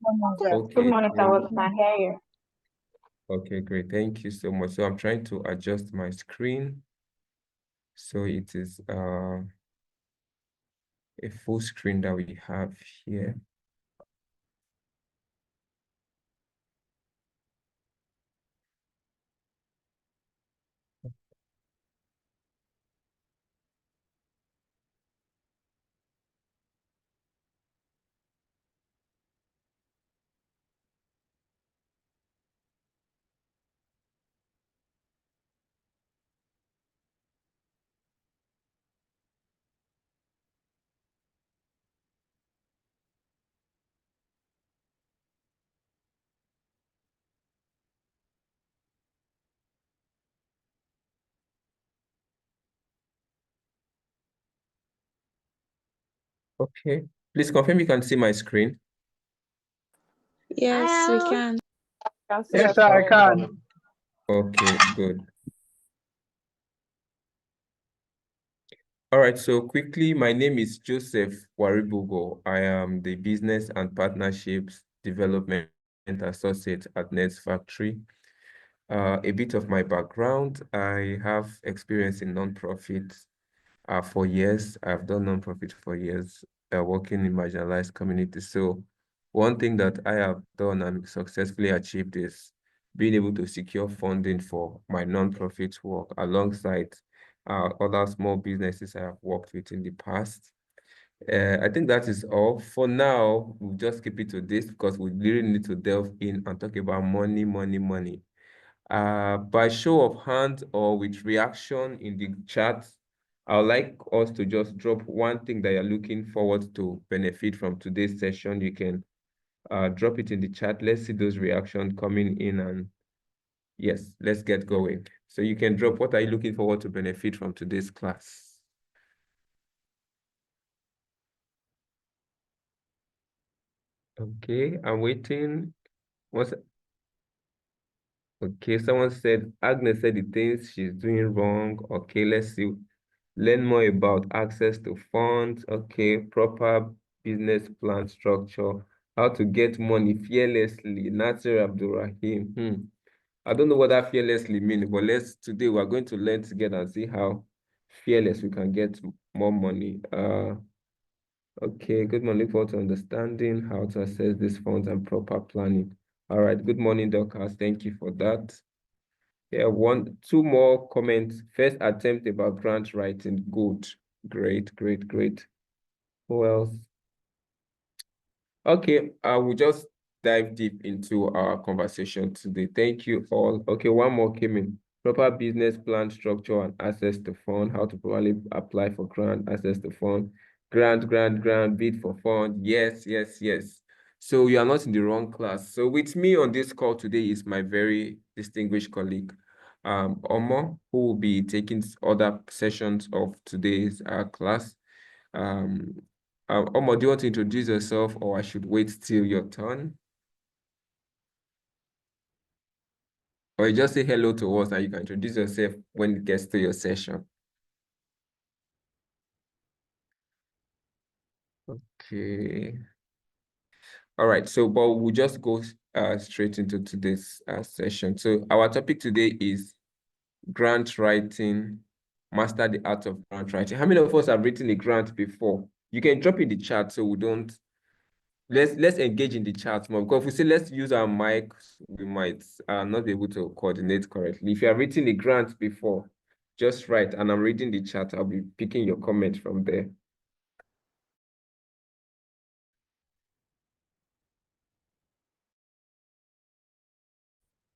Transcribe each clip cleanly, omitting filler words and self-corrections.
Good morning, sir. Good Okay, morning, sir. We can hear you. okay, great. Thank you so much. So I'm trying to adjust my screen. So it is a full screen that we have here. Okay, please confirm you can see my screen. Yes, we can. Yes, sir, I can. Okay, good. All right, so quickly, my name is Joseph Waribugo. I am the Business and Partnerships Development Associate at Nets Factory. A bit of my background, I have experience in nonprofits for years. I've done nonprofit for years, working in marginalized communities. So one thing that I have done and successfully achieved is being able to secure funding for my nonprofit work alongside other small businesses I have worked with in the past. I think that is all. For now, we'll just keep it to this because we really need to delve in and talk about money, money, money. By show of hands or with reaction in the chat, I would like us to just drop one thing that you're looking forward to benefit from today's session. You can drop it in the chat. Let's see those reactions coming in, and yes, let's get going. So you can drop what are you looking forward to benefit from today's class. Okay, I'm waiting. What's Okay, someone said, Agnes said the things she's doing wrong. Okay, let's see. Learn more about access to funds. Okay, proper business plan structure. How to get money fearlessly. Nasir Abdulrahim. I don't know what that fearlessly means, but today we're going to learn together and see how fearless we can get more money. Okay, good morning. Look forward to understanding how to access these funds and proper planning. All right, good morning, Dorcas. Thank you for that. Yeah, two more comments. First attempt about grant writing. Good. Great, great, great. Who else? Okay, I will just dive deep into our conversation today. Thank you all. Okay, one more came in. Proper business plan structure and access to fund. How to properly apply for grant, access to fund. Grant, bid for fund. Yes, yes, yes. So you are not in the wrong class. So with me on this call today is my very distinguished colleague, Omo, who will be taking other sessions of today's class. Omo, do you want to introduce yourself, or I should wait till your turn? Or you just say hello to us and you can introduce yourself when it gets to your session. Okay. All right, so but we'll just go straight into today's session. So our topic today is grant writing, master the art of grant writing. How many of us have written a grant before? You can drop in the chat so we don't let's engage in the chat more, because if we say let's use our mics, we might not be able to coordinate correctly. If you have written a grant before, just write, and I'm reading the chat. I'll be picking your comment from there.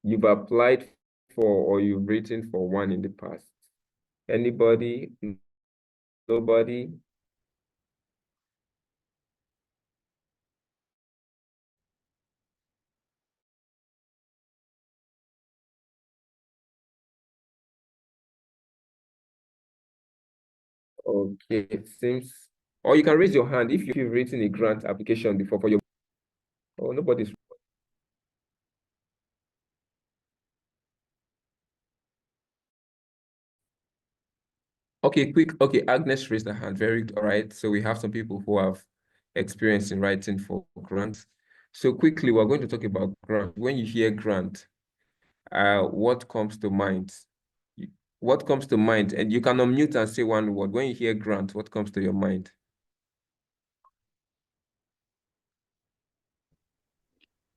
You've applied for or you've written for one in the past. Anybody? Nobody? Okay, it seems, or you can raise your hand if you've written a grant application before for your, oh, nobody's. Okay, quick. Okay, Agnes raised her hand. Very all right. So we have some people who have experience in writing for grants. So quickly, we're going to talk about grant. When you hear grant, what comes to mind? What comes to mind? And you can unmute and say one word. When you hear grant, what comes to your mind?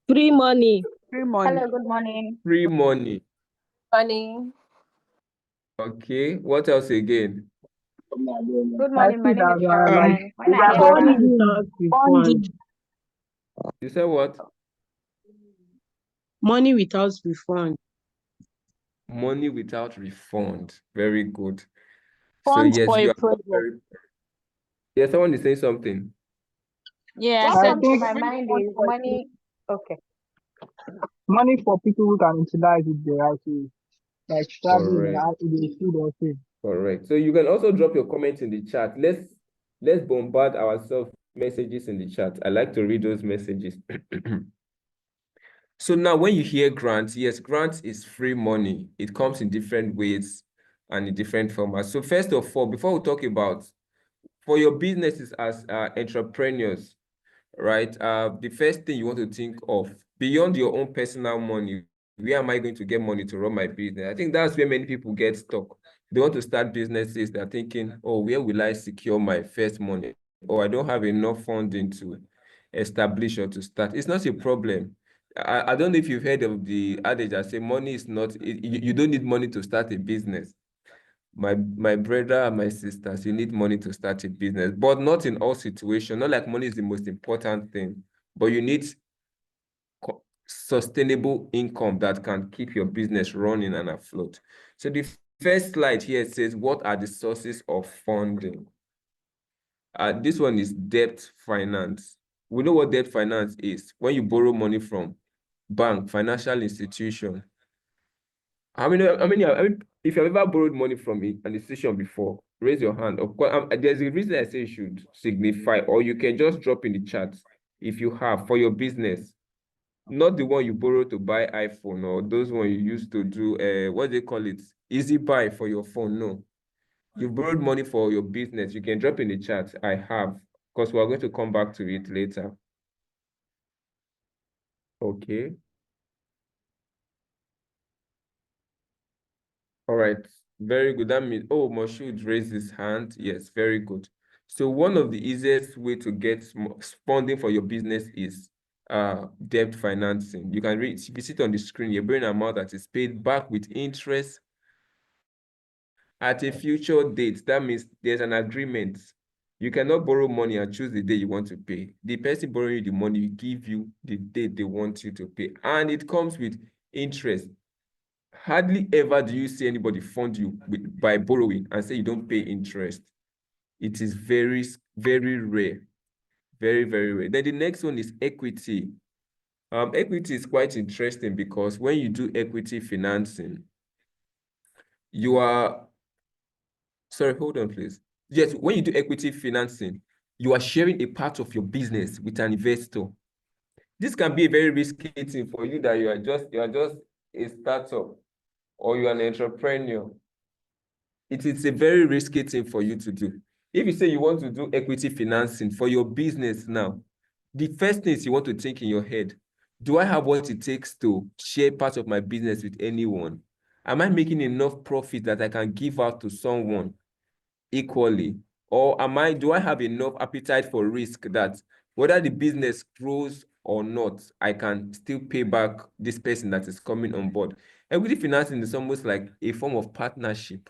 Free money. Free money. Hello, good morning. Free money. Money. Okay. What else again? Good morning. My name is Caroline. When I hear Money grant, without refund. You said what? Money without refund. Money without refund. Very good. So Funds yes, for you a are project. very. Yeah, someone is saying something. Yeah, what I said comes to free my fund mind for is money. Okay. Money for people who can utilize it the right way, like traveling Correct. in the field or thing. Correct. So you can also drop your comments in the chat. Let's bombard ourselves messages in the chat. I like to read those messages. So now when you hear grants, yes, grants is free money. It comes in different ways and in different formats. So first of all, before we talk about for your businesses as entrepreneurs, right? The first thing you want to think of beyond your own personal money, where am I going to get money to run my business? I think that's where many people get stuck. They want to start businesses. They're thinking, oh, where will I secure my first money? Or I don't have enough funding to establish or to start. It's not a problem. I don't know if you've heard of the adage that say money is not, you don't need money to start a business. My brother and my sisters, you need money to start a business, but not in all situations. Not like money is the most important thing, but you need sustainable income that can keep your business running and afloat. So the first slide here says, what are the sources of funding? This one is debt finance. We know what debt finance is. When you borrow money from bank, financial institution. I mean, if you've ever borrowed money from an institution before, raise your hand. Of course, there's a reason I say you should signify, or you can just drop in the chat if you have for your business. Not the one you borrow to buy iPhone or those one you used to do, what do they call it? Easy buy for your phone. No. You borrowed money for your business. You can drop in the chat. I have, because we're going to come back to it later. Okay. All right, very good. That means, oh, Moshood raised his hand. Yes, very good. So one of the easiest way to get funding for your business is debt financing. You can read, if you sit on the screen, you're borrowing an amount that is paid back with interest at a future date. That means there's an agreement. You cannot borrow money and choose the day you want to pay. The person borrowing you the money will give you the date they want you to pay. And it comes with interest. Hardly ever do you see anybody fund you by borrowing and say you don't pay interest. It is very, very rare. Very, very rare. Then the next one is equity. Equity is quite interesting because when you do equity financing, you are, sorry, hold on, please. Yes, when you do equity financing, you are sharing a part of your business with an investor. This can be a very risky thing for you that you are just a startup or you're an entrepreneur. It is a very risky thing for you to do. If you say you want to do equity financing for your business now, the first thing is you want to think in your head, do I have what it takes to share part of my business with anyone? Am I making enough profit that I can give out to someone equally? Or do I have enough appetite for risk that whether the business grows or not, I can still pay back this person that is coming on board? Equity financing is almost like a form of partnership.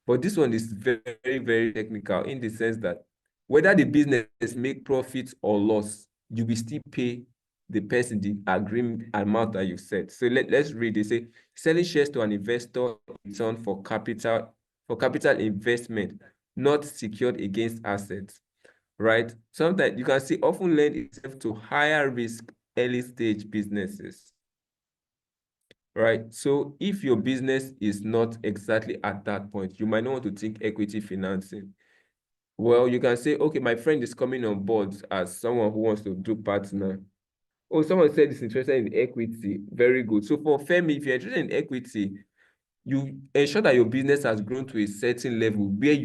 But this one is very, very technical in the sense that whether the business make profit or loss, you will still pay the person the agreement amount that you set. So let's read. They say selling shares to an investor in return for capital investment, not secured against assets, right? Sometimes you can see often lend itself to higher risk early stage businesses. Right. So if your business is not exactly at that point, you might not want to think equity financing. Well, you can say, okay, my friend is coming on board as someone who wants to do partner. Oh, someone said is interested in equity. Very good. So for Femi, if you're interested in equity, you ensure that your business has grown to a certain level where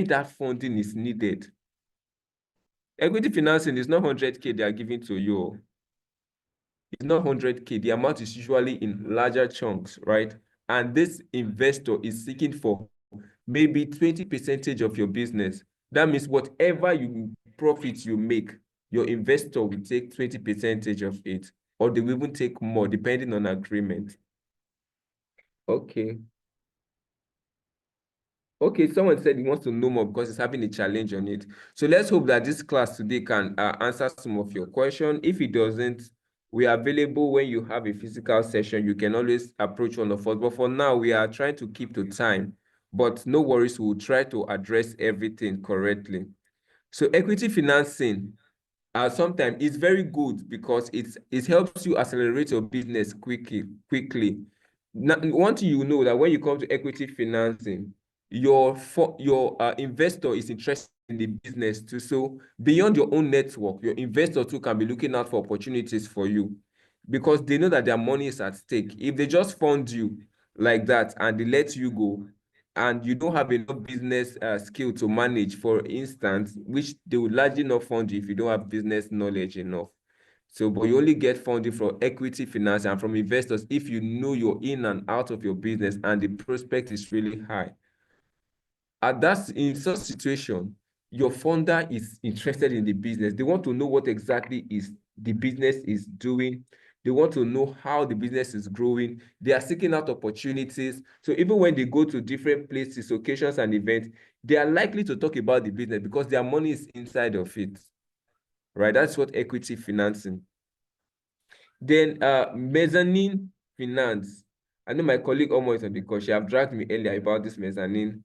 that funding is needed. Equity financing is not 100K they are giving to you. It's not 100K. The amount is usually in larger chunks, right? And this investor is seeking for maybe 20% of your business. That means whatever profits you make, your investor will take 20% of it, or they will even take more depending on agreement. Okay. Okay, someone said he wants to know more because he's having a challenge on it. So let's hope that this class today can answer some of your questions. If it doesn't, we are available when you have a physical session. You can always approach one of us. But for now, we are trying to keep to time. But no worries, we'll try to address everything correctly. So equity financing, sometimes it's very good because it helps you accelerate your business quickly. Now, one thing you know that when you come to equity financing, your investor is interested in the business too. So beyond your own network, your investor too can be looking out for opportunities for you because they know that their money is at stake. If they just fund you like that and they let you go, and you don't have enough business skill to manage, for instance, which they will largely not fund you if you don't have business knowledge enough. So, but you only get funding from equity finance and from investors if you know you're in and out of your business and the prospect is really high. In such situation, your funder is interested in the business. They want to know what exactly is the business is doing. They want to know how the business is growing. They are seeking out opportunities. So even when they go to different places, occasions, and events, they are likely to talk about the business because their money is inside of it, right? That's what equity financing. Then mezzanine finance. I know my colleague almost on the call. She have dragged me earlier about this mezzanine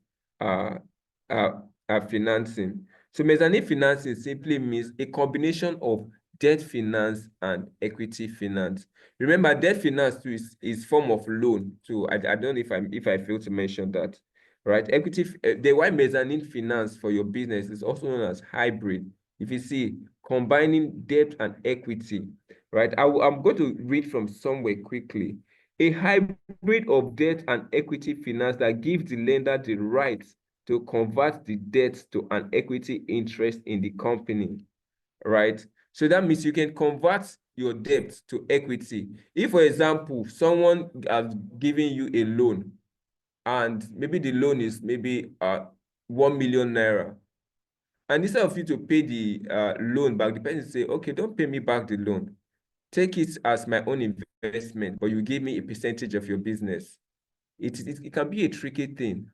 financing. So mezzanine financing simply means a combination of debt finance and equity finance. Remember, debt finance too is form of loan too. I don't know if I failed to mention that, right? Equity, the why mezzanine finance for your business is also known as hybrid. If you see, combining debt and equity, right? I'm going to read from somewhere quickly. A hybrid of debt and equity finance that gives the lender the right to convert the debt to an equity interest in the company, right? So that means you can convert your debt to equity. If, for example, someone has given you a loan and maybe the loan is maybe 1 million naira, and instead of you to pay the loan back, the person say, okay, don't pay me back the loan. Take it as my own investment, but you give me a percentage of your business. It can be a tricky thing.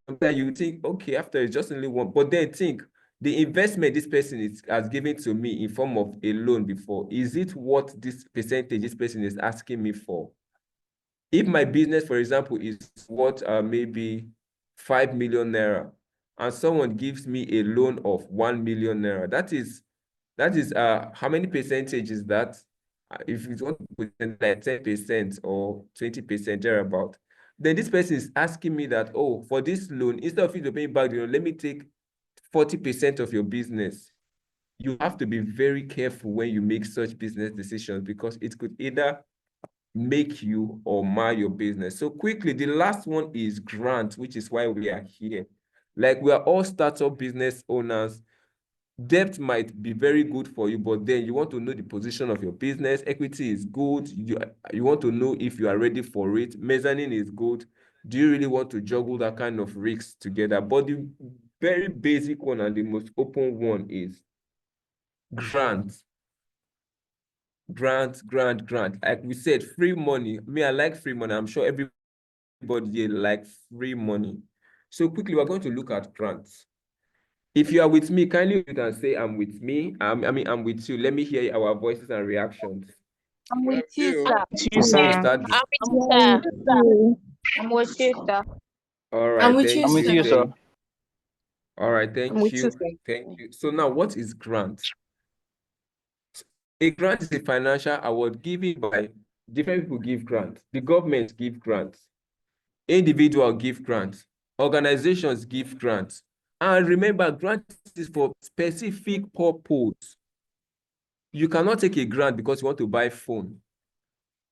Sometimes you think, okay, after it's just only one, but then think, the investment this person has given to me in form of a loan before, is it what this percentage this person is asking me for? If my business, for example, is what maybe 5 million naira, and someone gives me a loan of 1 million naira, that is how many percentage is that? If it's 1%, like 10% or 20% thereabout, then this person is asking me that, oh, for this loan, instead of you to pay back the loan, let me take 40% of your business. You have to be very careful when you make such business decisions because it could either make you or mar your business. So quickly, the last one is grant, which is why we are here. Like, we are all startup business owners. Debt might be very good for you, but then you want to know the position of your business. Equity is good. You want to know if you are ready for it. Mezzanine is good. Do you really want to juggle that kind of risks together? But the very basic one and the most open one is grant. Grant. Like we said, free money. Me, I like free money. I'm sure everybody here likes free money. So quickly, we're going to look at grants. If you are with me, kindly you can say I'm with me. I'm with you. Let me hear our voices and reactions. I'm with you, sir. Start this. I'm with you, sir. All right, I'm with thank you, I'm with sir. you, sir. All right, I'm thank with you. you, sir. Thank you. So now, what is grant? A grant is a financial award given by different people give grants. The government give grants. Individual give grants. Organizations give grants. And remember, grant is for specific purpose. You cannot take a grant because you want to buy phone.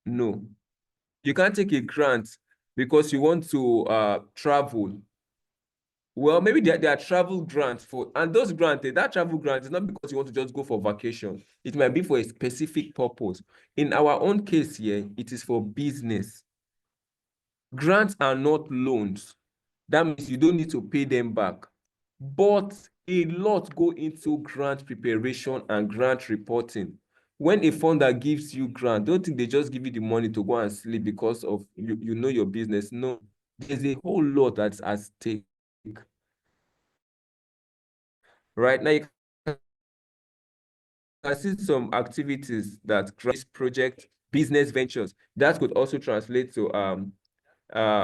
No. You can't take a grant because you want to travel. Well, maybe there are travel grants for, and those grants, that travel grant is not because you want to just go for vacation. It might be for a specific purpose. In our own case here, it is for business. Grants are not loans. That means you don't need to pay them back. But a lot go into grant preparation and grant reporting. When a funder gives you grant, don't think they just give you the money to go and sleep because of you know your business. No, there's a whole lot that's at stake. Right now, you can see some activities that grant project business ventures. That could also translate to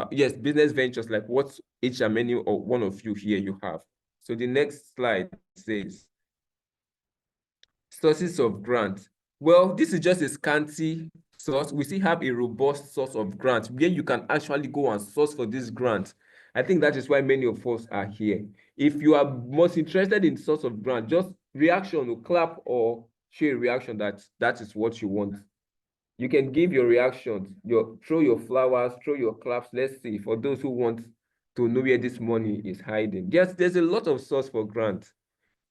yes, business ventures like what each and many or one of you here you have. So the next slide says sources of grant. Well, this is just a scanty source. We still have a robust source of grant where you can actually go and source for this grant. I think that is why many of us are here. If you are most interested in source of grant, just reaction or clap or share a reaction that is what you want. You can give your reactions, throw your flowers, throw your claps. Let's see, for those who want to know where this money is hiding. Yes, there's a lot of source for grant,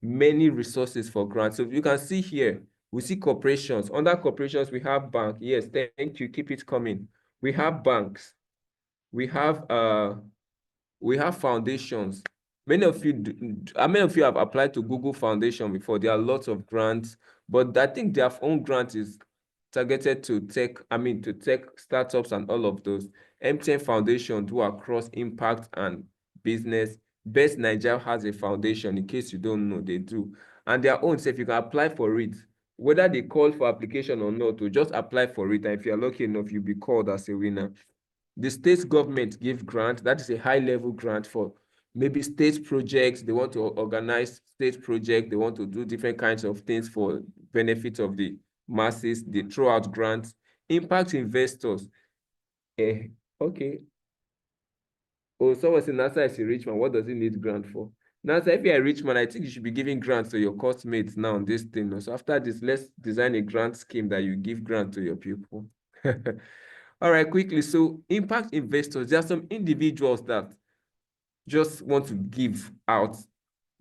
many resources for grant. So you can see here, we see corporations. Under corporations, we have bank. Yes, thank you. Keep it coming. We have banks. We have foundations. Many of you have applied to Google Foundation before. There are lots of grants, but I think their own grant is targeted to tech startups and all of those. MTN Foundation do across impact and business. Best Nigeria has a foundation, in case you don't know, they do. And their own, so if you can apply for it, whether they call for application or not, to just apply for it. And if you're lucky enough, you'll be called as a winner. The state government give grant. That is a high-level grant for maybe state projects. They want to organize state projects. They want to do different kinds of things for benefit of the masses. They throw out grants. Impact investors. Okay. Oh, someone said NASA is a rich man. What does he need grant for? NASA, if you're a rich man, I think you should be giving grants to your classmates now on this thing. So after this, let's design a grant scheme that you give grant to your people. All right, quickly. So impact investors, there are some individuals that just want to give out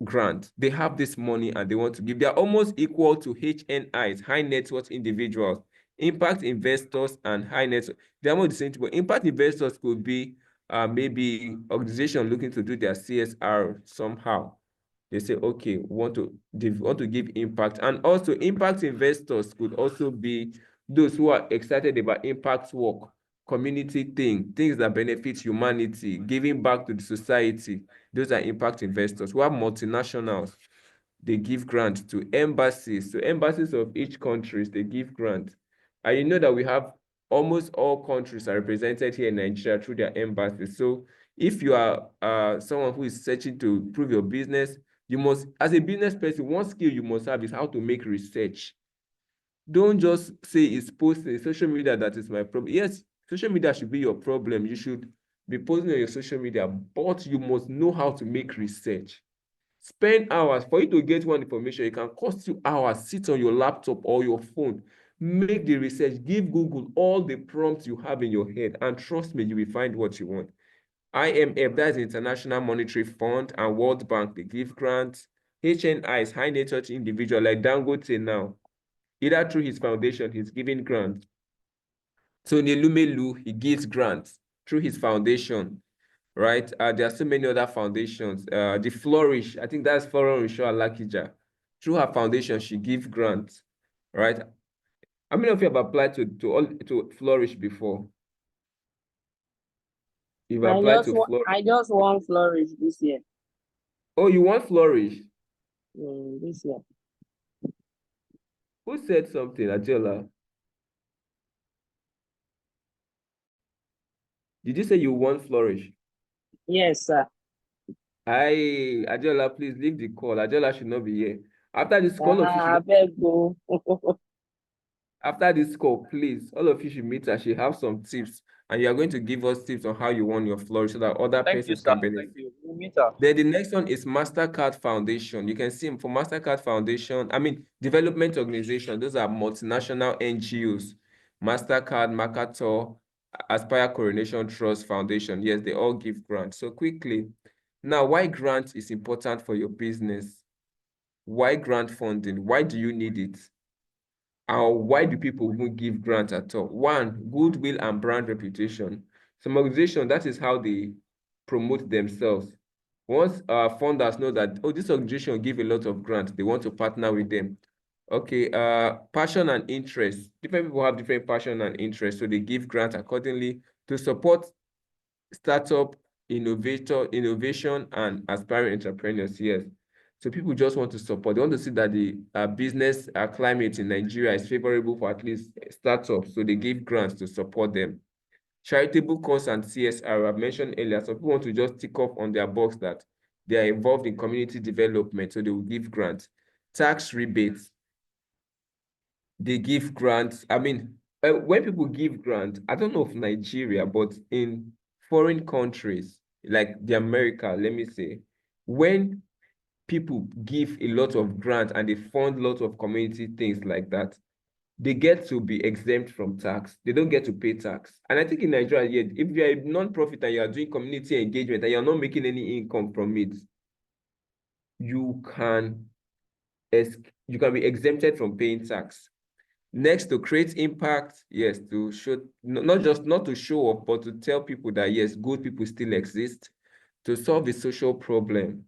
grant. They have this money and they want to give. They're almost equal to HNIs, high net worth individuals. Impact investors and high net worth, they're almost the same thing. But impact investors could be maybe organization looking to do their CSR somehow. They say, okay, we want to give impact. And also impact investors could also be those who are excited about impact work, community things that benefit humanity, giving back to the society. Those are impact investors. We have multinationals. They give grants to embassies. So embassies of each country, they give grants. And you know that we have almost all countries are represented here in Nigeria through their embassies. So if you are someone who is searching to improve your business, you must, as a business person, one skill you must have is how to make research. Don't just say it's posting social media that is my problem. Yes, social media should be your problem. You should be posting on your social media, but you must know how to make research. Spend hours. For you to get one information, it can cost you hours. Sit on your laptop or your phone. Make the research. Give Google all the prompts you have in your head. And trust me, you will find what you want. IMF, that's the International Monetary Fund, and World Bank, they give grants. HNI is high net worth individual, like Dangote now. Either through his foundation, he's giving grants. Tony Lumelu, he gives grants through his foundation, right? There are so many other foundations. The Flourish, I think that's Flourish Alakija. Through her foundation, she gives grants, right? How many of you have applied to Flourish before? You've applied to Flourish. I just want Flourish this year. Oh, you want Flourish? This year. Who said something, Adiola? Did you say you want Flourish? Yes, sir. Hi, Adiola, please leave the call. Adiola should not be here. After this call, after this call, please, all of you should meet her. She have some tips, and you are going to give us tips on how you want your Flourish so that other persons can benefit. Thank you. We'll meet her. Then the next one is MasterCard Foundation. You can see for MasterCard Foundation, development organization, those are multinational NGOs. MasterCard, Mercator, Aspire Coronation Trust Foundation. Yes, they all give grants. So quickly, Now, why grant is important for your business? Why grant funding? Why do you need it? Or why do people even give grant at all? One, goodwill and brand reputation. Some organization, that is how they promote themselves. Once funders know that, oh, this organization give a lot of grants, they want to partner with them. Okay, passion and interest. Different people have different passion and interest, so they give grants accordingly to support startup, innovation, and aspiring entrepreneurs. Yes. So people just want to support. They want to see that the business climate in Nigeria is favorable for at least startups. So they give grants to support them. Charitable cause and CSR, I've mentioned earlier. Some people want to just tick off on their box that they are involved in community development, so they will give grants. Tax rebates, they give grants. I mean, when people give grants, I don't know of Nigeria, but in foreign countries, like the America, let me say, when people give a lot of grants and they fund lots of community things like that, they get to be exempt from tax. They don't get to pay tax. And I think in Nigeria, yeah, if you're a non-profit and you are doing community engagement and you're not making any income from it, you can be exempted from paying tax. Next, to create impact, yes, to show, not to show off, but to tell people that, yes, good people still exist. To solve a social problem.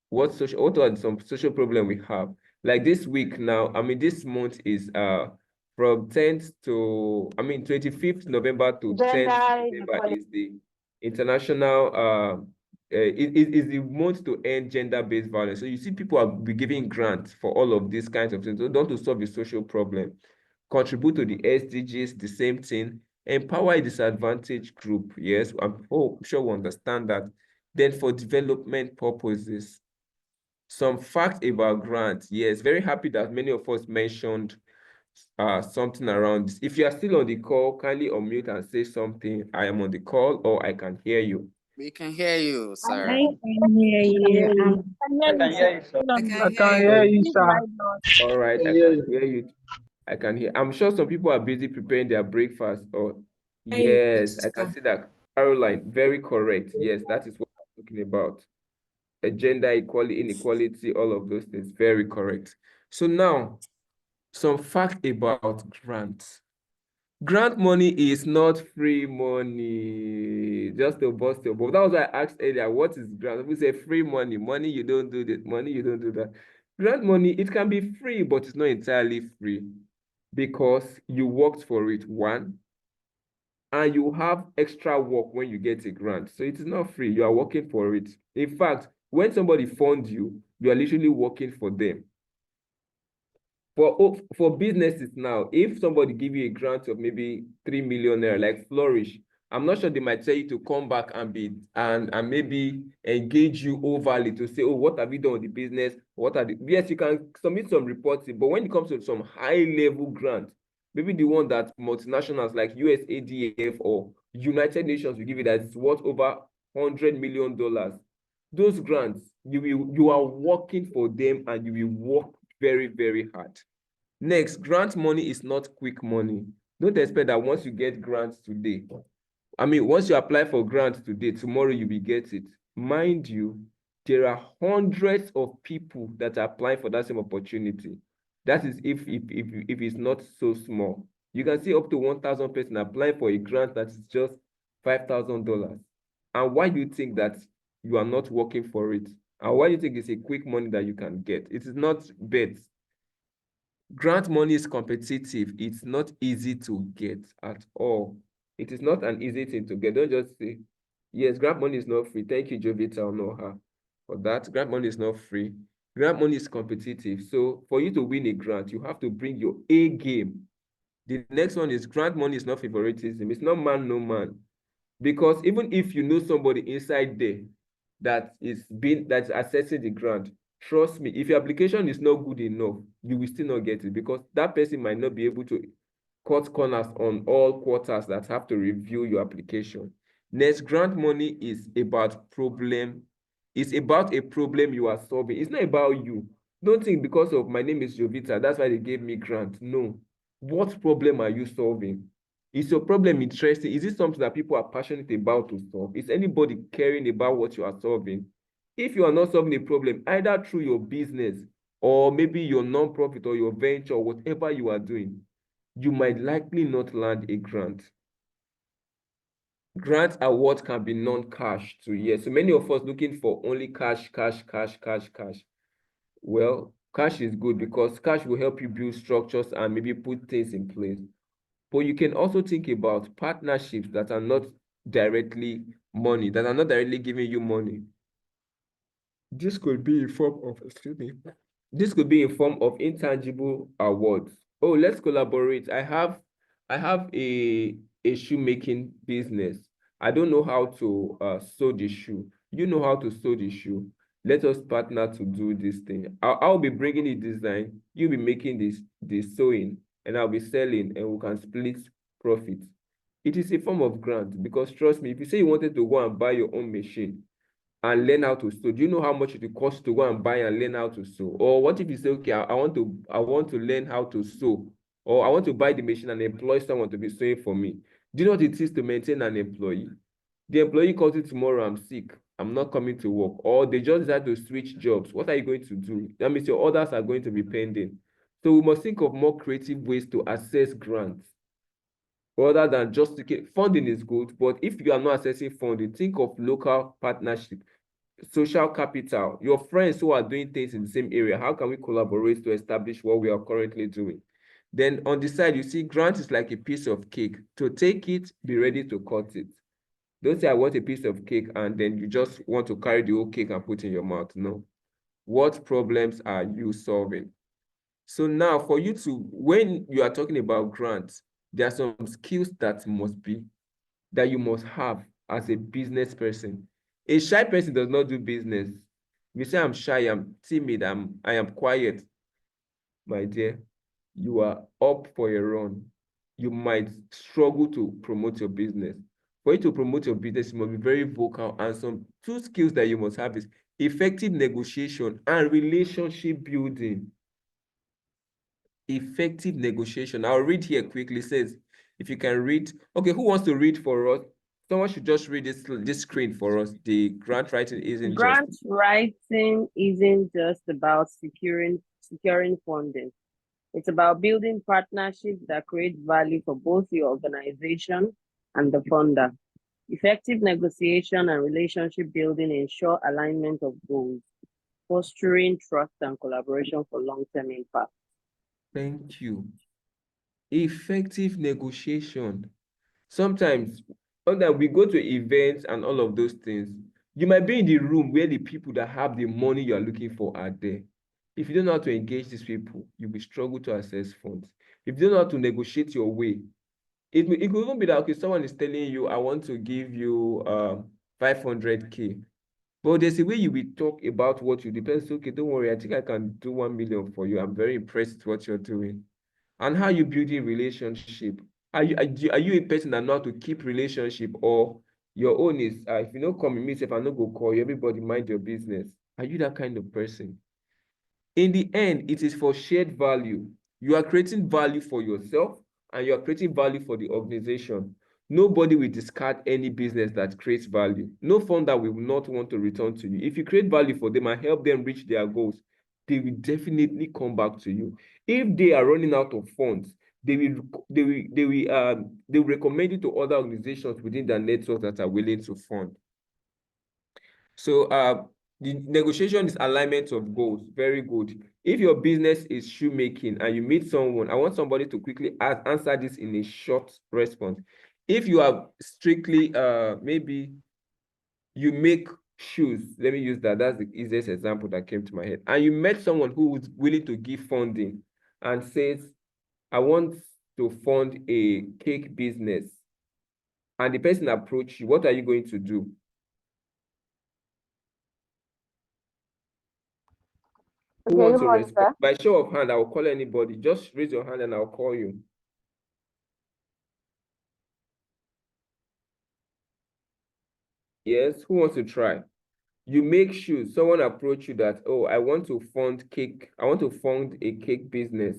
What are some social problem we have? Like this week now, I mean, this month is from 10th to, 25th November to 10th November is the international, it is the month to end gender-based violence. So you see people are be giving grants for all of these kinds of things. So don't to solve a social problem. Contribute to the SDGs, the same thing. Empower a disadvantaged group. Yes, I'm sure we understand that. Then for development purposes, some fact about grants. Yes, very happy that many of us mentioned something around this. If you are still on the call, kindly unmute and say something. I am on the call, or I can hear you. We can hear you, sir. I can hear you. I can hear you, sir. All right, I can hear you. I can hear. I'm sure some people are busy preparing their breakfast. Or yes, I can see that. Caroline, very correct. Yes, that is what I'm talking about. Gender equality, inequality, all of those things. Very correct. So now, some fact about grants. Grant money is not free money. Just to bust your bubble. That was why I asked earlier, what is grant? We say free money. Money, you don't do this. Money, you don't do that. Grant money, it can be free, but it's not entirely free because you worked for it, one, and you have extra work when you get a grant. So it is not free. You are working for it. In fact, when somebody funds you, you are literally working for them. For businesses now, if somebody give you a grant of maybe 3 million naira, like Flourish, I'm not sure they might tell you to come back and maybe engage you overly to say, oh, what have you done with the business? Yes, you can submit some reporting, but when it comes to some high-level grant, maybe the one that multinationals like USAID or United Nations will give you that is worth over $100 million. Those grants, you are working for them and you will work very, very hard. Next, grant money is not quick money. Don't expect that once you get grants today, once you apply for grants today, tomorrow you will get it. Mind you, there are hundreds of people that are applying for that same opportunity. That is if it's not so small. You can see up to 1,000 persons applying for a grant that is just $5,000. And why do you think that you are not working for it? And why do you think it's a quick money that you can get? It is not bets. Grant money is competitive. It's not easy to get at all. It is not an easy thing to get. Don't just say, yes, grant money is not free. Thank you, Jovita Onoha, for that. Grant money is not free. Grant money is competitive. So for you to win a grant, you have to bring your A game. The next one is grant money is not favoritism. It's not man, no man. Because even if you know somebody inside there that is assessing the grant, trust me, if your application is not good enough, you will still not get it because that person might not be able to cut corners on all quarters that have to review your application. Next, grant money is about problem. It's about a problem you are solving. It's not about you. Don't think because of my name is Jovita, that's why they gave me grant. No. What problem are you solving? Is your problem interesting? Is it something that people are passionate about to solve? Is anybody caring about what you are solving? If you are not solving a problem, either through your business or maybe your non-profit or your venture or whatever you are doing, you might likely not land a grant. Grants are what can be non-cash to yes. So many of us looking for only cash. Well, cash is good because cash will help you build structures and maybe put things in place. But you can also think about partnerships that are not directly money, that are not directly giving you money. This could be in form of, excuse me, this could be in form of intangible awards. Oh, let's collaborate. I have a shoemaking business. I don't know how to sew the shoe. You know how to sew the shoe. Let us partner to do this thing. I'll be bringing the design. You'll be making this sewing, and I'll be selling, and we can split profit. It is a form of grant because trust me, if you say you wanted to go and buy your own machine and learn how to sew, do you know how much it will cost to go and buy and learn how to sew? Or what if you say, okay, I want to learn how to sew, or I want to buy the machine and employ someone to be sewing for me? Do you know what it is to maintain an employee? The employee calls you tomorrow, I'm sick, I'm not coming to work, or they just decide to switch jobs. What are you going to do? That means your orders are going to be pending. So we must think of more creative ways to access grants rather than just funding is good, but if you are not accessing funding, think of local partnership, social capital, your friends who are doing things in the same area. How can we collaborate to establish what we are currently doing? Then on the side, you see grant is like a piece of cake. To take it, be ready to cut it. Don't say I want a piece of cake and then you just want to carry the whole cake and put in your mouth. No. What problems are you solving? So now for you to, when you are talking about grants, there are some skills that you must have as a business person. A shy person does not do business. If you say I'm shy, I'm timid, I am quiet, my dear, you are up for a run. You might struggle to promote your business. For you to promote your business, you must be very vocal, and some two skills that you must have is effective negotiation and relationship building. Effective negotiation. I'll read here quickly. It says, if you can read, okay, who wants to read for us? Someone should just read this screen for us. The grant writing isn't Grant writing isn't just about securing funding. It's about building partnerships that create value for both the organization and the funder. Effective negotiation and relationship building ensure alignment of goals, fostering trust and collaboration for long-term impact. Thank you. Effective negotiation. Sometimes we go to events and all of those things. You might be in the room where the people that have the money you are looking for are there. If you don't know how to engage these people, you will struggle to access funds. If you don't know how to negotiate your way, it could even be that, okay, someone is telling you, I want to give you 500K. But there's a way you will talk about what you depends. Okay, don't worry, I think I can do 1 million for you. I'm very impressed with what you're doing. And how you building relationship. Are you a person that know how to keep relationship, or your own is if you don't come in, if I not go call you, everybody mind your business? Are you that kind of person? In the end, it is for shared value. You are creating value for yourself and you are creating value for the organization. Nobody will discard any business that creates value. No founder will not want to return to you. If you create value for them and help them reach their goals, they will definitely come back to you. If they are running out of funds, they will recommend you to other organizations within their network that are willing to fund. So the negotiation is alignment of goals. Very good. If your business is shoemaking and you meet someone, I want somebody to quickly answer this in a short response. If you are strictly, maybe you make shoes, let me use that. That's the easiest example that came to my head. And you met someone who was willing to give funding and says, I want to fund a cake business. And the person approached you, what are you going to do? Who wants to respond? By show of hand, I will call anybody. Just raise your hand and I'll call you. Yes, who wants to try? You make shoes. Someone approach you that, oh, I want to fund a cake business.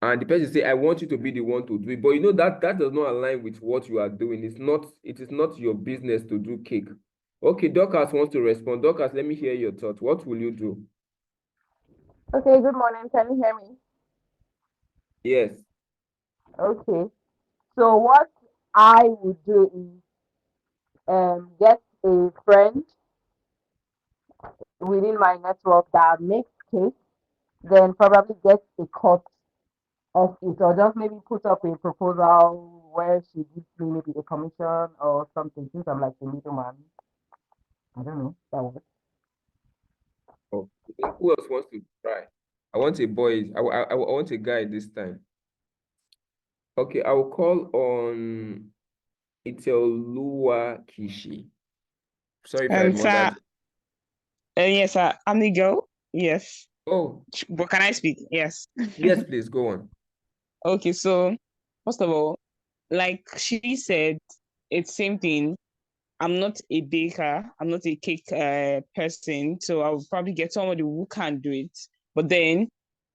and the person say, I want you to be the one to do it. But you know that does not align with what you are doing. It is not your business to do cake. Okay, Dorcas wants to respond. Dorcas, let me hear your thoughts. What will you do? Okay, good morning. Can you hear me? Yes. Okay. So what I would do is get a friend within my network that makes cake, then probably get a cut of it, or just maybe put up a proposal where she gives me maybe a commission or something, since I'm like the middleman. I don't know. That works. Oh, who else wants to try? I want a boy. I want a guy this time. Okay, I will call on Iteoluwa Kishi. Sorry if I Sir, murdered. yes, sir. I'm the girl. Yes. Oh, But can I speak? Yes. yes, please go on. Okay, so first of all, like she said, it's same thing. I'm not a baker. I'm not a cake person. So I'll probably get somebody who can do it. But then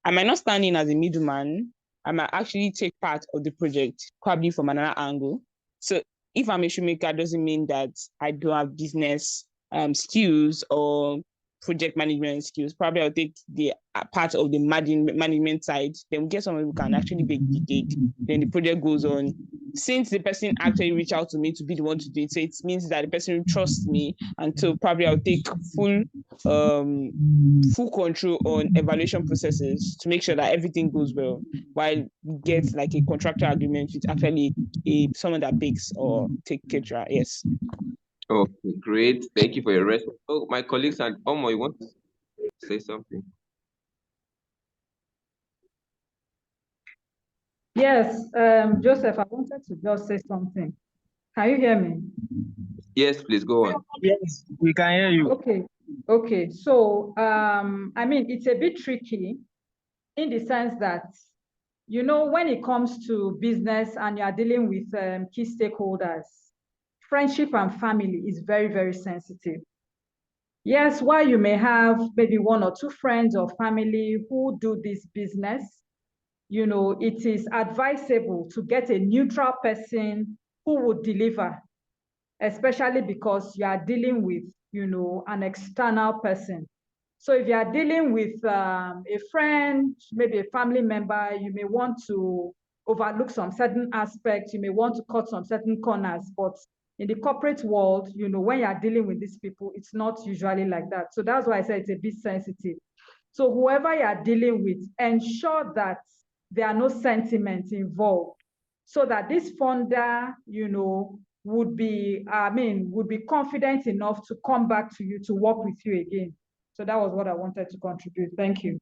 I might not stand in as a middleman. I might actually take part of the project, probably from another angle. So if I'm a shoemaker, doesn't mean that I don't have business skills or project management skills. Probably I'll take the part of the management side. Then we get someone who can actually bake the cake. Then the project goes on. Since the person actually reached out to me to be the one to do it, so it means that the person trusts me, and so probably I'll take full control on evaluation processes to make sure that everything goes well, while we get like a contractual agreement with actually someone that bakes or take caterer. Yes. Okay, great. Thank you for your response. Oh, my colleagues and Omo, you want to say something? Yes, Joseph, I wanted to just say something. Can you hear me? Yes, please go on. Yes, we can hear you. Okay. So, I mean, it's a bit tricky in the sense that, you know, when it comes to business and you are dealing with key stakeholders, friendship and family is very, very sensitive. Yes, while you may have maybe one or two friends or family who do this business, you know, it is advisable to get a neutral person who would deliver, especially because you are dealing with, you know, an external person. So if you are dealing with a friend, maybe a family member, you may want to overlook some certain aspects, you may want to cut some certain corners, but in the corporate world, you know, when you are dealing with these people, it's not usually like that. So that's why I say it's a bit sensitive. So whoever you are dealing with, ensure that there are no sentiments involved, so that this funder, you know, would be confident enough to come back to you to work with you again. So that was what I wanted to contribute. Thank you.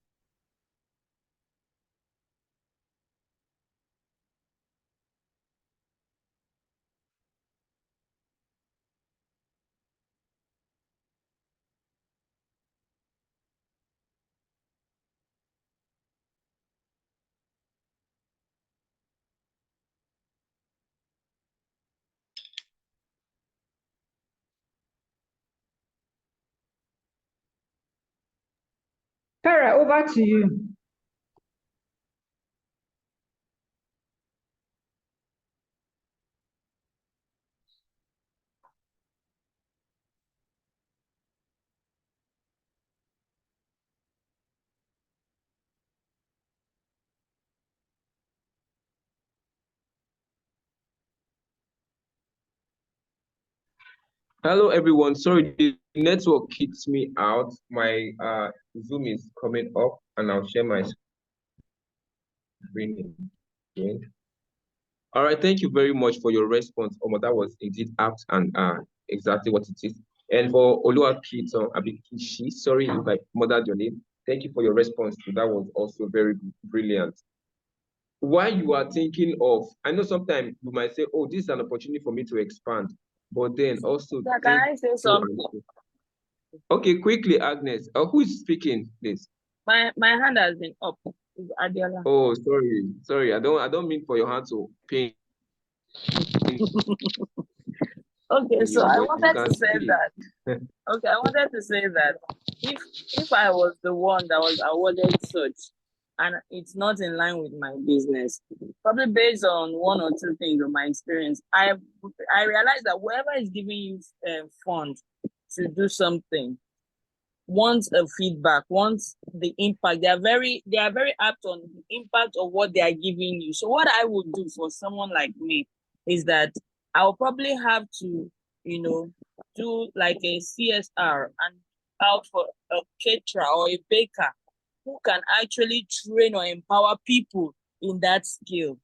Farah, over to you. Hello, everyone. Sorry, the network kicks me out. My Zoom is coming up, and I'll share my screen again. All right, thank you very much for your response, Omo. That was indeed apt and exactly what it is. And for Oluwakiton Abikishi, sorry if I murdered your name. Thank you for your response. That was also very brilliant. While you are thinking of, I know sometimes you might say, oh, this is an opportunity for me to expand, but then also Yeah, can I say something? Okay, quickly, Agnes. Who is speaking, please? My hand has been up. It's Adiola. Oh, sorry. I don't mean for your hand to pain. Okay, so I wanted to say speak. that. Okay, I wanted to say that if I was the one that was awarded such, and it's not in line with my business. Probably based on one or two things of my experience, I realized that whoever is giving you funds to do something wants a feedback, wants the impact. They are very apt on the impact of what they are giving you. So what I would do for someone like me is that I'll probably have to, do like a CSR and out for a caterer or a baker who can actually train or empower people in that skill.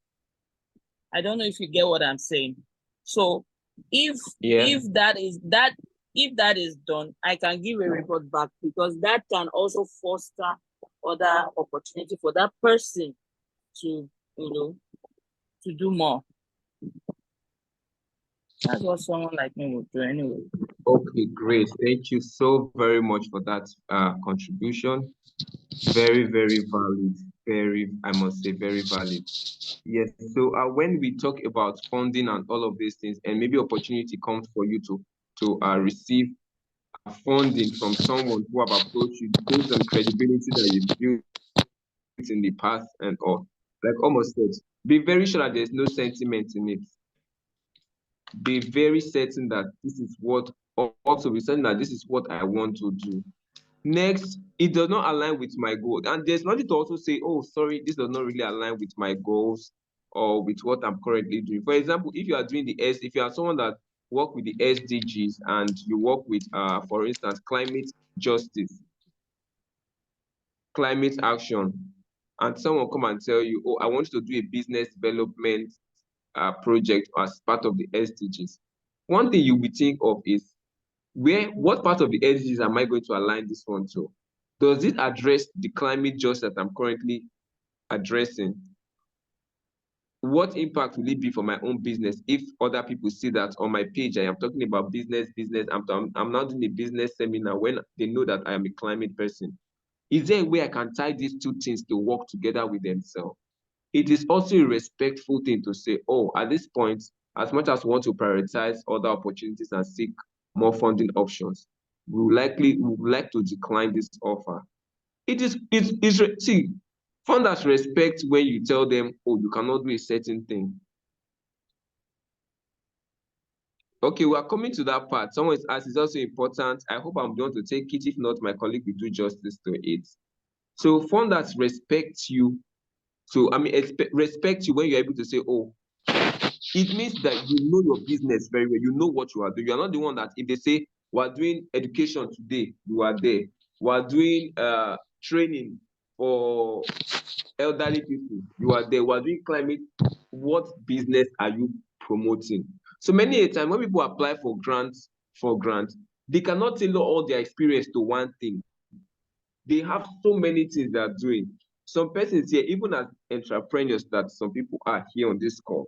I don't know if you get what I'm saying. So if that is done, I can give a report back, because that can also foster other opportunity for that person to, to do more. That's what someone like me would do anyway. Okay, great. Thank you so very much for that contribution. Very, very valid. I must say, very valid. Yes. So when we talk about funding and all of these things, and maybe opportunity comes for you to receive funding from someone who have approached you based on credibility that you've built in the past and all, like almost said, be very sure that there's no sentiment in it. Be very certain that this is what, also be certain that this is what I want to do. Next, it does not align with my goal. And there's nothing to also say, oh, sorry, this does not really align with my goals or with what I'm currently doing. For example, if you are doing if you are someone that work with the SDGs and you work with, for instance, climate justice, climate action, and someone come and tell you, oh, I want you to do a business development project as part of the SDGs. One thing you will think of is, what part of the SDGs am I going to align this one to? Does it address the climate justice that I'm currently addressing? What impact will it be for my own business if other people see that on my page I am talking about business, I'm now doing a business seminar when they know that I am a climate person? Is there a way I can tie these two things to work together with themselves? It is also a respectful thing to say, oh, at this point, as much as we want to prioritize other opportunities and seek more funding options, we would like to decline this offer. See, funders respect when you tell them, oh, you cannot do a certain thing. Okay, we are coming to that part. Someone is asked, it's also important. I hope I'm going to take it. If not, my colleague will do justice to it. So funders respect you. So, respect you when you're able to say, oh, it means that you know your business very well. You know what you are doing. You are not the one that if they say, we're doing education today, you are there. We're doing training for elderly people, you are there. We're doing climate. What business are you promoting? So many a time when people apply for grants, they cannot tailor all their experience to one thing. They have so many things they are doing. Some persons here, even as entrepreneurs that some people are here on this call,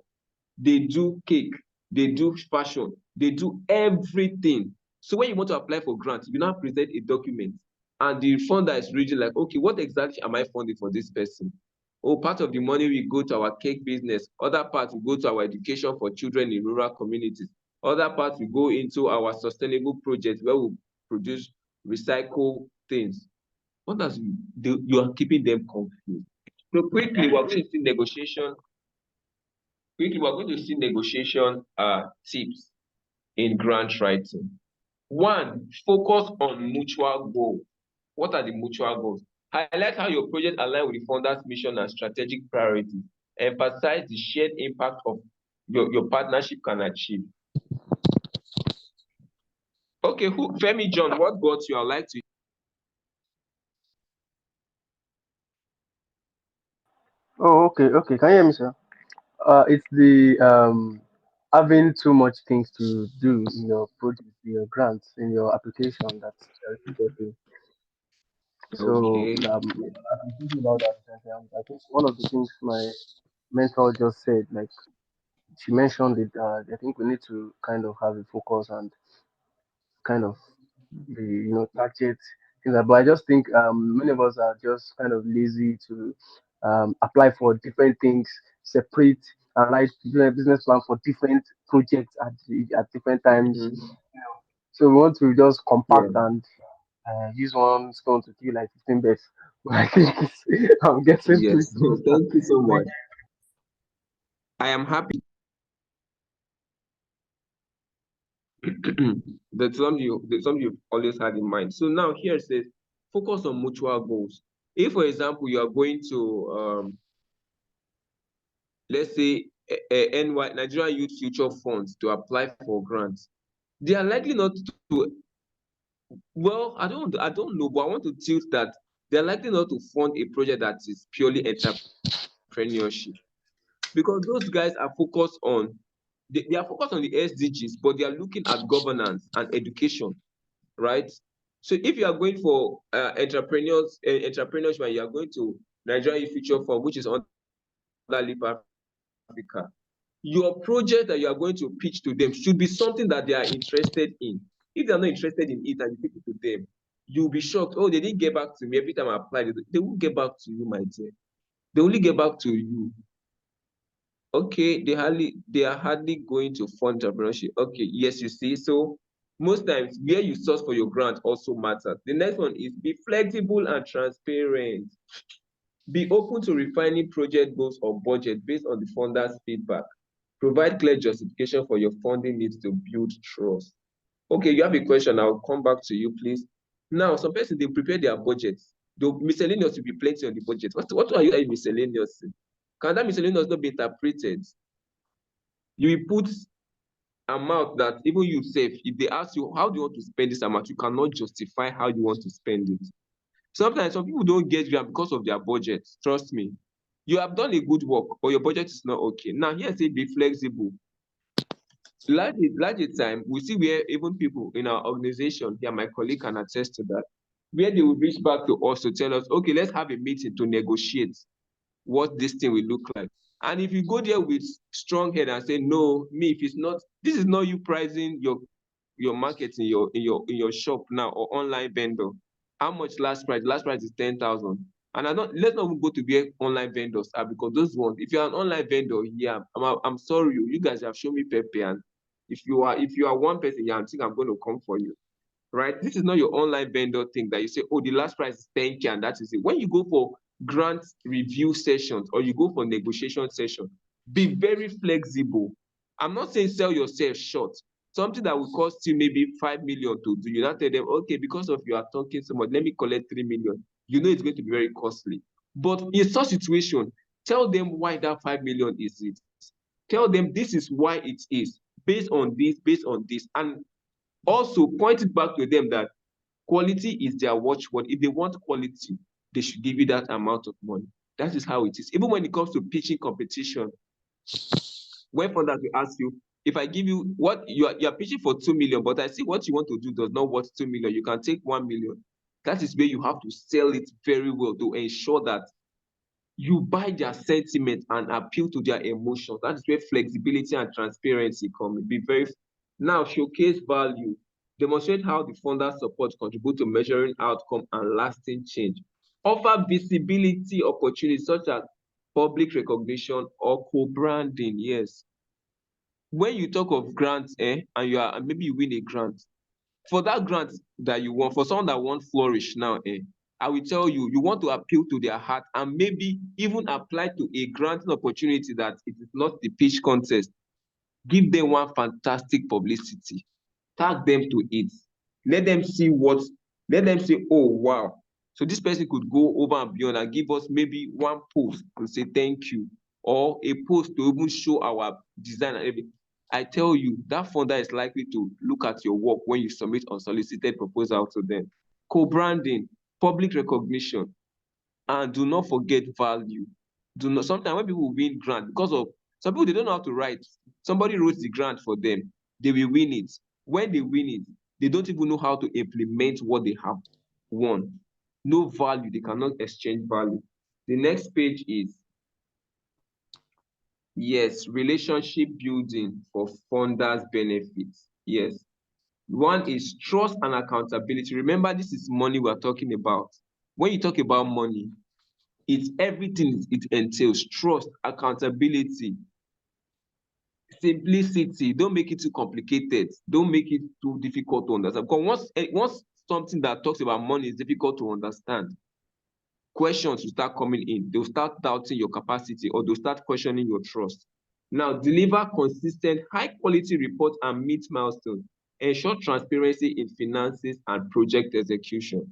they do cake, they do fashion, they do everything. So when you want to apply for grants, you now present a document and the funder is reading like, okay, what exactly am I funding for this person? Oh, part of the money will go to our cake business. Other part will go to our education for children in rural communities. Other part will go into our sustainable projects where we produce recycle things. What does you are keeping them confused? So quickly, we're going to see negotiation. Quickly, we're going to see negotiation tips in grant writing. One, focus on mutual goals. What are the mutual goals? Highlight how your project aligns with the funder's mission and strategic priorities. Emphasize the shared impact of your partnership can achieve. Okay, Femi John, what got you? I'd like to. Oh, okay. Can you hear me, sir? It's the having too much things to do in your project, in your grants, in your application that's getting. So Okay. I've been thinking about that recently. I think one of the things my mentor just said, like she mentioned it. I think we need to kind of have a focus and kind of the target things. But I just think many of us are just kind of lazy to apply for different things, separate and write business plan for different projects at different times. So we want to just compact and use one stone to kill like 15 birds. I think I'm getting too Yes. close. Thank you so much. I am happy. That's something you've always had in mind. So now here it says focus on mutual goals. If, for example, you are going to let's say NY Nigeria Youth Future Funds to apply for grants, they are likely not to. Well, I don't know, but I want to tilt that they are likely not to fund a project that is purely entrepreneurship, because those guys are focused on they are focused on the SDGs, but they are looking at governance and education, right? So if you are going for entrepreneurship, and you are going to Nigeria Youth Future Fund, which is under LEAP Africa, your project that you are going to pitch to them should be something that they are interested in. If they are not interested in it and you pitch it to them, you'll be shocked. Oh, they didn't get back to me every time I applied. They won't get back to you, my dear. They only get back to you. Okay, they are hardly going to fund entrepreneurship. Okay, yes, you see. So most times where you source for your grant also matters. The next one is be flexible and transparent. Be open to refining project goals or budget based on the funder's feedback. Provide clear justification for your funding needs to build trust. Okay, you have a question. I'll come back to you, please. Now, some persons, they prepare their budgets. The miscellaneous will be plenty on the budget. What are you miscellaneous in? Can that miscellaneous not be interpreted? You will put amount that even you save, if they ask you, how do you want to spend this amount? You cannot justify how you want to spend it. Sometimes some people don't get grant because of their budget. Trust me. You have done a good work, but your budget is not okay. Now, here say be flexible. Large time, we see where even people in our organization, here, my colleague can attest to that, where they will reach back to us to tell us, okay, let's have a meeting to negotiate what this thing will look like. And if you go there with strong head and say, no, me, if it's not, this is not you pricing your market in your shop now or online vendor. How much last price? Last price is 10,000. And let's not even go to where online vendors are, because those ones, if you're an online vendor, yeah, I'm sorry, you guys have shown me pepe, and if you are one person, yeah, I think I'm going to come for you, right? This is not your online vendor thing that you say, oh, the last price is 10K and that is it. When you go for grant review sessions or you go for negotiation session, be very flexible. I'm not saying sell yourself short. Something that will cost you maybe 5 million to do, you not tell them, okay, because of you are talking so much, let me collect 3 million. You know it's going to be very costly. But in such situation, tell them why that 5 million is it. Tell them this is why it is, based on this, and also point it back to them that quality is their watchword. If they want quality, they should give you that amount of money. That is how it is. Even when it comes to pitching competition, when funders will ask you, if I give you what you are pitching for 2 million, but I see what you want to do does not worth 2 million, you can take 1 million. That is where you have to sell it very well to ensure that you buy their sentiment and appeal to their emotions. That is where flexibility and transparency come. Be very now showcase value. Demonstrate how the funder support contribute to measuring outcome and lasting change. Offer visibility opportunities such as public recognition or co-branding. Yes. When you talk of grants, and maybe you win a grant, for that grant that you want, for someone that wants flourish now, I will tell you, you want to appeal to their heart and maybe even apply to a granting opportunity that it is not the pitch contest. Give them one fantastic publicity. Tag them to it. Let them see, oh, wow. So this person could go over and beyond and give us maybe one post to say thank you, or a post to even show our design and everything. I tell you, that funder is likely to look at your work when you submit unsolicited proposal to them. Co-branding, public recognition, and do not forget value. Sometimes when people win grant, because of some people, they don't know how to write. Somebody wrote the grant for them, they will win it. When they win it, they don't even know how to implement what they have won. No value, they cannot exchange value. The next page is, yes, relationship building for funders' benefits. Yes. One is trust and accountability. Remember, this is money we're talking about. When you talk about money, it's everything it entails: trust, accountability, simplicity. Don't make it too complicated. Don't make it too difficult to understand. Because once something that talks about money is difficult to understand, questions will start coming in. They'll start doubting your capacity, or they'll start questioning your trust. Now, deliver consistent, high-quality reports and meet milestones. Ensure transparency in finances and project execution.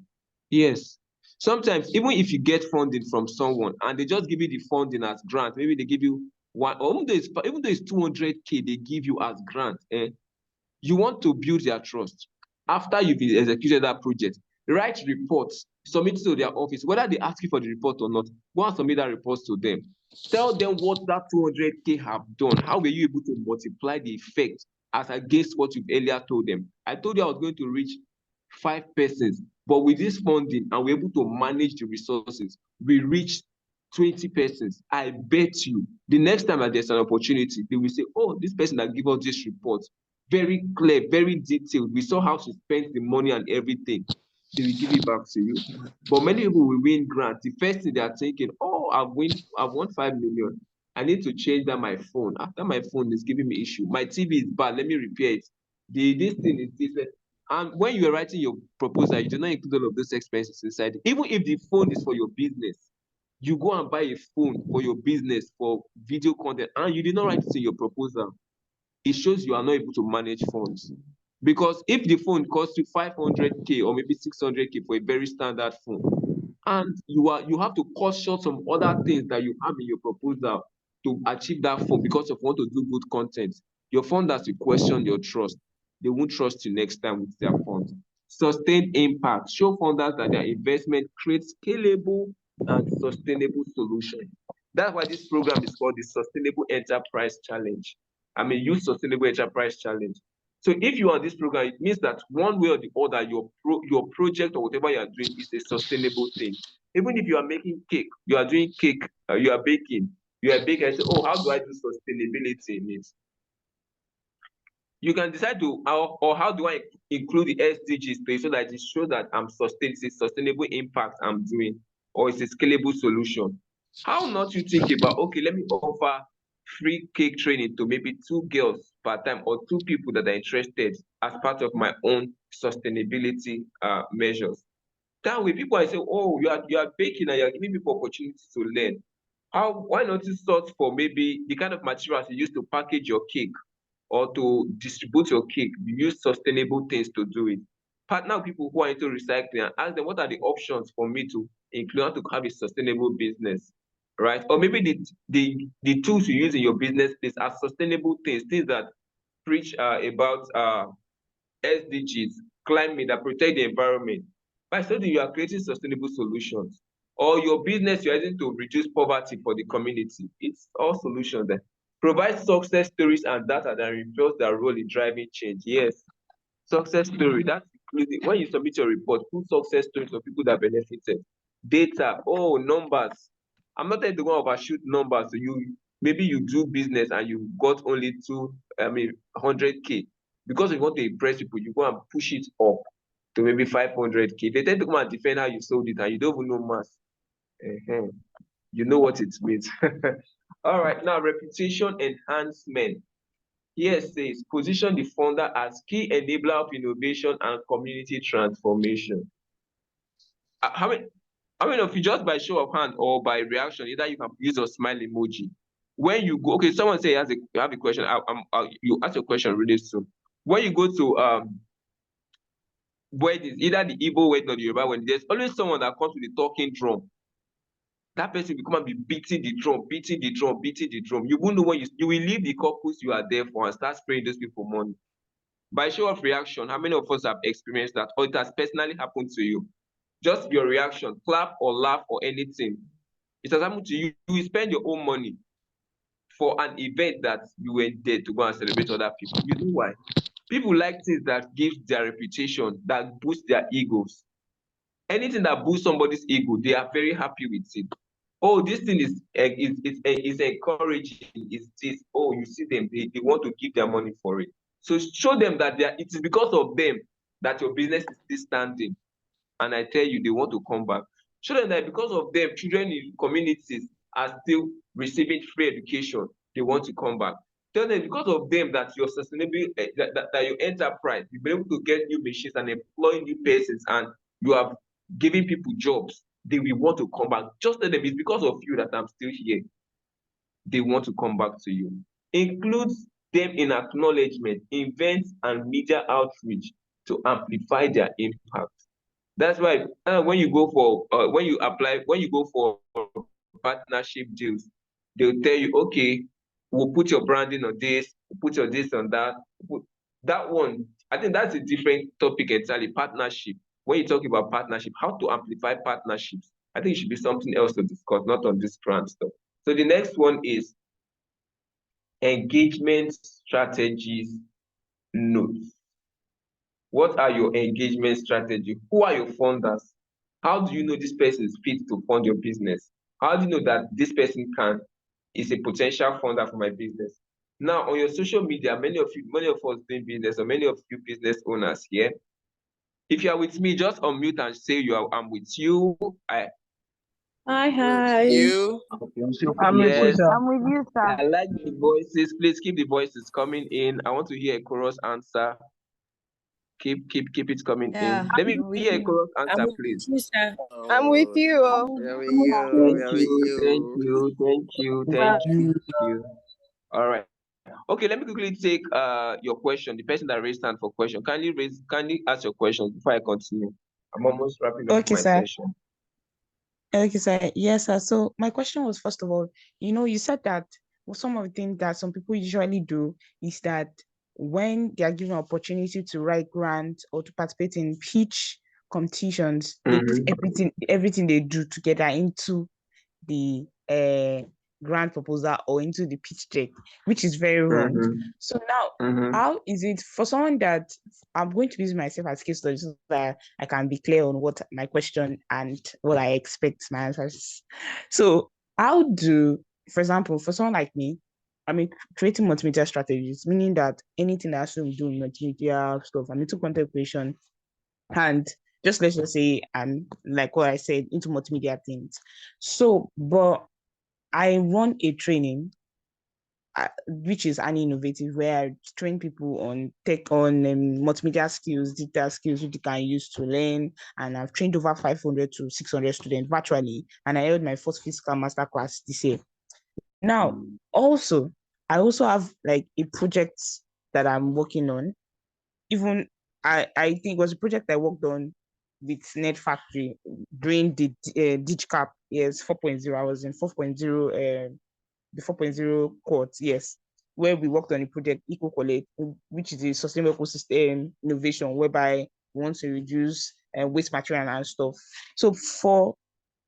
Yes. Sometimes, even if you get funding from someone and they just give you the funding as grant, maybe they give you one, or even though it's 200K, they give you as grant. You want to build their trust. After you've executed that project, write reports, submit to their office, whether they ask you for the report or not. Go and submit that report to them. Tell them what that 200K have done. How were you able to multiply the effect as against what you've earlier told them? I told you I was going to reach 5 persons, but with this funding and we're able to manage the resources, we reached 20 persons. I bet you the next time that there's an opportunity, they will say, oh, this person that gave us this report, very clear, very detailed. We saw how she spent the money and everything. They will give it back to you. But many people will win grants. The first thing they are thinking, oh, I've won 5 million. I need to change that my phone. After my phone is giving me issue. My TV is bad. Let me repair it. This thing is different. And when you are writing your proposal, you do not include all of those expenses inside. Even if the phone is for your business, you go and buy a phone for your business for video content, and you did not write it in your proposal. It shows you are not able to manage funds. Because if the phone costs you 500K or maybe 600K for a very standard phone, and you have to cut short some other things that you have in your proposal to achieve that phone because of want to do good content, your funders will question your trust. They won't trust you next time with their funds. Sustained impact. Show funders that their investment creates scalable and sustainable solutions. That's why this program is called the Sustainable Enterprise Challenge. Youth Sustainable Enterprise Challenge. So if you are on this program, it means that one way or the other, your project or whatever you are doing is a sustainable thing. Even if you are making cake, you are doing cake, you are baking, and say, oh, how do I do sustainability in it? You can decide to, or how do I include the SDGs so that it shows that it's a sustainable impact I'm doing, or it's a scalable solution. How not you think about, okay, let me offer free cake training to maybe 2 girls per time, or 2 people that are interested as part of my own sustainability measures. That way, people are saying, oh, you are baking and you're giving people opportunities to learn. Why not you sort for maybe the kind of materials you use to package your cake or to distribute your cake? You use sustainable things to do it. Partner with people who are into recycling and ask them, what are the options for me to include to have a sustainable business, right? Or maybe the tools you use in your business are sustainable things that preach about SDGs, climate, that protect the environment. By so that you are creating sustainable solutions, or your business you're using to reduce poverty for the community. It's all solutions there. Provide success stories and data that reveals their role in driving change. Yes, success story. That's including when you submit your report, put success stories of people that benefited. Data, numbers. I'm not telling you to go overshoot numbers. So maybe you do business and you got only 100K. Because you want to impress people, you go and push it up to maybe 500K. They tend to come and defend how you sold it, and you don't even know maths. You know what it means. All right, now reputation enhancement. Here says, position the funder as key enabler of innovation and community transformation. How many of you, just by show of hand or by reaction, either you can use a smile emoji. When you go, okay, someone say you have a question. You ask your question really soon. When you go to weddings, either the Igbo wedding or the Yoruba wedding, there's always someone that comes with the talking drum. That person will come and be beating the drum. You won't know when you will leave the couples you are there for and start spraying those people money. By show of reaction, how many of us have experienced that, or it has personally happened to you? Just your reaction, clap or laugh or anything. It has happened to you. You will spend your own money for an event that you went there to go and celebrate other people. You know why? People like things that give their reputation, that boost their egos. Anything that boosts somebody's ego, they are very happy with it. Oh, this thing is encouraging. Is this? Oh, you see them, they want to give their money for it. So show them that it is because of them that your business is still standing. And I tell you, they want to come back. Show them that because of them, children in communities are still receiving free education. They want to come back. Tell them because of them that your sustainability, that your enterprise, you've been able to get new machines and employ new persons, and you have given people jobs. they will want to come back. Just tell them it's because of you that I'm still here. They want to come back to you. Include them in acknowledgement, events, and media outreach to amplify their impact. That's why when you go for when you go for partnership deals, they'll tell you, okay, we'll put your branding on this, we'll put your this on that. That one, I think that's a different topic entirely. Partnership. When you talk about partnership, how to amplify partnerships, I think it should be something else to discuss, not on this brand stuff. So the next one is engagement strategies notes. What are your engagement strategy? Who are your funders? How do you know this person is fit to fund your business? How do you know that this person is a potential funder for my business? Now, on your social media, many of us doing business, or many of you business owners here, if you are with me, just unmute and say I'm with you. Hi. You? I'm with you, Yes. sir. I'm with you, sir. I like the voices. Please keep the voices coming in. I want to hear a chorus answer. Keep it coming in. Let me hear a chorus answer, please. I'm with you. Where are you? Thank you. All right. Okay, let me quickly take your question. The person that raised hand for question. Kindly ask your question before I continue. I'm almost wrapping up Okay, my sir. session. Okay, sir. Yes, sir. So my question was, first of all, you said that some of the things that some people usually do is that when they are given opportunity to write grants or to participate in pitch competitions, they put everything they do together into the grant proposal or into the pitch deck, which is very wrong. So now, how is it for someone that I'm going to use myself as case study so that I can be clear on what my question and what I expect my answers? So how do, for example, for someone like me, I mean, creating multimedia strategies, meaning that anything that has to do with multimedia stuff, I'm into content creation, and let's just say I'm, like what I said, into multimedia things. So, but I run a training, which is an innovative, where I train people on multimedia skills, digital skills, which they can use to learn. And I've trained over 500 to 600 students virtually. And I held my first physical masterclass this year. Now, I also have like a project that I'm working on. Even I think it was a project I worked on with Net Factory during the DigCap, yes, 4.0. I was in 4.0, the 4.0 court, yes, where we worked on a project, EcoCollect, which is a sustainable ecosystem innovation whereby we want to reduce waste material and stuff. So for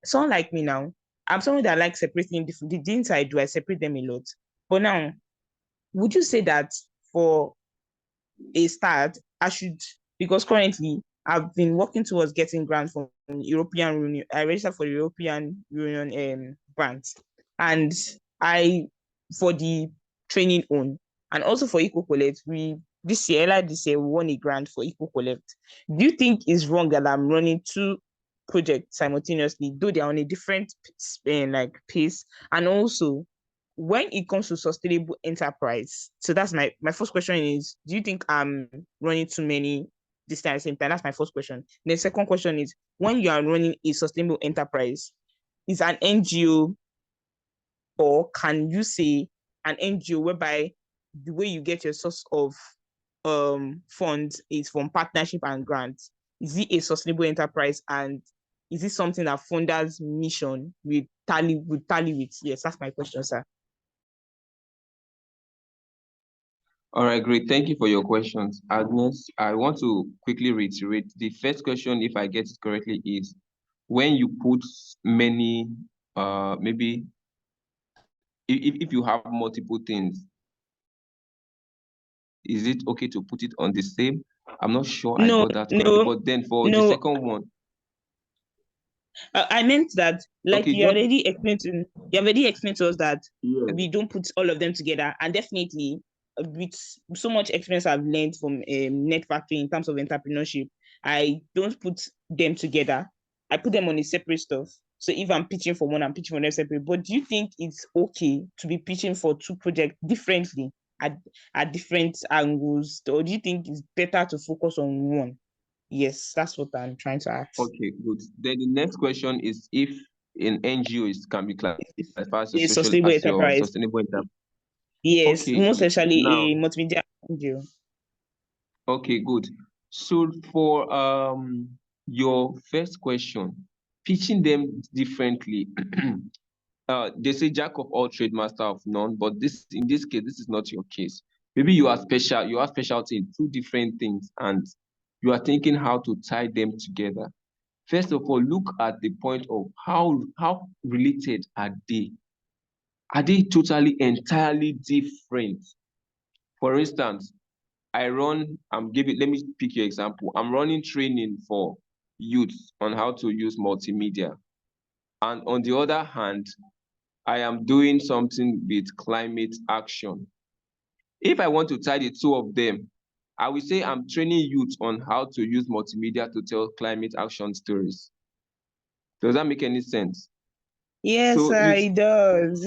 someone like me now, I'm someone that likes separating the things I do, I separate them a lot. But now, would you say that for a start, I should, because currently I've been working towards getting grants from European Union. I registered for the European Union grants, and for the training on, and also for EcoCollect, earlier this year, we won a grant for EcoCollect. Do you think it's wrong that I'm running two projects simultaneously, though they're on a different pace? And also, when it comes to sustainable enterprise, so that's my first question is, do you think I'm running too many this time at the same time? That's my first question. The second question is, when you are running a sustainable enterprise, is an NGO, or can you say an NGO whereby the way you get your source of funds is from partnership and grants? Is it a sustainable enterprise, and is it something that funders' mission will tally with? Yes, that's my question, sir. All right, great. Thank you for your questions. Agnes, I want to quickly reiterate. The first question, if I get it correctly, is when you put many, maybe if you have multiple things, is it okay to put it on the same? I'm not sure I got that correctly, but then for the second one. I meant that, like, okay, you already explained to us that we don't put all of them together, and definitely with so much experience I've learned from Net Factory in terms of entrepreneurship, I don't put them together. I put them on a separate stuff. So if I'm pitching for one, I'm pitching for them separate. But do you think it's okay to be pitching for two projects differently at different angles, or do you think it's better to focus on one? Yes, that's what I'm trying to ask. Okay, good. Then the next question is if an NGO can be classified as A sustainable as your enterprise. sustainable enterprise. Yes, Okay, most especially now, a multimedia NGO. okay, good. So for your first question, pitching them differently. They say jack of all trade, master of none, but in this case, this is not your case. Maybe you have specialty in two different things, and you are thinking how to tie them together. First of all, look at the point of how related are they? Are they totally, entirely different? For instance, let me pick your example. I'm running training for youth on how to use multimedia. And on the other hand, I am doing something with climate action. If I want to tie the two of them, I will say I'm training youth on how to use multimedia to tell climate action stories. Does that make any sense? Yes, So sir, it does.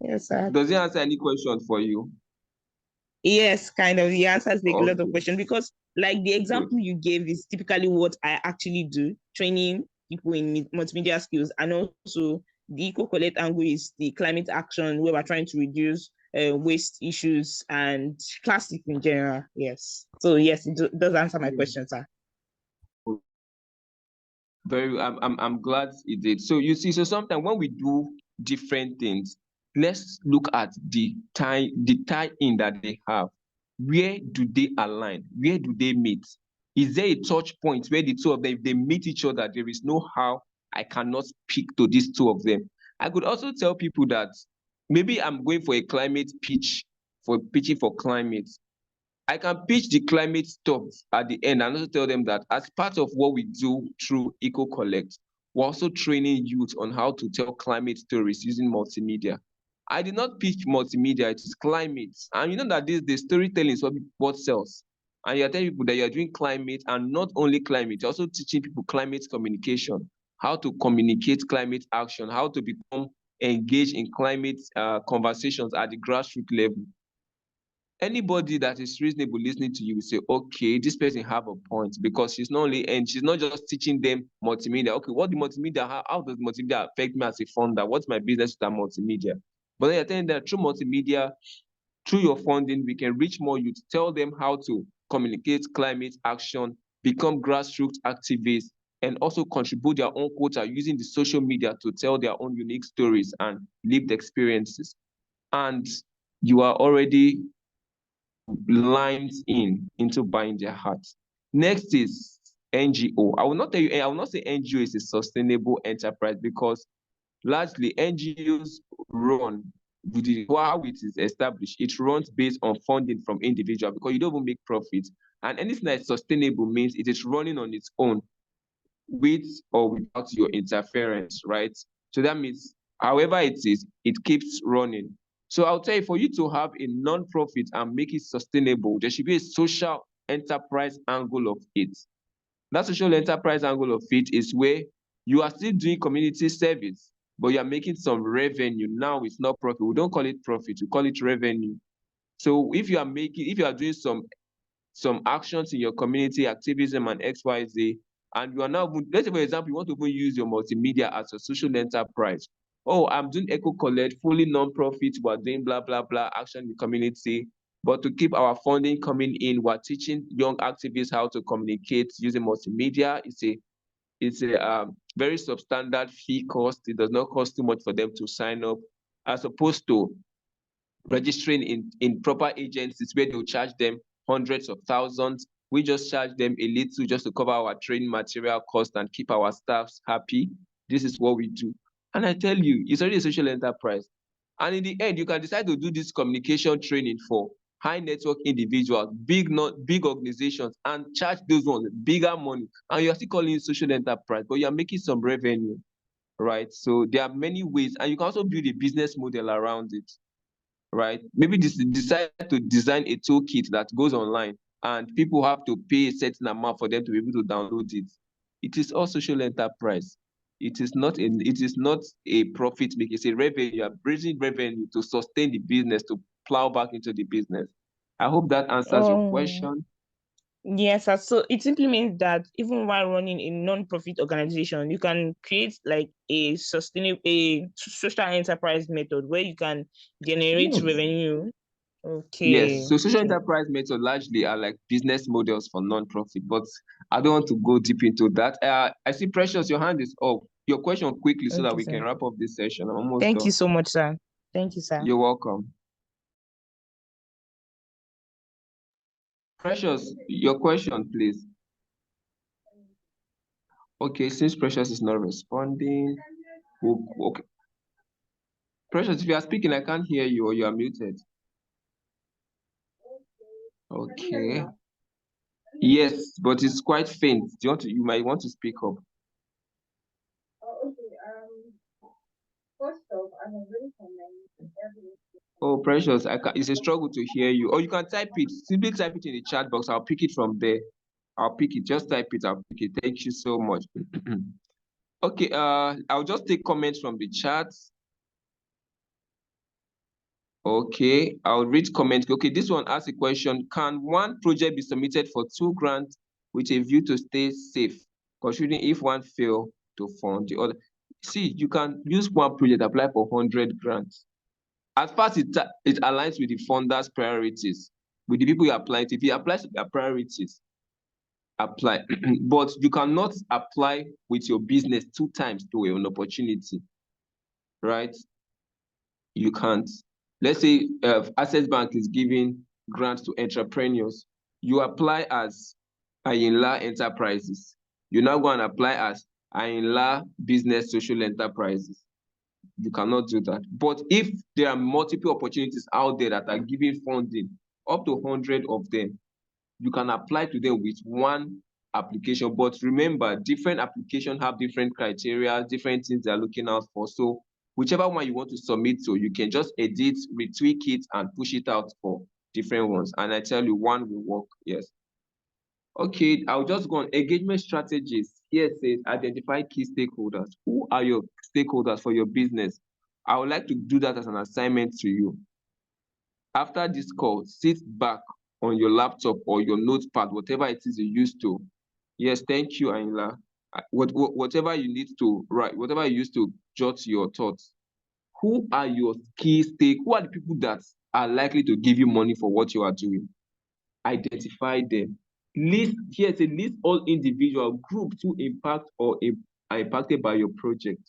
Yes, sir. does it answer any question for you? Yes, kind of. He answers a lot of Okay, questions because, like, the good. example you gave is typically what I actually do, training people in multimedia skills, and also the Eco Collect angle is the climate action where we're trying to reduce waste issues and plastic in general. Yes. So yes, it does answer my question, sir. I'm glad it did. So you see, so sometimes when we do different things, let's look at the tie in that they have. Where do they align? Where do they meet? Is there a touch point where the two of them, if they meet each other, there is no how I cannot speak to these two of them? I could also tell people that maybe I'm going for a climate pitch, for pitching for climate. I can pitch the climate stuff at the end and also tell them that as part of what we do through Eco Collect, we're also training youth on how to tell climate stories using multimedia. I did not pitch multimedia, it is climate. And you know that the storytelling is what sells. And you're telling people that you're doing climate, and not only climate, you're also teaching people climate communication, how to communicate climate action, how to become engaged in climate conversations at the grassroots level. Anybody that is reasonable listening to you will say, okay, this person have a point, because she's not just teaching them multimedia. Okay, what the multimedia, how does multimedia affect me as a founder? What's my business with that multimedia? But then you're telling that through multimedia, through your funding, we can reach more youth, tell them how to communicate climate action, become grassroots activists, and also contribute their own quota using the social media to tell their own unique stories and lived experiences. And you are already lines into buying their hearts. Next is NGO. I will not say NGO is a sustainable enterprise, because largely NGOs run with how it is established. It runs based on funding from individuals, because you don't even make profits. And anything that is sustainable means it is running on its own, with or without your interference, right? So that means however it is, it keeps running. So I'll tell you, for you to have a non-profit and make it sustainable, there should be a social enterprise angle of it. That social enterprise angle of it is where you are still doing community service, but you are making some revenue. Now it's not profit. We don't call it profit, we call it revenue. So if you are doing some actions in your community, activism and XYZ, and you are now, let's say for example, you want to even use your multimedia as a social enterprise. Oh, I'm doing Eco Collect, fully non-profit, we're doing blah, blah, blah, action in the community. But to keep our funding coming in, we're teaching young activists how to communicate using multimedia. It's a very substandard fee cost. It does not cost too much for them to sign up, as opposed to registering in proper agencies where they'll charge them hundreds of thousands. We just charge them a little just to cover our training material cost and keep our staffs happy. This is what we do. And I tell you, it's already a social enterprise. And in the end, you can decide to do this communication training for high network individuals, big organizations, and charge those ones bigger money. And you're still calling it social enterprise, but you're making some revenue, right? So there are many ways, and you can also build a business model around it, right? Maybe decide to design a toolkit that goes online and people have to pay a certain amount for them to be able to download it. It is all social enterprise. It is not a profit making, it's a revenue. You are bringing revenue to sustain the business, to plow back into the business. I hope that answers your question. Yes, so it simply means that even while running a non-profit organization, you can create like a sustainable, a social enterprise method where you can generate Yes. revenue. Yes, Okay. so social enterprise methods largely are like business models for non-profit, but I don't want to go deep into that. I see Precious, your hand is up. Your question quickly so that Okay, we sir. can wrap up this session. I'm almost Thank you done. so much, sir. Thank you, sir. You're welcome. Precious, your question, please. Okay, since Precious is not responding, okay. Precious, if you are speaking, I can't hear you or you are muted. Okay. Yes, but it's quite faint. You might want to speak up. Oh, Precious, it's a struggle to hear you. Or you can type it. Simply type it in the chat box. I'll pick it from there. I'll pick it. Just type it. I'll pick it. Thank you so much. Okay. I'll just take comments from the chat. Okay. I'll read comments. Okay. This one asks a question. Can one project be submitted for 2 grants with a view to stay safe, considering if one fail to fund the other? See, you can use one project, apply for 100 grants. As far as it aligns with the funder's priorities, with the people you apply to. If it applies to their priorities, apply. But you cannot apply with your business 2 times to an opportunity, right? You can't. Let's say Access Bank is giving grants to entrepreneurs. You apply as Ayinla Enterprises. You now go and apply as Ayinla Business Social Enterprises. You cannot do that. But if there are multiple opportunities out there that are giving funding, up to 100 of them, you can apply to them with one application. But remember, different applications have different criteria, different things they're looking out for. So whichever one you want to submit to, you can just edit, retweak it, and push it out for different ones. And I tell you, one will work. Yes. Okay, I'll just go on engagement strategies. Here it says identify key stakeholders. Who are your stakeholders for your business? I would like to do that as an assignment to you. After this call, sit back on your laptop or your notepad, whatever it is you used to. Yes, thank you, Ayinla. Whatever you need to write, whatever you used to jot your thoughts. Who are your key who are the people that are likely to give you money for what you are doing? Identify them. List all individual groups who impact or are impacted by your project.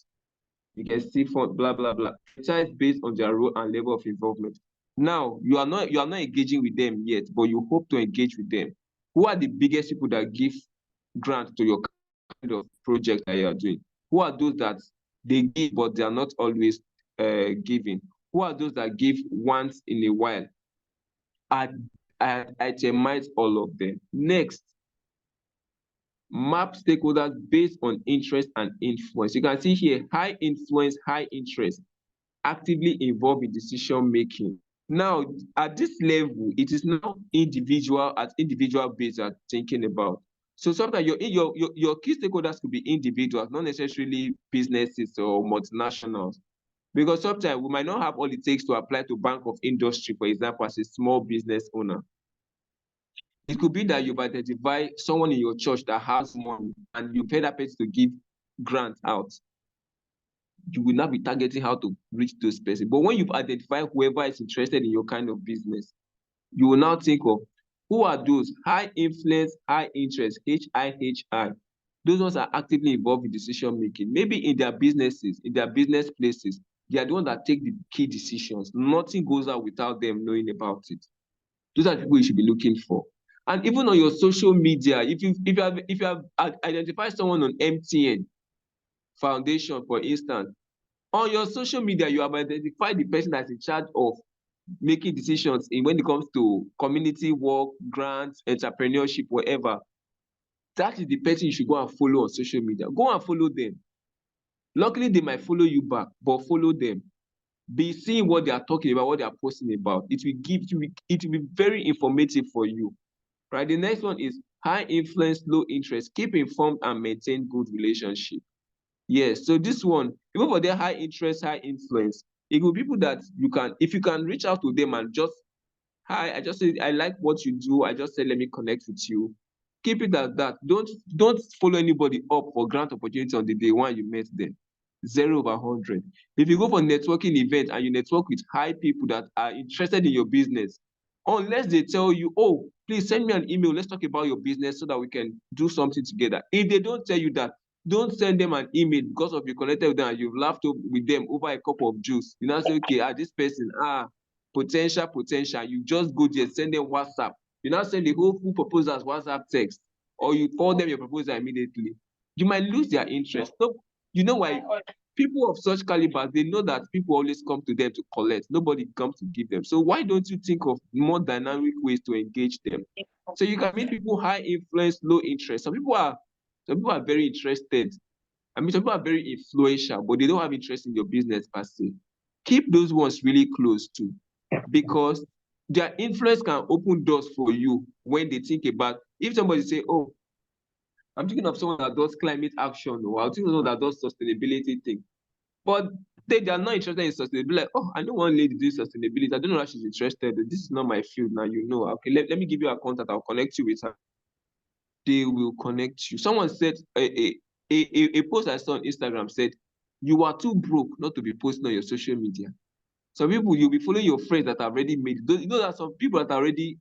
You can see for blah blah blah. Prioritize based on their role and level of involvement. Now you are not engaging with them yet, but you hope to engage with them. Who are the biggest people that give grant to your kind of project that you are doing? Who are those that they give but they are not always giving? Who are those that give once in a while? Itemize all of them. Next, map stakeholders based on interest and influence. You can see here, high influence, high interest, actively involved in decision making. Now, at this level, it is now individual base you are thinking about. So sometimes your key stakeholders could be individuals, not necessarily businesses or multinationals. Because sometimes we might not have all it takes to apply to Bank of Industry, for example, as a small business owner. It could be that you've identified someone in your church that has money and you pay that person to give grants out. You will not be targeting how to reach those persons. But when you've identified whoever is interested in your kind of business, you will now think of who are those high influence, high interest, HIHI. Those ones are actively involved in decision making. Maybe in their businesses, in their business places, they are the ones that take the key decisions. Nothing goes out without them knowing about it. Those are the people you should be looking for. And even on your social media, if you have identified someone on MTN Foundation, for instance, on your social media, you have identified the person that's in charge of making decisions when it comes to community work, grants, entrepreneurship, whatever. That is the person you should go and follow on social media. Go and follow them. Luckily, they might follow you back, but follow them. Be seeing what they are talking about, what they are posting about. It will be very informative for you. Right. The next one is high influence, low interest. Keep informed and maintain good relationship. Yes. So this one, even for their high interest, high influence, it will be people that if you can reach out to them and just, hi, I just said I like what you do. I just said let me connect with you. Keep it at that. Don't follow anybody up for grant opportunity on the day one you met them. 0/100. If you go for networking event and you network with high people that are interested in your business, unless they tell you, oh, please send me an email, let's talk about your business so that we can do something together. If they don't tell you that, don't send them an email because of you connected with them and you've laughed with them over a cup of juice. You now say, okay, this person, potential. You just go there, send them WhatsApp. You now send the whole full proposal as WhatsApp text, or you forward them your proposal immediately. You might lose their interest. So, you know why? People of such caliber, they know that people always come to them to collect. Nobody comes to give them. So why don't you think of more dynamic ways to engage them? So you can meet people high influence, low interest. Some people are very interested. Some people are very influential, but they don't have interest in your business per se. Keep those ones really close too, because their influence can open doors for you when they think about, if somebody say, oh, I'm thinking of someone that does climate action, or I'm thinking of someone that does sustainability thing. But they are not interested in sustainability. Like, oh, I know one lady doing sustainability. I don't know how she's interested. This is not my field now, you know. Okay, let me give you a contact. I'll connect you with her. They will connect you. Someone said, a post I saw on Instagram said, you are too broke not to be posting on your social media. Some people, you'll be following your friends that are already made. You know that some people that are already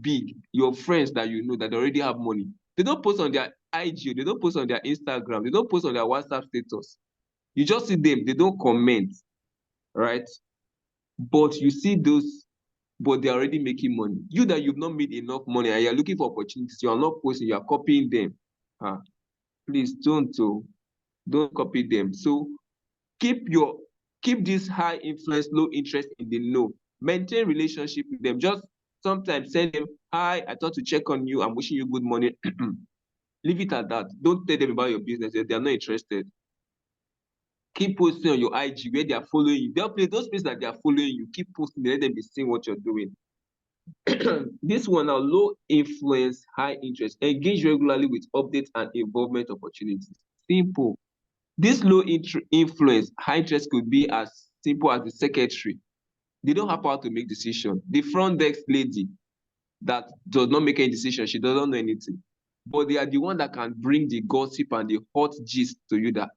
big, your friends that you know that already have money, they don't post on their IG, they don't post on their Instagram, they don't post on their WhatsApp status. You just see them, they don't comment, right? But you see those, but they're already making money. You that you've not made enough money and you're looking for opportunities, you are not posting, you are copying them. Please don't copy them. So keep this high influence, low interest in the know. Maintain relationship with them. Just sometimes send them, hi, I thought to check on you. I'm wishing you good morning. Leave it at that. Don't tell them about your business. They are not interested. Keep posting on your IG where they are following you. Those places that they are following you, keep posting, let them be seeing what you're doing. This one now, low influence, high interest. Engage regularly with updates and involvement opportunities. Simple. This low influence, high interest could be as simple as the secretary. They don't have power to make decisions. The front desk lady that does not make any decision, she doesn't know anything. But they are the one that can bring the gossip and the hot gist to you that,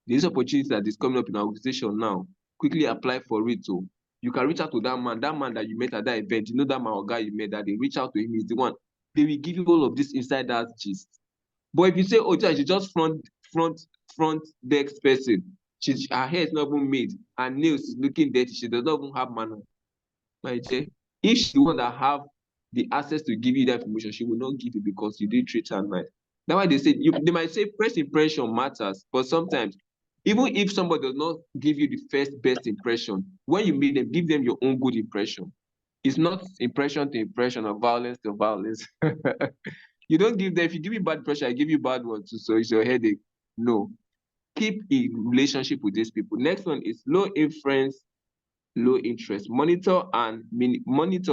there's opportunity that is coming up in our organization now. Quickly apply for it. So you can reach out to that man that you met at that event. You know that man or guy you met, that they reach out to him, he's the one. They will give you all of this inside that gist. But if you say, oh, she's just front desk person, her hair is not even made, her nails is looking dirty, she does not even have manner. My dear, if she's the one that have the access to give you that information, she will not give you because you didn't treat her nice. That's why they say, they might say first impression matters, but sometimes, even if somebody does not give you the best impression, when you meet them, give them your own good impression. It's not impression to impression or violence to violence. You don't give them, if you give me bad impression, I give you bad one too, so it's your headache. No. Keep a relationship with these people. Next one is low influence, low interest. Monitor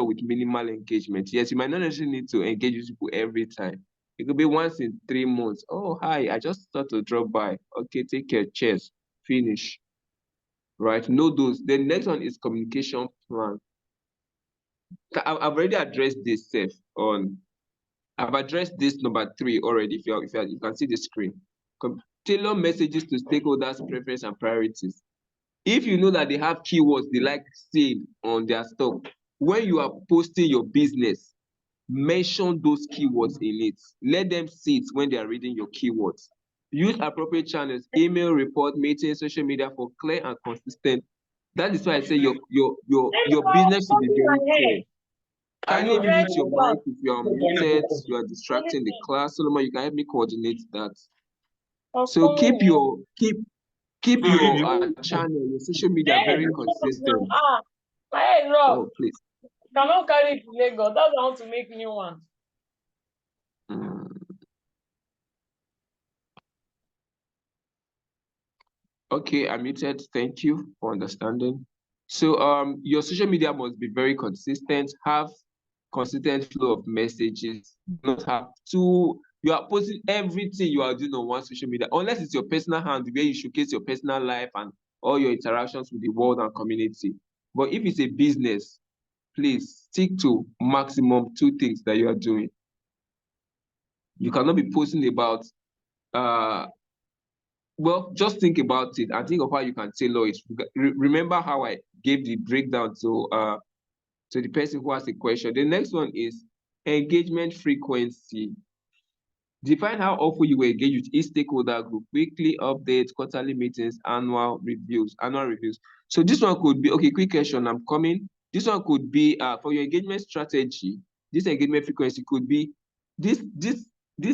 with minimal engagement. Yes, you might not necessarily need to engage with people every time. It could be once in 3 months. Oh, hi, I just thought to drop by. Okay, take care. Cheers. Finish. Right? Know those. The next one is communication plan. I've already addressed this, Seth, I've addressed this number 3 already. If you can see the screen. Tailor messages to stakeholders' preference and priorities. If you know that they have keywords they like saying on their stuff, when you are posting your business, mention those keywords in it. Let them see it when they are reading your keywords. Use appropriate channels, email, report, meetings, social media for clear and consistent. That is why I say your business should be very clear. Kindly mute your mic if you are muted, you are distracting the class. Solomon, you can help me coordinate that. So keep your channel, your social media very consistent. Oh, please. Cannot carry it to Lagos. That's how to make new one. Okay, I'm muted. Thank you for understanding. So your social media must be very consistent, have consistent flow of messages, not have to, you are posting everything you are doing on one social media, unless it's your personal hand where you showcase your personal life and all your interactions with the world and community. But if it's a business, please stick to maximum 2 things that you are doing. You cannot be posting about, well, just think about it and think of how you can tailor it. Remember how I gave the breakdown to the person who has a question. The next one is engagement frequency. Define how often you will engage with each stakeholder group, weekly updates, quarterly meetings, annual reviews. So this one could be, okay, quick question, I'm coming. This one could be for your engagement strategy. This engagement frequency could be this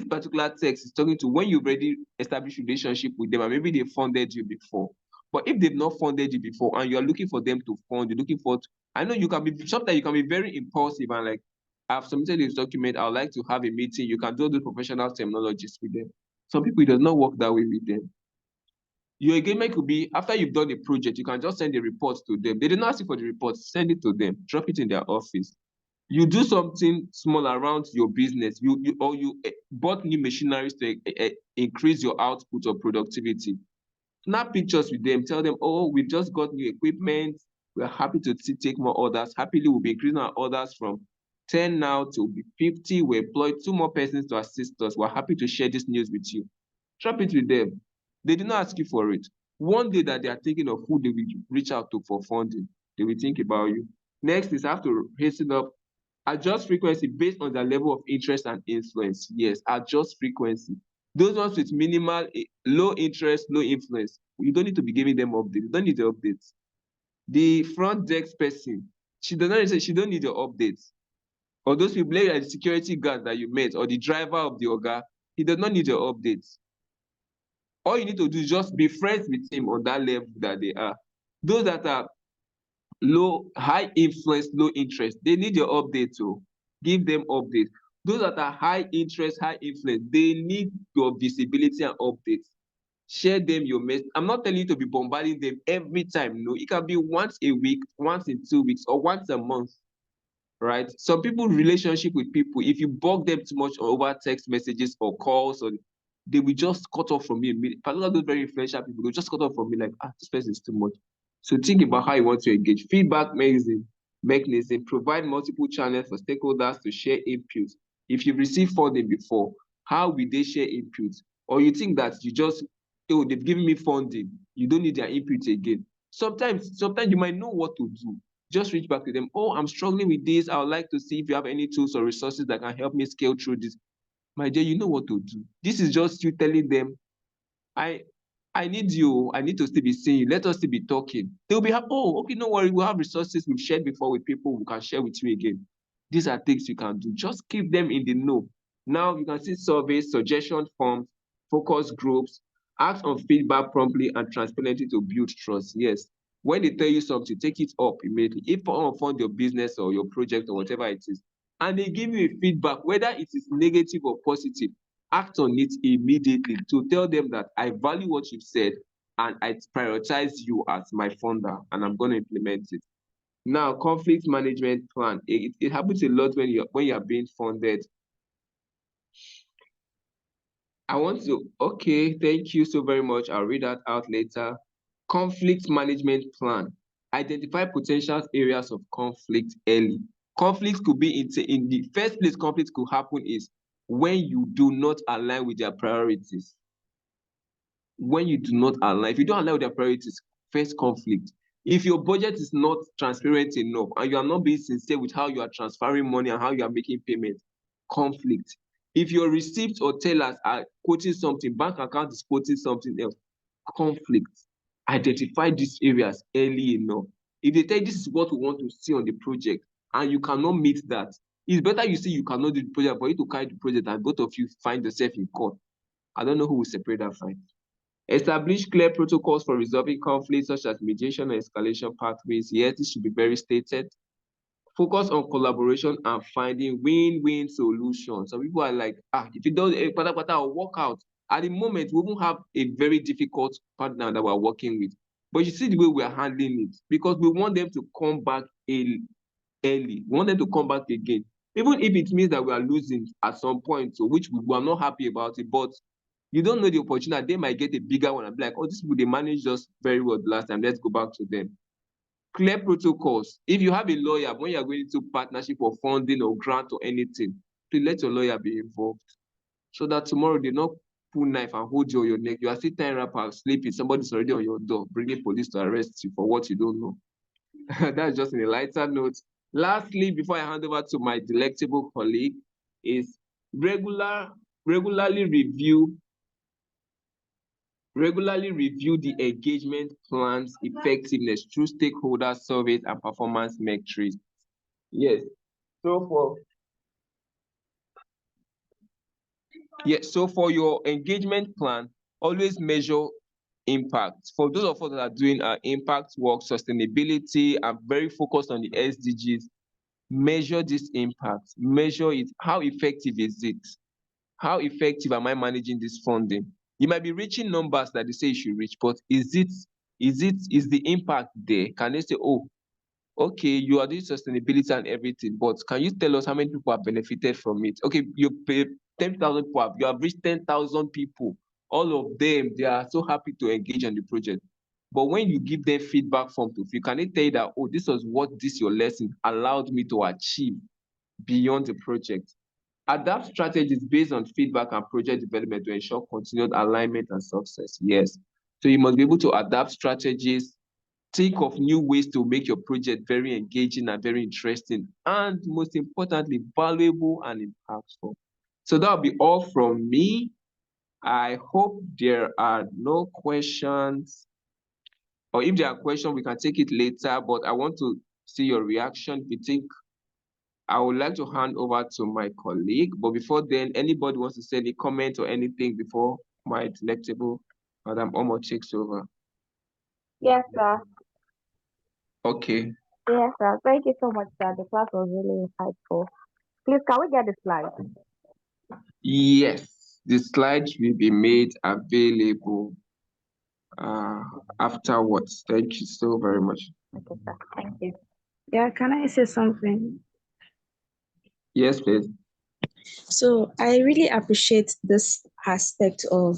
particular text is talking to when you've already established relationship with them and maybe they funded you before. But if they've not funded you before and you're looking for them to fund, you're looking for, I know you can be, sometimes you can be very impulsive and like, I've submitted this document, I would like to have a meeting. You can do the professional terminologies with them. Some people, it does not work that way with them. Your engagement could be, after you've done a project, you can just send a report to them. They did not ask you for the report, send it to them, drop it in their office. You do something small around your business, you bought new machineries to increase your output or productivity. Snap pictures with them, tell them, oh, we've just got new equipment, we're happy to take more orders. Happily, we'll be increasing our orders from 10 now to 50. We employed 2 more persons to assist us. We're happy to share this news with you. Drop it with them. They did not ask you for it. One day that they are thinking of who they will reach out to for funding, they will think about you. Next is have to hasten up. Adjust frequency based on their level of interest and influence. Yes, adjust frequency. Those ones with minimal, low interest, low influence, you don't need to be giving them updates. You don't need the updates. The front desk person, she don't need your updates. Or those people like the security guard that you met or the driver of the Oga, he does not need your updates. All you need to do is just be friends with him on that level that they are. Those that are low, high influence, low interest, they need your update too. Give them updates. Those that are high interest, high influence, they need your visibility and updates. Share them your message. I'm not telling you to be bombarding them every time. No, it can be once a week, once in 2 weeks, or once a month. Right? Some people relationship with people, if you bug them too much over text messages or calls, or they will just cut off from you. Particularly those very influential people, they'll just cut off from me like, this person is too much. So think about how you want to engage. Feedback mechanism, provide multiple channels for stakeholders to share inputs. If you've received funding before, how will they share inputs? Or you think that you just, oh, they've given me funding, you don't need their input again. Sometimes you might know what to do. Just reach back to them. Oh, I'm struggling with this. I would like to see if you have any tools or resources that can help me scale through this. My dear, you know what to do. This is just you telling them, I need you. I need to still be seeing you. Let us still be talking. They'll be happy. Oh, okay, no worry. We'll have resources we've shared before with people who can share with you again. These are things you can do. Just keep them in the know. Now you can see surveys, suggestion forms, focus groups, act on feedback promptly and transparently to build trust. Yes. When they tell you something, take it up immediately. If someone fund your business or your project or whatever it is, and they give you a feedback, whether it is negative or positive, act on it immediately to tell them that I value what you've said and I prioritize you as my funder and I'm going to implement it. Now, conflict management plan. It happens a lot when you're being funded. Okay, thank you so very much. I'll read that out later. Conflict management plan. Identify potential areas of conflict early. Conflict could be in the first place conflict could happen is when you do not align with their priorities. When you do not align, if you don't align with their priorities, first conflict. If your budget is not transparent enough and you are not being sincere with how you are transferring money and how you are making payments, conflict. If your receipts or tellers are quoting something, bank account is quoting something else, conflict. Identify these areas early enough. If they tell you this is what we want to see on the project and you cannot meet that, it's better you say you cannot do the project for you to carry the project and both of you find yourself in court. I don't know who will separate that fight. Establish clear protocols for resolving conflicts such as mediation and escalation pathways. Yes, this should be very stated. Focus on collaboration and finding win-win solutions. Some people are like, if you don't, I'll work out. At the moment, we won't have a very difficult partner that we're working with. But you see the way we are handling it, because we want them to come back early. We want them to come back again. Even if it means that we are losing at some point, so which we are not happy about it, but you don't know the opportunity. They might get a bigger one and be like, oh, these people, they managed us very well the last time. Let's go back to them. Clear protocols. If you have a lawyer, when you're going into partnership or funding or grant or anything, please let your lawyer be involved. so that tomorrow they not pull knife and hold you on your neck. You are still tying wrapper, sleeping, somebody's already on your door, bringing police to arrest you for what you don't know. That's just in a lighter note. Lastly, before I hand over to my delectable colleague, is regularly review the engagement plan's effectiveness through stakeholder surveys and performance metrics. Yes. So for your engagement plan, always measure impact. For those of us that are doing impact work, sustainability, and very focused on the SDGs, measure this impact. Measure it. How effective is it? How effective am I managing this funding? You might be reaching numbers that they say you should reach, but is the impact there? Can they say, oh, okay, you are doing sustainability and everything, but can you tell us how many people have benefited from it? Okay, you pay 10,000 people, you have reached 10,000 people. All of them, they are so happy to engage on the project. But when you give them feedback form to fill, can they tell you that, oh, this was what your lesson allowed me to achieve beyond the project? Adapt strategies based on feedback and project development to ensure continued alignment and success. Yes. So you must be able to adapt strategies, think of new ways to make your project very engaging and very interesting, and most importantly, valuable and impactful. So that'll be all from me. I hope there are no questions, or if there are questions, we can take it later, but I want to see your reaction. If you think, I would like to hand over to my colleague, but before then, anybody wants to say any comment or anything before my delectable Madam Omo takes over? Yes, sir. Okay. Yes, sir. Thank you so much, sir. The class was really insightful. Please, can we get the slide? Yes, the slides will be made available afterwards. Thank you so very much. Okay, sir. Thank you. Yeah, can I say something? Yes, please. So I really appreciate this aspect of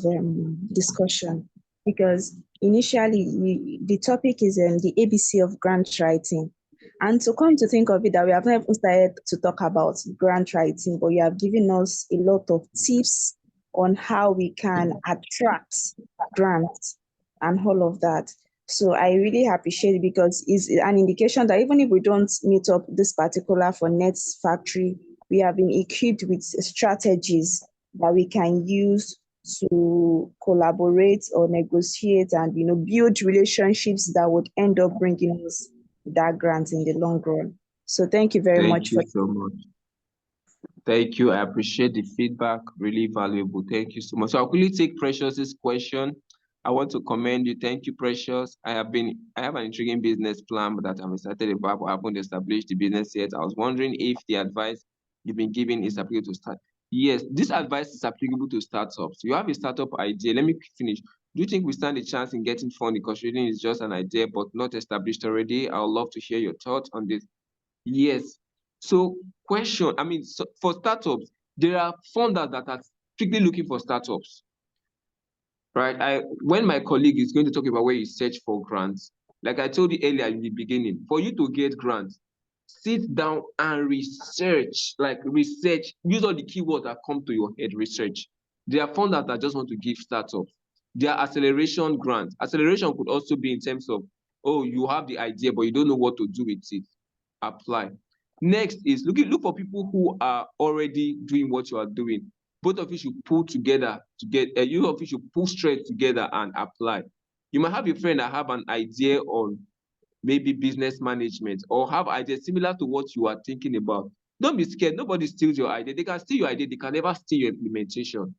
discussion, because initially the topic is the ABC of grant writing. And to come to think of it, that we have not even started to talk about grant writing, but you have given us a lot of tips on how we can attract grants and all of that. So I really appreciate it, because it's an indication that even if we don't meet up this particular for Nets Factory, we have been equipped with strategies that we can use to collaborate or negotiate and build relationships that would end up bringing us that grant in the long run. So thank you very much. Thank you so much. Thank you. I appreciate the feedback. Really valuable. Thank you so much. So I'll quickly take Precious's question. I want to commend you. Thank you, Precious. I have an intriguing business plan that I'm excited about, but I haven't established the business yet. I was wondering if the advice you've been given is applicable to start. Yes, this advice is applicable to startups. You have a startup idea. Let me finish. Do you think we stand a chance in getting funding? Because reading is just an idea, but not established already. I would love to hear your thoughts on this. Yes. So question, so for startups, there are funders that are strictly looking for startups, right? When my colleague is going to talk about where you search for grants, like I told you earlier in the beginning, for you to get grants, sit down and research, use all the keywords that come to your head, research. There are funders that just want to give startups. There are acceleration grants. Acceleration could also be in terms of, oh, you have the idea, but you don't know what to do with it. Apply. Next is look for people who are already doing what you are doing. Both of you should pull together you should pull strength together and apply. You might have a friend that have an idea on maybe business management, or have ideas similar to what you are thinking about. Don't be scared. Nobody steals your idea. They can steal your idea. They can never steal your implementation.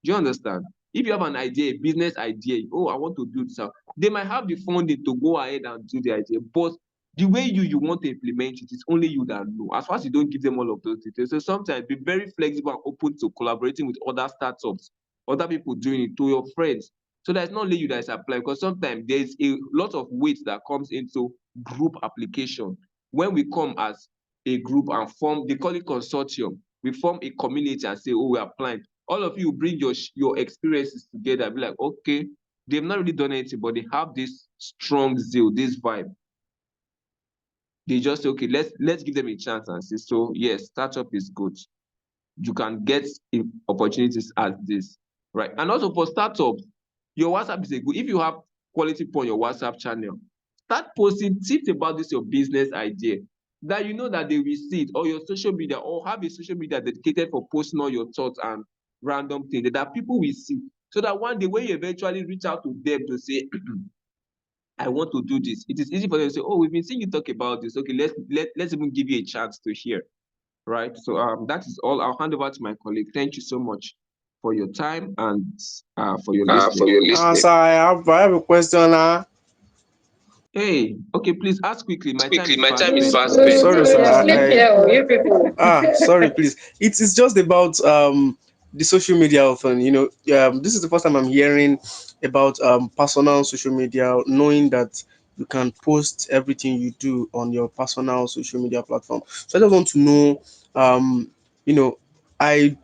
Do you understand? If you have an idea, a business idea, oh, I want to do this, they might have the funding to go ahead and do the idea, but the way you want to implement it is only you that know, as far as you don't give them all of those details. So sometimes be very flexible and open to collaborating with other startups, other people doing it, to your friends. So that it's not only you that is applying, because sometimes there's a lot of weight that comes into group application. When we come as a group and form, they call it consortium, we form a community and say, oh, we're applying. All of you bring your experiences together, be like, okay, they've not really done anything, but they have this strong zeal, this vibe. They just say, okay, let's give them a chance and see. So yes, startup is good. you can get opportunities as this, right? And also for startups, your WhatsApp is a good, if you have quality on your WhatsApp channel, start posting tips about this, your business idea, that you know that they will see it, or your social media, or have a social media dedicated for posting all your thoughts and random things that people will see. So that one day when you eventually reach out to them to say, I want to do this, it is easy for them to say, oh, we've been seeing you talk about this. Okay, let's even give you a chance to hear. Right. So that is all. I'll hand over to my colleague. Thank you so much for your time and for your listening. So I have a question now. Hey, okay, please ask quickly. My time is fast. Sorry, sir. Sorry, please. It's just about the social media thing. This is the first time I'm hearing about personal social media, knowing that you can post everything you do on your personal social media platform. So I just want to know, you know, I've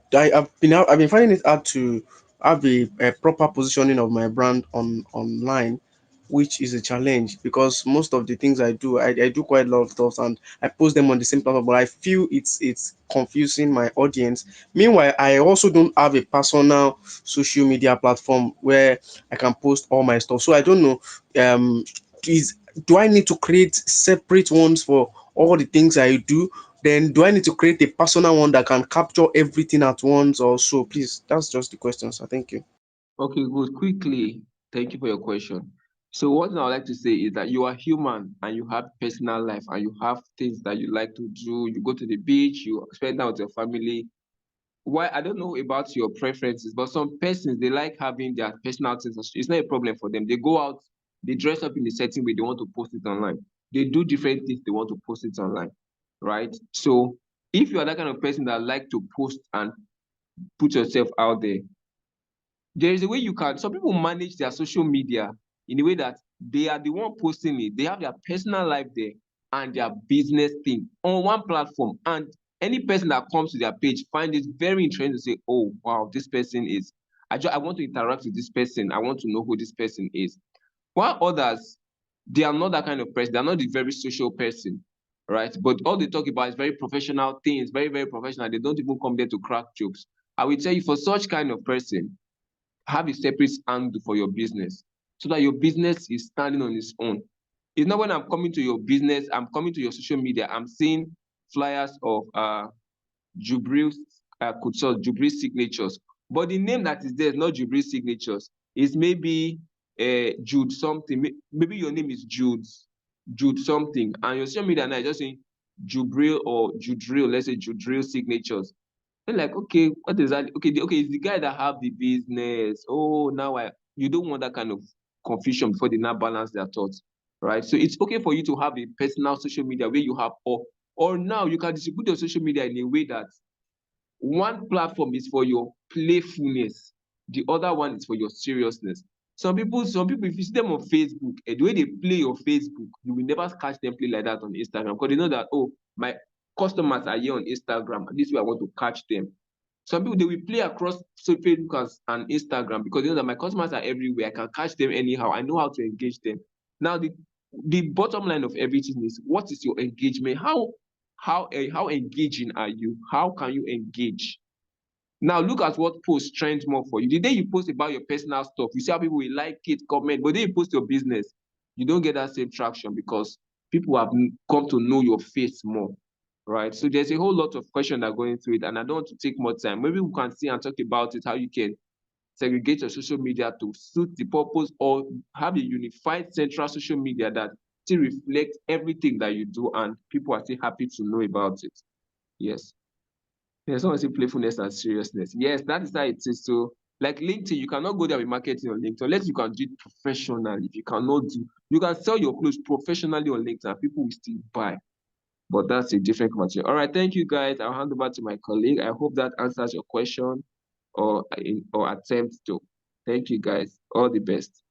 been finding it hard to have a proper positioning of my brand online, which is a challenge because most of the things I do quite a lot of stuff and I post them on the same platform, but I feel it's confusing my audience. Meanwhile, I also don't have a personal social media platform where I can post all my stuff. So I don't know, is do I need to create separate ones for all the things I do? Then do I need to create a personal one that can capture everything at once or so? Please, that's just the question, sir. Thank you. Okay, good. Quickly, thank you for your question. So what I would like to say is that you are human and you have personal life and you have things that you like to do. You go to the beach, you spend time with your family. Why, I don't know about your preferences, but some persons, they like having their personal things. It's not a problem for them. They go out, they dress up in a certain way, they want to post it online. They do different things, they want to post it online, right? So if you are that kind of person that like to post and put yourself out there is a way you can, some people manage their social media in a way that they are the one posting it. They have their personal life there and their business thing on one platform. And any person that comes to their page find it very interesting to say, oh, wow, this person is, I want to interact with this person. I want to know who this person is. While others, they are not that kind of person. They're not the very social person, right? But all they talk about is very professional things, very, very professional. They don't even come there to crack jokes. I will tell you, for such kind of person, have a separate handle for your business so that your business is standing on its own. It's not when I'm coming to your business, I'm coming to your social media, I'm seeing flyers of Jubril Jubril signatures. But the name that is there is not Jubril signatures. It's maybe Jude something. Maybe your name is Jude something. And your social media now is just saying Jubril or Judril, let's say Judril signatures. They're like, okay, what is that? Okay, it's the guy that have the business. Oh, now you don't want that kind of confusion before they now balance their thoughts, right? So it's okay for you to have a personal social media where you have, or now you can distribute your social media in a way that one platform is for your playfulness, the other one is for your seriousness. Some people, if you see them on Facebook, and the way they play your Facebook, you will never catch them play like that on Instagram because they know that, oh, my customers are here on Instagram, and this way I want to catch them. Some people, they will play across Facebook and Instagram because they know that my customers are everywhere. I can catch them anyhow. I know how to engage them. Now, the bottom line of everything is, what is your engagement? How engaging are you? How can you engage? Now look at what posts trend more for you. The day you post about your personal stuff, you see how people will like it, comment, but then you post your business, you don't get that same traction because people have come to know your face more, right? So there's a whole lot of questions that are going through it, and I don't want to take more time. Maybe we can see and talk about it, how you can segregate your social media to suit the purpose, or have a unified central social media that still reflects everything that you do and people are still happy to know about it. Yes. There's someone say playfulness and seriousness. Yes, that is how it is. So, like LinkedIn, you cannot go there with marketing on LinkedIn unless you can do it professionally. If you cannot do, you can sell your clothes professionally on LinkedIn and people will still buy. But that's a different conversation. All right, thank you guys. I'll hand over to my colleague. I hope that answers your question or attempt to. Thank you guys. All the best.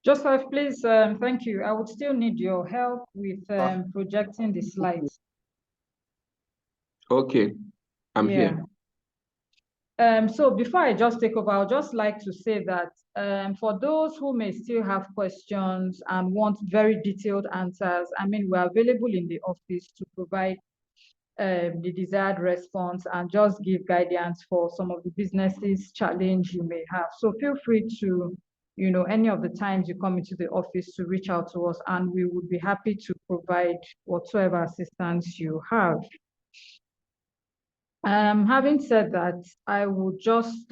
Joseph, please, thank you. I would still need your help with projecting the slides. Okay, I'm here. So before I just take over, I'd just like to say that for those who may still have questions and want very detailed answers, I mean, we're available in the office to provide the desired response and just give guidance for some of the businesses challenge you may have. So feel free to, any of the times you come into the office to reach out to us, and we would be happy to provide whatsoever assistance you have. Having said that, I would just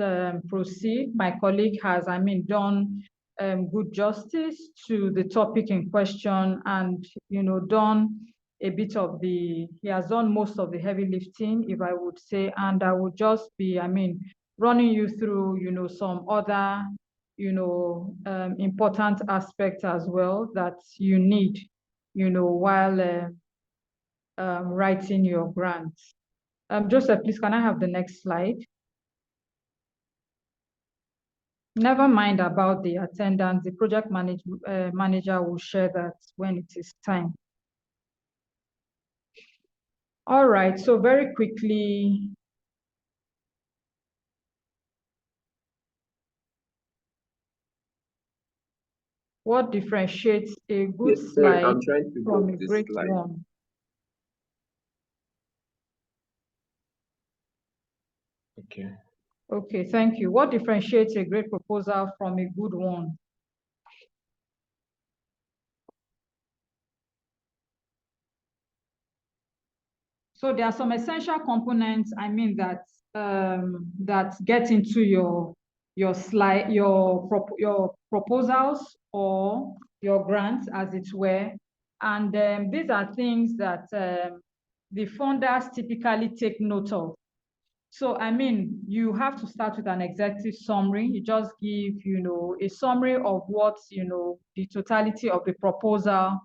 proceed. My colleague has, done good justice to the topic in question, and done a bit of he has done most of the heavy lifting, if I would say, and I would just be, running you through, some other, important aspects as well that you need, while writing your grant. Joseph, please, can I have the next slide? Never mind about the attendance. The project manager will share that when it is time. All right, so very quickly. What differentiates a good slide I'm trying to from a move this great slide. one? Okay. Okay, thank you. What differentiates a great proposal from a good one? So there are some essential components, that get into your slide, your proposals or your grants, as it were. And these are things that the funders typically take note of. So, you have to start with an executive summary. You just give, a summary of what, the totality of the proposal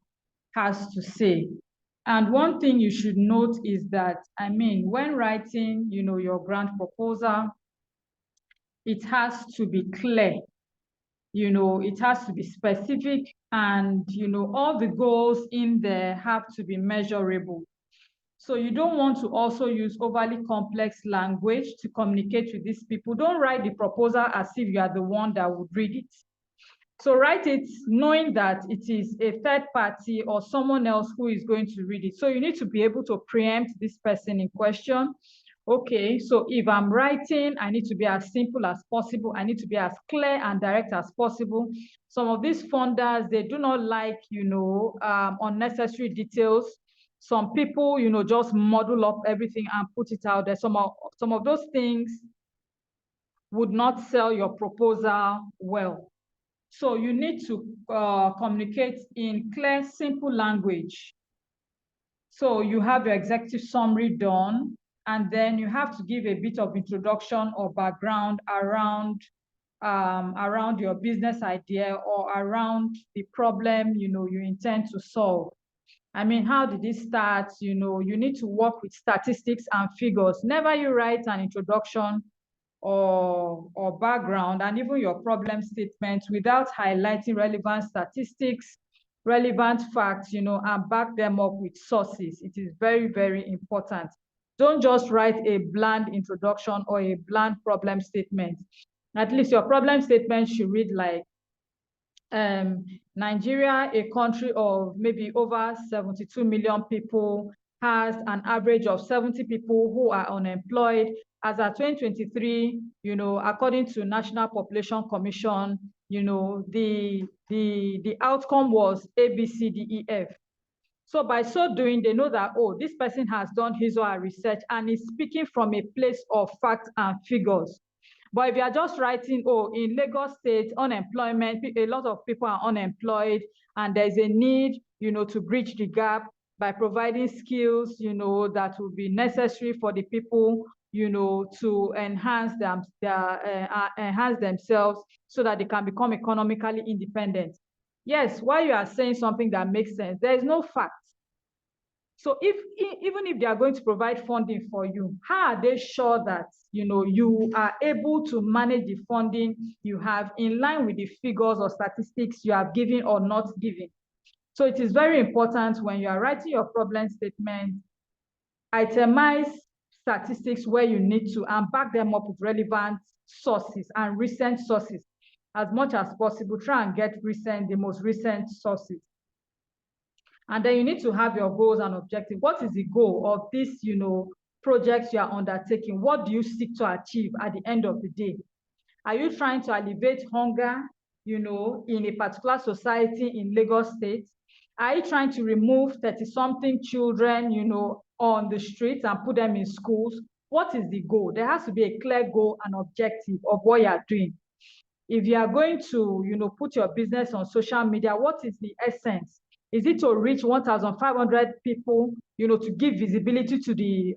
has to say. And one thing you should note is that, when writing, your grant proposal, it has to be clear. It has to be specific, and, all the goals in there have to be measurable. So you don't want to also use overly complex language to communicate with these people. Don't write the proposal as if you are the one that would read it. So write it knowing that it is a third party or someone else who is going to read it. So you need to be able to preempt this person in question. Okay, so if I'm writing, I need to be as simple as possible. I need to be as clear and direct as possible. Some of these funders, they do not like, unnecessary details. Some people, just model up everything and put it out there. Some of those things would not sell your proposal well. So you need to communicate in clear, simple language. So you have your executive summary done, and then you have to give a bit of introduction or background around your business idea or around the problem you intend to solve. How did it start? You need to work with statistics and figures. Never you write an introduction or background and even your problem statement without highlighting relevant statistics, relevant facts, and back them up with sources. It is very, very important. Don't just write a bland introduction or a bland problem statement. At least your problem statement should read like, Nigeria, a country of maybe over 72 million people, has an average of 70 people who are unemployed. As of 2023, according to National Population Commission, the outcome was A, B, C, D, E, F. So by so doing, they know that, oh, this person has done his or her research and is speaking from a place of facts and figures. But if you are just writing, oh, in Lagos State, unemployment, a lot of people are unemployed, and there's a need, to bridge the gap by providing skills, that will be necessary for the people, to enhance themselves so that they can become economically independent. Yes, while you are saying something that makes sense, there is no fact. So even if they are going to provide funding for you, how are they sure that you are able to manage the funding you have in line with the figures or statistics you have given or not given? So it is very important when you are writing your problem statement, itemize statistics where you need to and back them up with relevant sources and recent sources. As much as possible, try and get the most recent sources. And then you need to have your goals and objectives. What is the goal of this, projects you are undertaking? What do you seek to achieve at the end of the day? Are you trying to alleviate hunger, in a particular society in Lagos State? Are you trying to remove 30-something children, on the streets and put them in schools? What is the goal? There has to be a clear goal and objective of what you are doing. If you are going to, put your business on social media, what is the essence? Is it to reach 1,500 people, to give visibility to the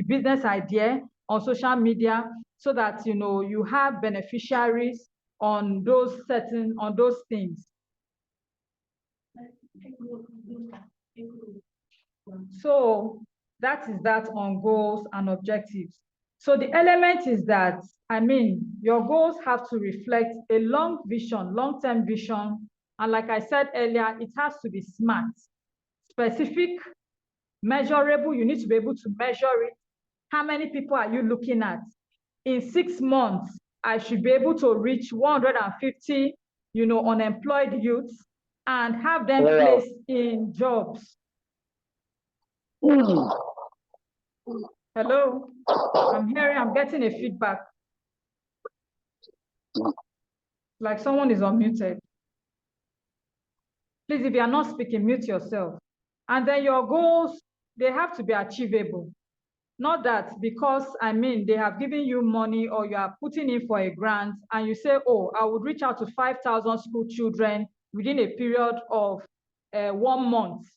business idea on social media, so that you have beneficiaries on those things? So that is that on goals and objectives. So the element is that, your goals have to reflect a long-term vision. And like I said earlier, it has to be smart, specific, measurable. You need to be able to measure it. How many people are you looking at? In 6 months, I should be able to reach 150, unemployed youths and have them placed in jobs. Hello, I'm getting a feedback. Like someone is unmuted. Please, if you are not speaking, mute yourself. And then your goals, they have to be achievable. Not that because, they have given you money or you are putting in for a grant and you say, oh, I would reach out to 5,000 school children within a period of 1 month.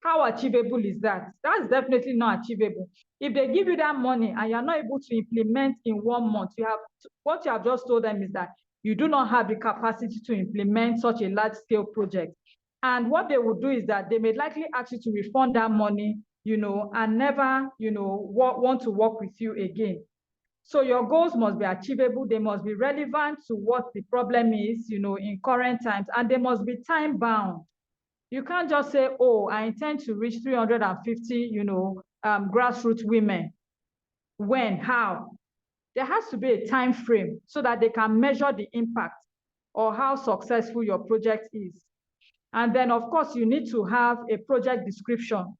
How achievable is that? That's definitely not achievable. If they give you that money and you're not able to implement in 1 month, what you have just told them is that you do not have the capacity to implement such a large-scale project. And what they will do is that they may likely ask you to refund that money, and never, want to work with you again. So your goals must be achievable. They must be relevant to what the problem is, in current times, and they must be time-bound. You can't just say, oh, I intend to reach 350, grassroots women. When, how? There has to be a time frame so that they can measure the impact or how successful your project is. And then, of course, you need to have a project description,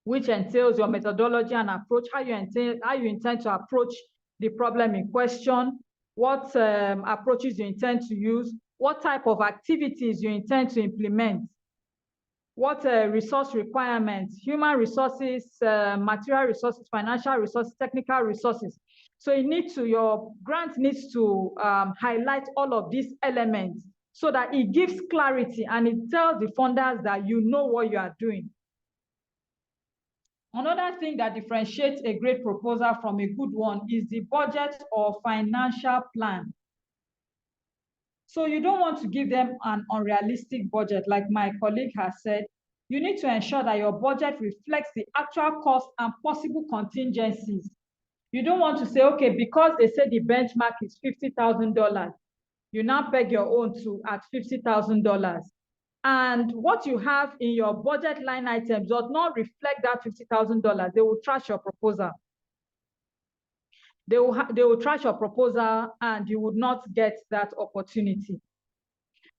which entails your methodology and approach, how you intend to approach the problem in question, what approaches you intend to use, what type of activities you intend to implement, what resource requirements, human resources, material resources, financial resources, technical resources. So your grant needs to highlight all of these elements so that it gives clarity and it tells the funders that you know what you are doing. Another thing that differentiates a great proposal from a good one is the budget or financial plan. So you don't want to give them an unrealistic budget, like my colleague has said. You need to ensure that your budget reflects the actual cost and possible contingencies. You don't want to say, okay, because they said the benchmark is $50,000, you now peg your own at $50,000. And what you have in your budget line items does not reflect that $50,000. They will trash your proposal. They will trash your proposal and you would not get that opportunity.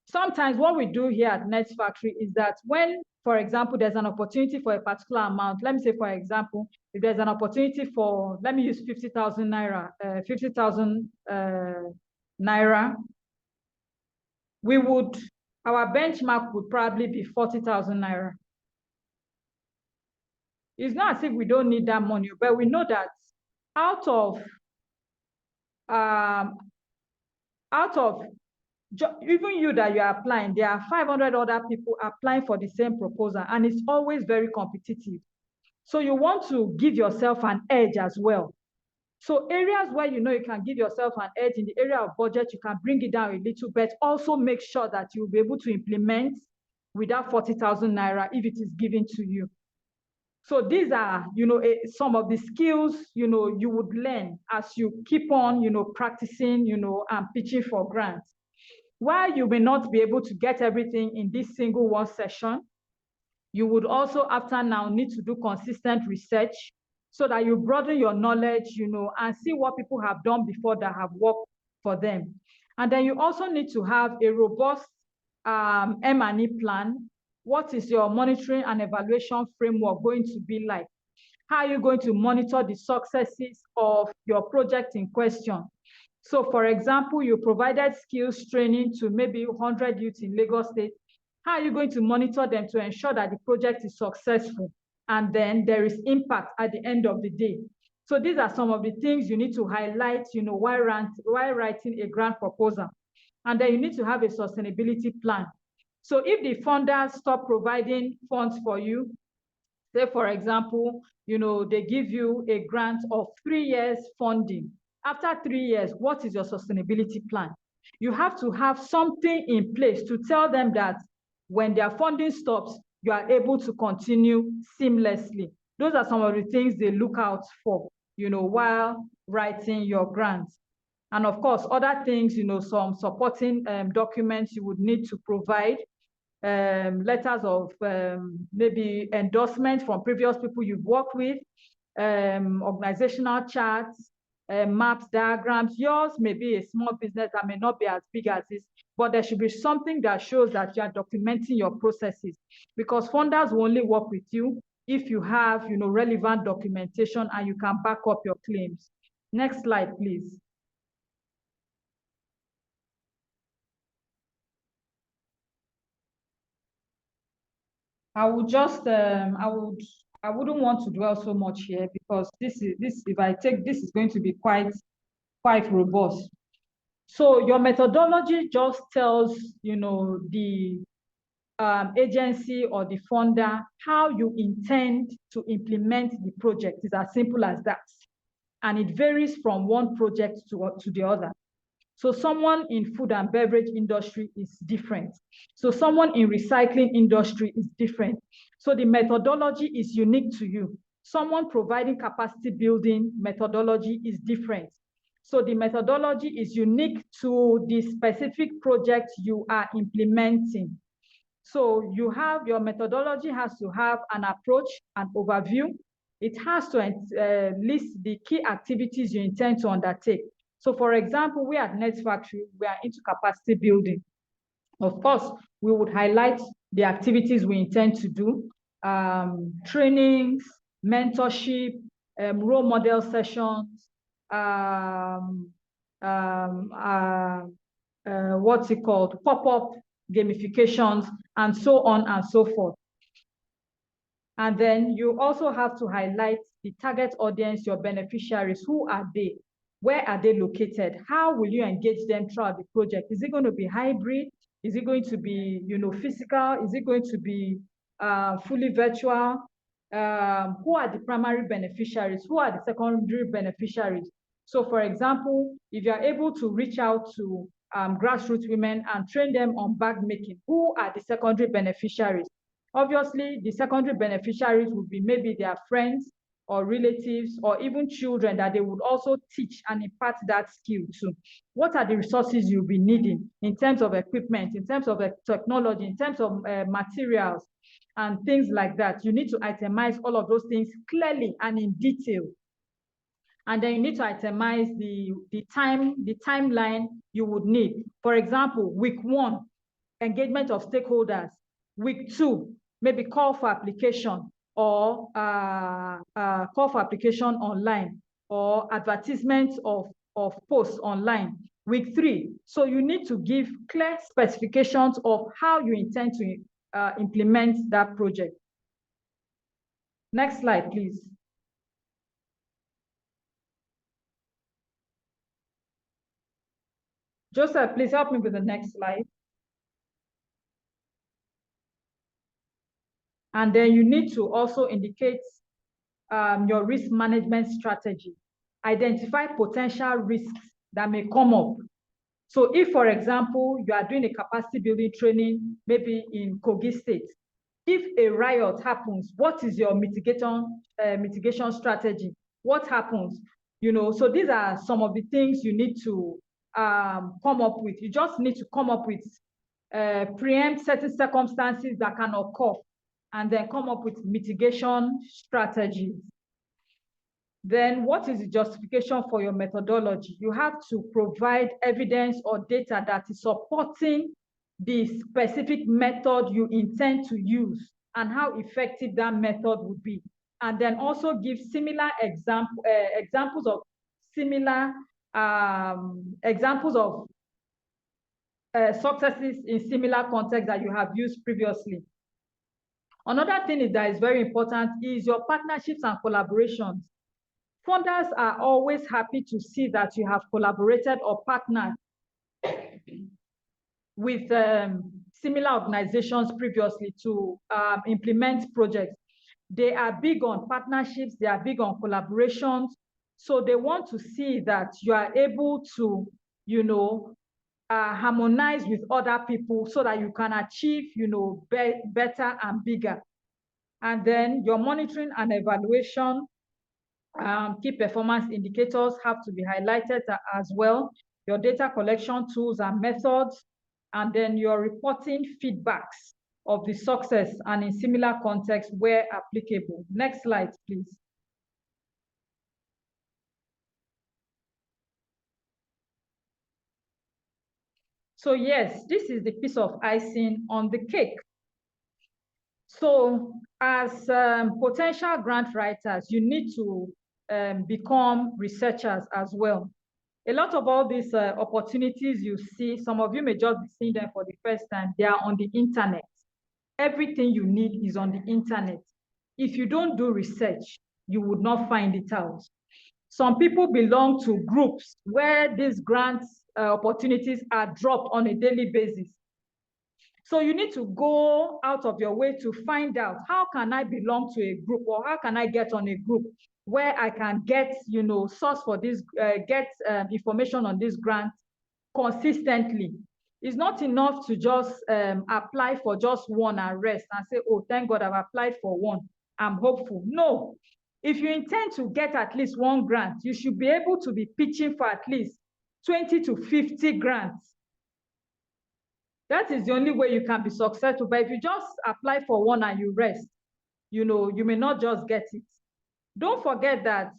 Sometimes what we do here at Nets Factory is that when, for example, there's an opportunity for a particular amount, let me say, for example, if there's an opportunity for, let me use 50,000 naira, 50,000 naira, our benchmark would probably be 40,000 naira. It's not as if we don't need that money, but we know that out of even you that you are applying, there are 500 other people applying for the same proposal, and it's always very competitive. So you want to give yourself an edge as well. So areas where you can give yourself an edge in the area of budget, you can bring it down a little bit. Also make sure that you'll be able to implement without 40,000 naira if it is given to you. So these are, some of the skills, you would learn as you keep on, practicing, and pitching for grants. While you may not be able to get everything in this single one session, you would also after now need to do consistent research so that you broaden your knowledge, and see what people have done before that have worked for them. And then you also need to have a robust M&E plan, What is your monitoring and evaluation framework going to be like? How are you going to monitor the successes of your project in question? So for example, you provided skills training to maybe 100 youth in Lagos State. How are you going to monitor them to ensure that the project is successful and then there is impact at the end of the day? So these are some of the things you need to highlight, while writing a grant proposal. And then you need to have a sustainability plan. So if the funders stop providing funds for you, say for example, they give you a grant of 3 years funding. After 3 years, what is your sustainability plan? You have to have something in place to tell them that when their funding stops, you are able to continue seamlessly. Those are some of the things they look out for, while writing your grants. And of course, other things, some supporting documents you would need to provide, letters of maybe endorsement from previous people you've worked with, organizational charts, maps, diagrams. Yours may be a small business that may not be as big as this, but there should be something that shows that you are documenting your processes, because funders will only work with you if you have relevant documentation and you can back up your claims. Next slide, please. I would just I wouldn't want to dwell so much here, because this if I take this is going to be quite robust. So your methodology just tells the agency or the funder how you intend to implement the project. It's as simple as that, and it varies from one project to the other. So someone in food and beverage industry is different. So someone in recycling industry is different. So the methodology is unique to you. Someone providing capacity building methodology is different. So the methodology is unique to the specific project you are implementing. So your methodology has to have an approach, an overview. It has to list the key activities you intend to undertake. So for example, we at Nets Factory, we are into capacity building. Of course, we would highlight the activities we intend to do, trainings, mentorship, role model sessions, what's it called, pop-up gamifications, and so on and so forth. And then you also have to highlight the target audience, your beneficiaries. Who are they? Where are they located? How will you engage them throughout the project? Is it going to be hybrid? Is it going to be, physical? Is it going to be fully virtual? Who are the primary beneficiaries? Who are the secondary beneficiaries? So for example, if you're able to reach out to grassroots women and train them on bag making, who are the secondary beneficiaries? Obviously, the secondary beneficiaries would be maybe their friends or relatives or even children that they would also teach and impart that skill to. What are the resources you'll be needing in terms of equipment, in terms of technology, in terms of materials, and things like that? You need to itemize all of those things clearly and in detail. And then you need to itemize the timeline you would need. For example, week 1, engagement of stakeholders. Week 2, maybe call for application, or call for application online, or advertisements of posts online. Week 3, so you need to give clear specifications of how you intend to implement that project. Next slide, please. Joseph, please help me with the next slide. And then you need to also indicate your risk management strategy. Identify potential risks that may come up. So if, for example, you are doing a capacity building training, maybe in Kogi State, if a riot happens, what is your mitigation strategy? What happens? So these are some of the things you need to come up with. You just need to come up with, preempt certain circumstances that can occur, and then come up with mitigation strategies. Then what is the justification for your methodology? You have to provide evidence or data that is supporting the specific method you intend to use and how effective that method would be. And then also give similar examples of similar examples of successes in similar contexts that you have used previously. Another thing that is very important is your partnerships and collaborations. Funders are always happy to see that you have collaborated or partnered with similar organizations previously to implement projects. They are big on partnerships, they are big on collaborations. So they want to see that you are able to, you know, harmonize with other people so that you can achieve, you know, better and bigger. And then your monitoring and evaluation, key performance indicators have to be highlighted as well. Your data collection tools and methods, and then your reporting feedbacks of the success and in similar contexts where applicable. Next slide, please. So yes, this is the piece of icing on the cake. So as potential grant writers, you need to become researchers as well. A lot of all these opportunities you see, some of you may just be seeing them for the first time, they are on the internet. Everything you need is on the internet. If you don't do research, you would not find it out. Some people belong to groups where these grants opportunities are dropped on a daily basis. So you need to go out of your way to find out, how can I belong to a group, or how can I get on a group where I can get, you know, source for this, get information on this grant consistently. It's not enough to just apply for just one and rest and say, oh, thank God I've applied for one, I'm hopeful. No, if you intend to get at least one grant, you should be able to be pitching for at least 20 to 50 grants. That is the only way you can be successful. But if you just apply for one and you rest, you know, you may not just get it. Don't forget that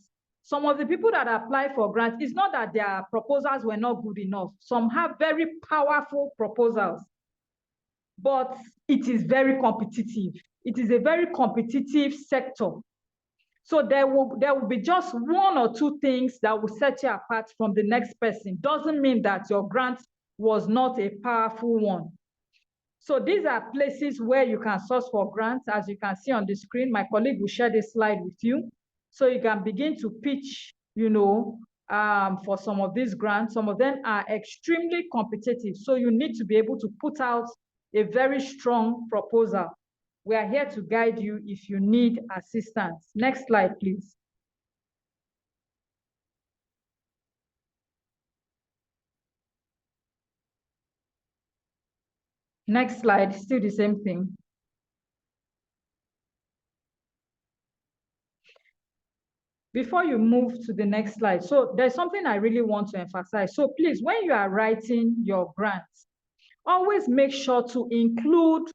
some of the people that apply for grants, it's not that their proposals were not good enough. Some have very powerful proposals, but it is very competitive. It is a very competitive sector. So there will be just one or two things that will set you apart from the next person. Doesn't mean that your grant was not a powerful one. So these are places where you can source for grants. As you can see on the screen, my colleague will share this slide with you. So you can begin to pitch, you know, for some of these grants. Some of them are extremely competitive. So you need to be able to put out a very strong proposal. We are here to guide you if you need assistance. Next slide, please. Next slide, still the same thing. Before you move to the next slide, so there's something I really want to emphasize. So please, when you are writing your grants, always make sure to include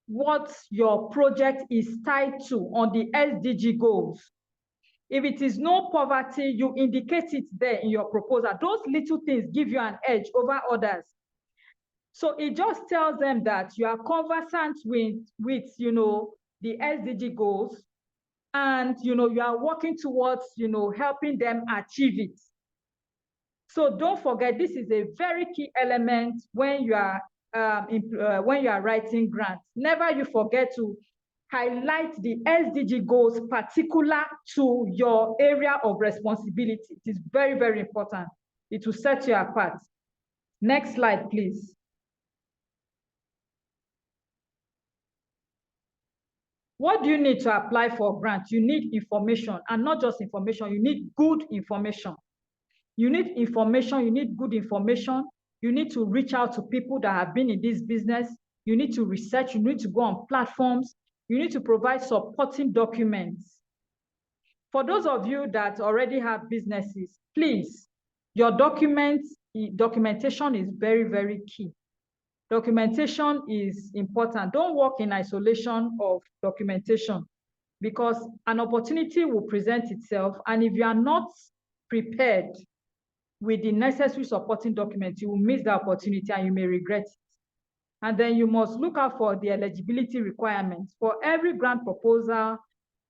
what your project is tied to on the SDG goals. If it is no poverty, you indicate it there in your proposal. Those little things give you an edge over others. So it just tells them that you are conversant with you know, the SDG goals, and you know, you are working towards, you know, helping them achieve it. So don't forget, this is a very key element when you are writing grants. Never you forget to highlight the SDG goals particular to your area of responsibility. It is very, very important. It will set you apart. Next slide, please. What do you need to apply for grants? You need information, and not just information, you need good information. You need information, you need good information. You need to reach out to people that have been in this business. You need to research, you need to go on platforms. You need to provide supporting documents. For those of you that already have businesses, please, your documentation is very, very key. Documentation is important. Don't work in isolation of documentation, because an opportunity will present itself, and if you are not prepared with the necessary supporting documents, you will miss the opportunity and you may regret it. And then you must look out for the eligibility requirements. For every grant proposal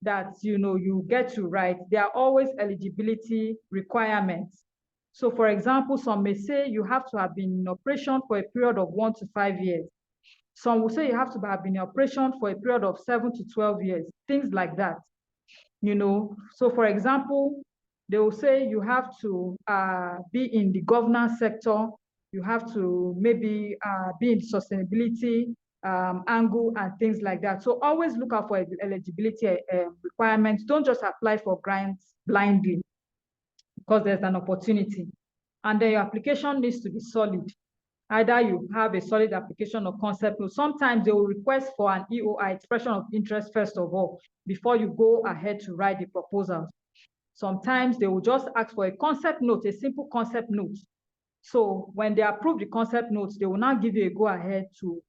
that you get to write, there are always eligibility requirements. So for example, some may say you have to have been in operation for a period of 1 to 5 years. Some will say you have to have been in operation for a period of 7 to 12 years, things like that. So for example, they will say you have to be in the governance sector, you have to maybe be in sustainability angle and things like that. So always look out for eligibility requirements. Don't just apply for grants blindly because there's an opportunity. And then your application needs to be solid. Either you have a solid application or concept note. Sometimes they will request for an EOI, expression of interest, first of all, before you go ahead to write the proposal. Sometimes they will just ask for a concept note, a simple concept note. So when they approve the concept notes, they will now give you a go ahead to,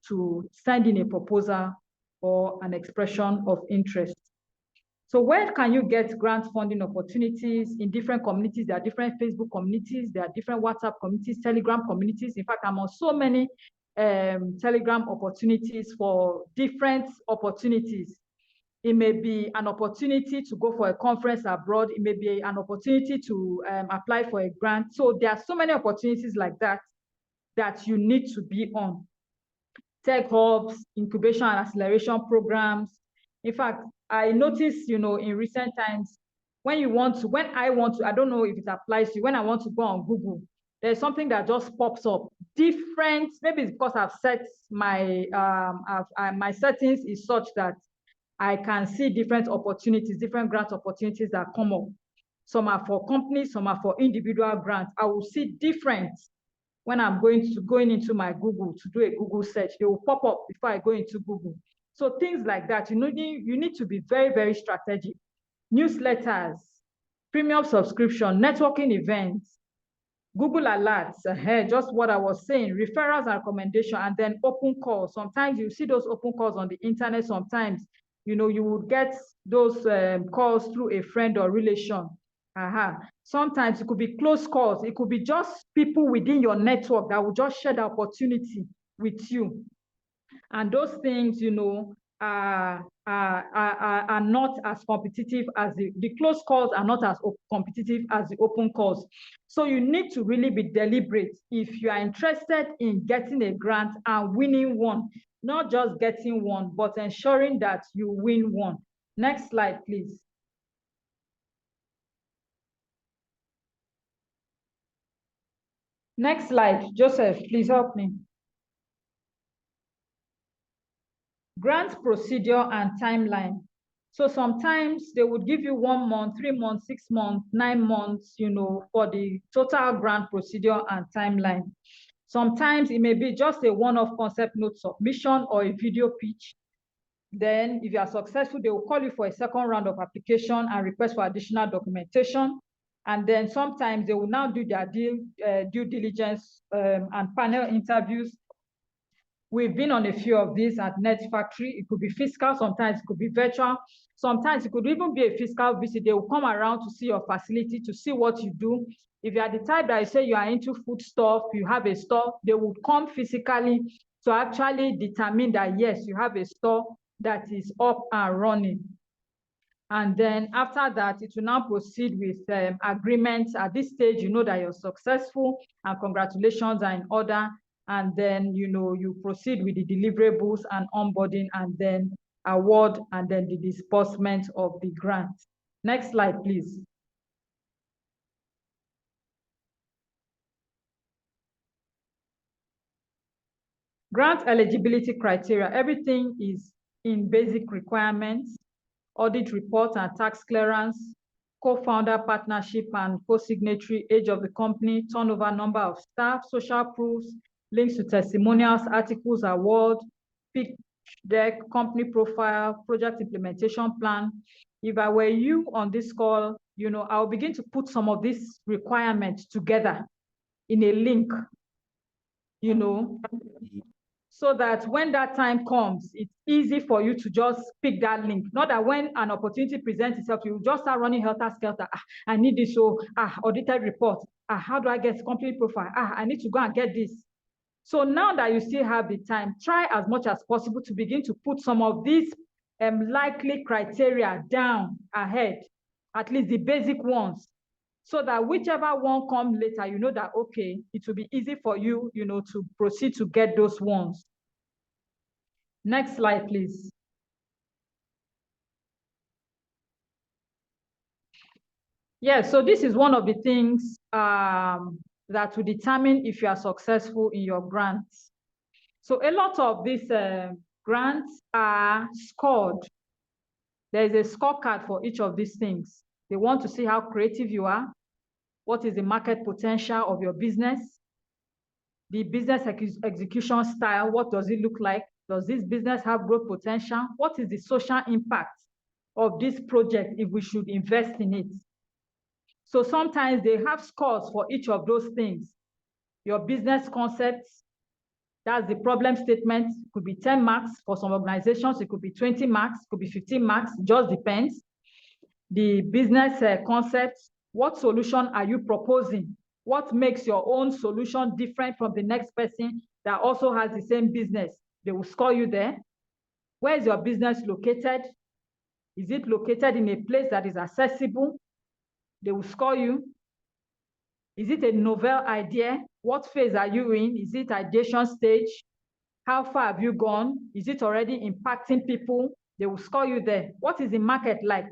to send in a proposal or an expression of interest. So where can you get grant funding opportunities in different communities? There are different Facebook communities, there are different WhatsApp communities, Telegram communities. In fact, I'm on so many Telegram opportunities for different opportunities. It may be an opportunity to go for a conference abroad. It may be an opportunity to apply for a grant. So there are so many opportunities like that that you need to be on. Tech hubs, incubation and acceleration programs. In fact, I noticed, in recent times, when I want to, I don't know if it applies to you, when I want to go on Google, there's something that just pops up. Different, maybe it's because I've set my, my settings is such that I can see different opportunities, different grant opportunities that come up. Some are for companies, some are for individual grants. I will see different when I'm going into my Google to do a Google search. They will pop up before I go into Google. So things like that, you need to be very, very strategic. Newsletters, premium subscription, networking events, Google Alerts, just what I was saying, referrals and recommendation, and then open calls. Sometimes you see those open calls on the internet. Sometimes, you would get those calls through a friend or relation. Sometimes it could be close calls. It could be just people within your network that will just share the opportunity with you. And those things, are not as competitive as the close calls are not as competitive as the open calls. So you need to really be deliberate if you are interested in getting a grant and winning one, not just getting one, but ensuring that you win one. Next slide, please. Next slide, Joseph, please help me. Grant procedure and timeline. So sometimes they would give you 1 month, 3 months, 6 months, 9 months, for the total grant procedure and timeline. Sometimes it may be just a one-off concept note submission or a video pitch. Then if you are successful, they will call you for a second round of application and request for additional documentation. And then sometimes they will now do their due diligence and panel interviews. We've been on a few of these at Net Factory. It could be physical, sometimes it could be virtual. Sometimes it could even be a physical visit. They will come around to see your facility, to see what you do. If you are the type that you say you are into food stuff, you have a store, they would come physically to actually determine that, yes, you have a store that is up and running. And then after that, it will now proceed with agreements. At this stage, you know that you're successful and congratulations are in order. And then, you proceed with the deliverables and onboarding and then award and then the disbursement of the grant. Next slide, please. Grant eligibility criteria. Everything is in basic requirements, audit report and tax clearance, co-founder partnership and co-signatory, age of the company, turnover, number of staff, social proofs, links to testimonials, articles, award, pitch deck, company profile, project implementation plan. If I were you on this call, I'll begin to put some of these requirements together in a link, so that when that time comes, it's easy for you to just pick that link. Not that when an opportunity presents itself, you just start running helter-skelter. I need this, audited report. How do I get company profile? I need to go and get this. So now that you still have the time, try as much as possible to begin to put some of these likely criteria down ahead, at least the basic ones, so that whichever one comes later, you know that, okay, it will be easy for you, to proceed to get those ones. Next slide, please. Yeah, so this is one of the things that will determine if you are successful in your grants. So a lot of these grants are scored. There is a scorecard for each of these things. They want to see how creative you are. What is the market potential of your business? The business execution style, what does it look like? Does this business have growth potential? What is the social impact of this project if we should invest in it? So sometimes they have scores for each of those things. Your business concepts, that's the problem statement, could be 10 marks. For some organizations, it could be 20 marks, could be 15 marks, just depends. The business concepts, what solution are you proposing? What makes your own solution different from the next person that also has the same business? They will score you there. Where is your business located? Is it located in a place that is accessible? They will score you. Is it a novel idea? What phase are you in? Is it ideation stage? How far have you gone? Is it already impacting people? They will score you there. What is the market like?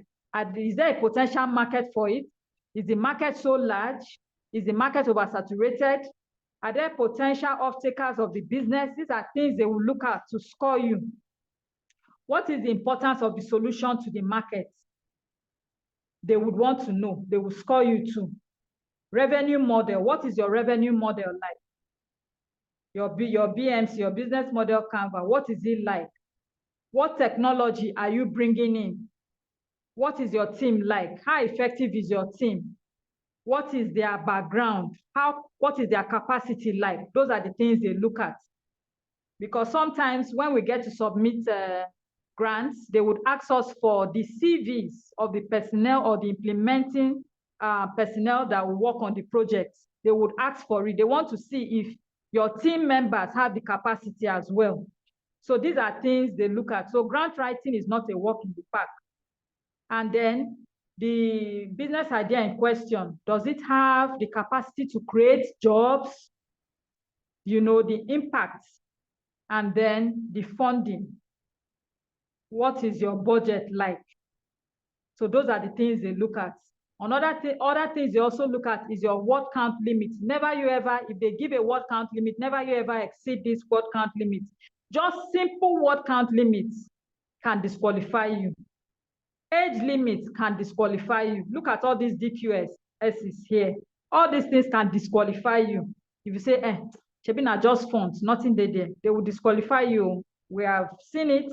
Is there a potential market for it? Is the market so large? Is the market oversaturated? Are there potential off-takers of the business? These are things they will look at to score you. What is the importance of the solution to the market? They would want to know. They will score you too. Revenue model. What is your revenue model like? Your BMC, your business model Canva, what is it like? What technology are you bringing in? What is your team like? How effective is your team? What is their background? What is their capacity like? Those are the things they look at. Because sometimes when we get to submit grants, they would ask us for the CVs of the personnel or the implementing personnel that will work on the project. They would ask for it. They want to see if your team members have the capacity as well. So these are things they look at. So grant writing is not a walk in the park. And then the business idea in question, does it have the capacity to create jobs? The impact, and then the funding. What is your budget like? So those are the things they look at. Other things they also look at is your word count limit. Never you ever, if they give a word count limit, never you ever exceed this word count limit. Just simple word count limits can disqualify you. Age limits can disqualify you. Look at all these DQSs here. All these things can disqualify you. If you say, Chebina just fonts, nothing there, they will disqualify you. We have seen it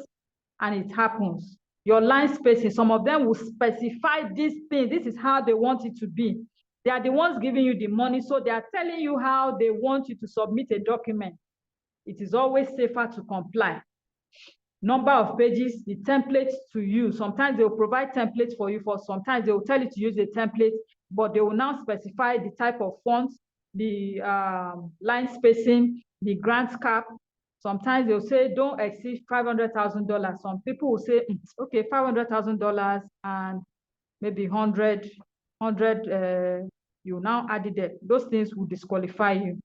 and it happens. Your line spacing, some of them will specify this thing. This is how they want it to be. They are the ones giving you the money, so they are telling you how they want you to submit a document. It is always safer to comply. Number of pages, the templates to use. Sometimes they will provide templates for you. Sometimes they will tell you to use a template, but they will now specify the type of fonts, the line spacing, the grant cap. Sometimes they'll say, don't exceed $500,000. Some people will say, okay, $500,000 and maybe 100, you now added it. Those things will disqualify you.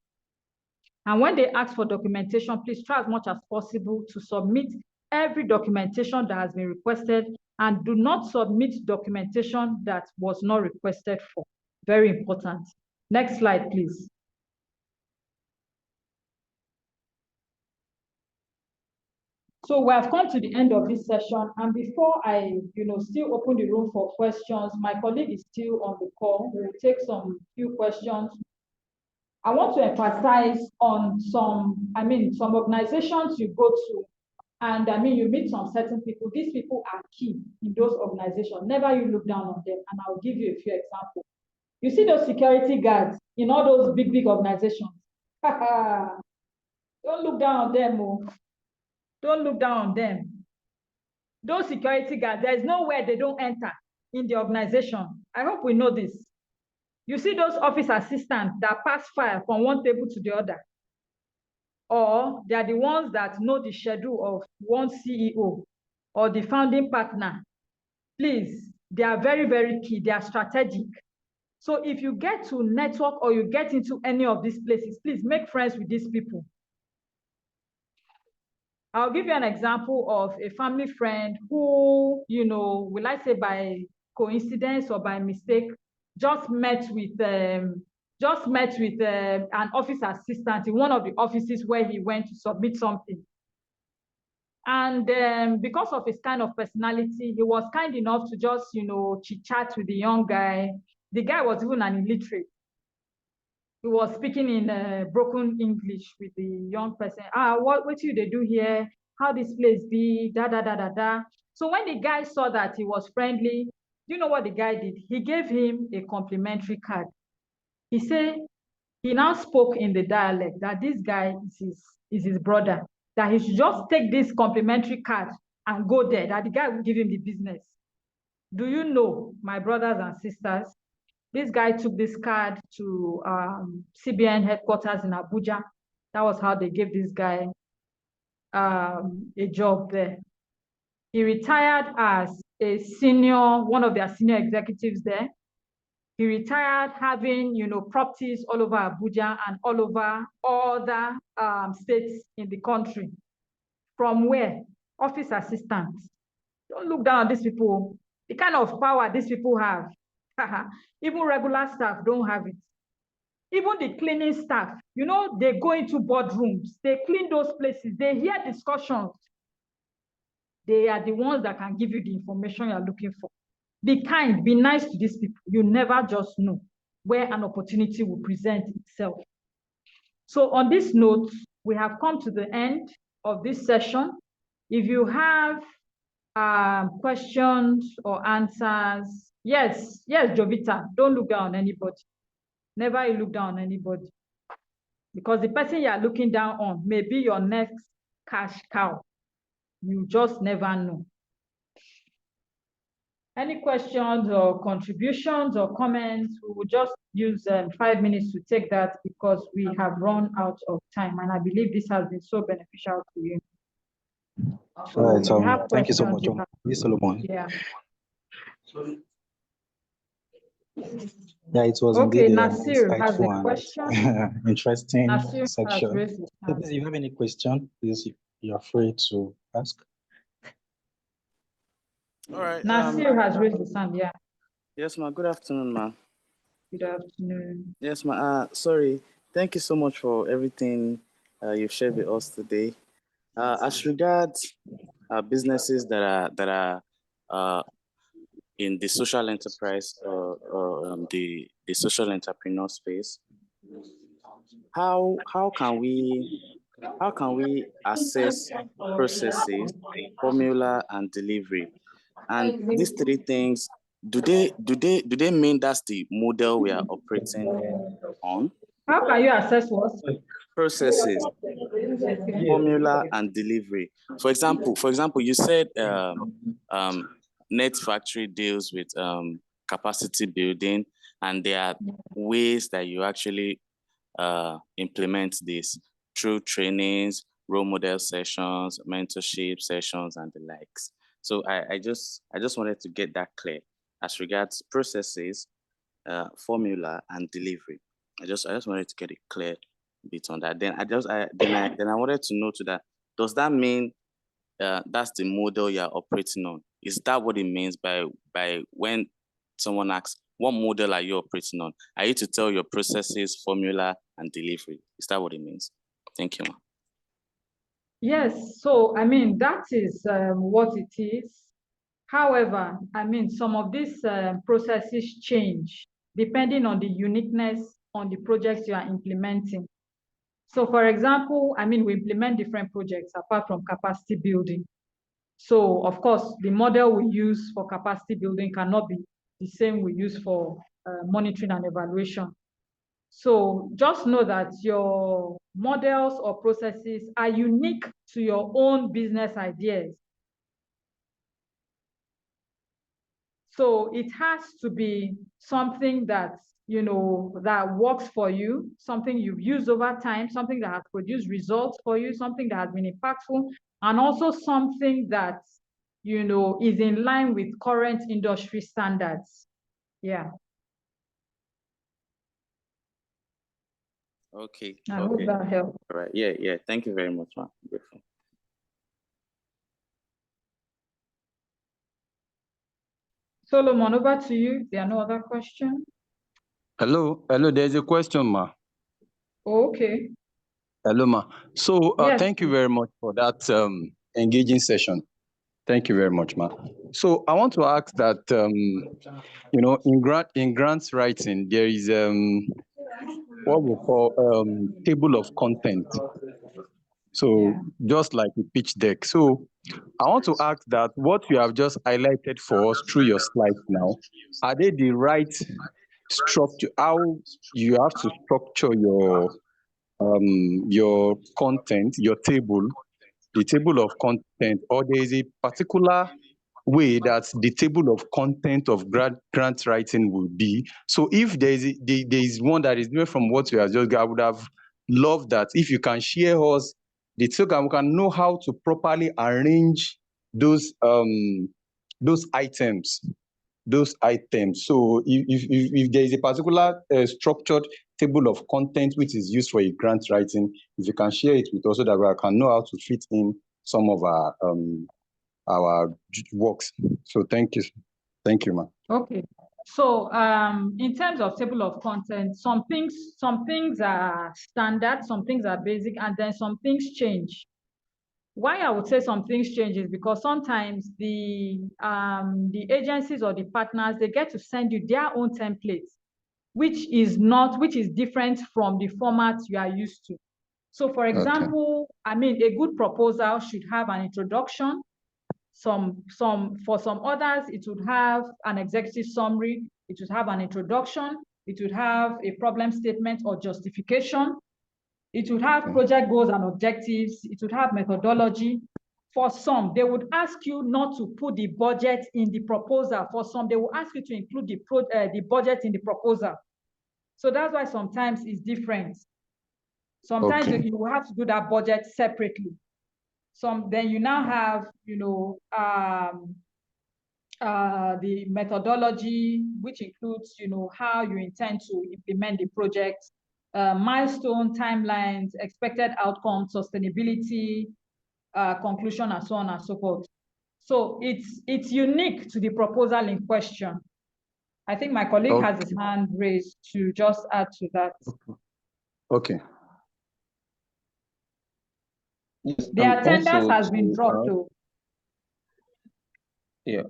And when they ask for documentation, please try as much as possible to submit every documentation that has been requested, and do not submit documentation that was not requested for. Very important. Next slide, please. So we have come to the end of this session, and before I, still open the room for questions, my colleague is still on the call. We will take some few questions. I want to emphasize on some organizations you go to, and you meet some certain people. These people are key in those organizations. Never you look down on them, and I'll give you a few examples. You see those security guards in all those big organizations. Don't look down on them, oh. Don't look down on them. Those security guards, there is nowhere they don't enter in the organization. I hope we know this. You see those office assistants that pass file from one table to the other. or they are the ones that know the schedule of one CEO or the founding partner. Please, they are very, very key. They are strategic. So if you get to network or you get into any of these places, please make friends with these people. I'll give you an example of a family friend who, will I say by coincidence or by mistake, just met with an office assistant in one of the offices where he went to submit something. And because of his kind of personality, he was kind enough to just, chit-chat with the young guy. The guy was even an illiterate. He was speaking in broken English with the young person. What do they do here? How this place be? Da, da, da, da, da. So when the guy saw that he was friendly, do you know what the guy did? He gave him a complimentary card. He said, he now spoke in the dialect that this guy is his brother, that he should just take this complimentary card and go there, that the guy will give him the business. Do you know, my brothers and sisters, this guy took this card to CBN headquarters in Abuja. That was how they gave this guy a job there. He retired as a senior, one of their senior executives there. He retired having, properties all over Abuja and all over other states in the country. From where? Office assistants. Don't look down on these people. The kind of power these people have. Even regular staff don't have it. Even the cleaning staff, they go into boardrooms, they clean those places, they hear discussions. They are the ones that can give you the information you're looking for. Be kind, be nice to these people. You never just know where an opportunity will present itself. So on this note, we have come to the end of this session. If you have questions or answers, yes, Jovita, don't look down on anybody. Never look down on anybody. Because the person you are looking down on may be your next cash cow. You just never know. Any questions or contributions or comments? We will just use 5 minutes to take that because we have run out of time. And I believe this has been so beneficial to you. So all right, thank you so much. Solomon. Yeah. Yeah, it was okay. indeed Nasir has a insightful question. and interesting Nasir section. has raised his hand. If you have any question, please, you're free to ask. All right. Nasir has raised his hand. Yeah. Yes, ma'am. Good afternoon, ma'am. Good afternoon. Yes, ma'am. Sorry. Thank you so much for everything you've shared with us today. As regards businesses that are in the social enterprise or the social entrepreneur space, how can we assess processes, formula, and delivery? And these three things, do they mean that's the model we are operating on? How can you assess what? Processes, formula, and delivery. For example, you said Net Factory deals with capacity building, and there are ways that you actually implement this through trainings, role model sessions, mentorship sessions, and the likes. So I just wanted to get that clear as regards processes, formula, and delivery. I just wanted to get it clear bit on that. Then I wanted to know to that. Does that mean that's the model you're operating on? Is that what it means by when someone asks, what model are you operating on? Are you to tell your processes, formula, and delivery? Is that what it means? Thank you. Yes, so I mean, that is what it is. However, I mean, some of these processes change depending on the uniqueness on the projects you are implementing. So for example, I mean, we implement different projects apart from capacity building. So of course, the model we use for capacity building cannot be the same we use for monitoring and evaluation. So just know that your models or processes are unique to your own business ideas. So it has to be something that that works for you, something you've used over time, something that has produced results for you, something that has been impactful, and also something that, is in line with current industry standards. Yeah. Okay. I hope that helps. All right. Yeah. Thank you very much, ma'am. Grateful. Solomon, over to you. There are no other questions. Hello, there's a question, ma. Okay. Hello, ma. So Yes, thank you please. very much for that engaging session. Thank you very much, ma. So I want to ask that, in grants writing, there is what we call table of content. So just like a pitch deck. So I want to ask that what you have just highlighted for us through your slides now, are they the right structure? How you have to structure your content, your table, the table of content, or there is a particular way that the table of content of grant writing will be. So if there is one that is different from what we have just got, I would have loved that if you can share us the so we can know how to properly arrange those items. So if there is a particular structured table of content which is used for a grant writing, if you can share it with us so that we can know how to fit in some of our works. So thank you, ma'am. Okay. So in terms of table of content, some things are standard, some things are basic, and then some things change. Why I would say some things change is because sometimes the agencies or the partners, they get to send you their own templates, which is different from the format you are used to. So for example, a good proposal should have an introduction. For some others, it would have an executive summary, it would have an introduction, it would have a problem statement or justification, it would have project goals and objectives, it would have methodology. For some, they would ask you not to put the budget in the proposal. For some, they will ask you to include the budget in the proposal. So that's why sometimes it's different. Sometimes you will have to do that budget separately. Then you now have, the methodology, which includes, how you intend to implement the project, milestone, timelines, expected outcomes, sustainability, conclusion, and so on and so forth. So it's unique to the proposal in question. I think my colleague has his hand raised to just add to that. Okay. Yes, The attendance also has been to dropped though. Yeah.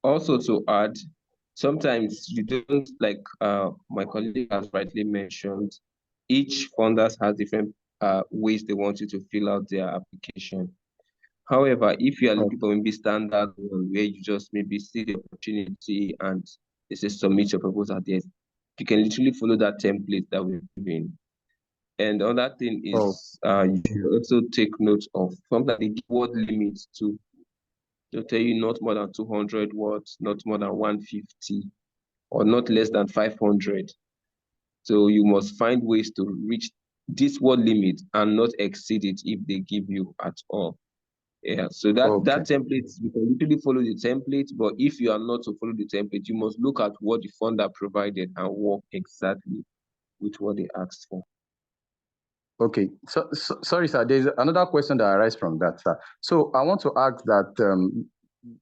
Also to add, sometimes you don't, like my colleague has rightly mentioned, each funders has different ways they want you to fill out their application. However, if you are looking for maybe standard one where you just maybe see the opportunity and they say submit your proposal there, you can literally follow that template that we've given. And another thing is you should also take note of something like the word limit too. They'll tell you not more than 200 words, not more than 150, or not less than 500. So you must find ways to reach this word limit and not exceed it if they give you at all. Yeah, so that template, you can literally follow the template, but if you are not to follow the template, you must look at what the funder provided and work exactly with what they asked for. Okay, so sorry, sir. There's another question that arises from that, sir. So I want to ask that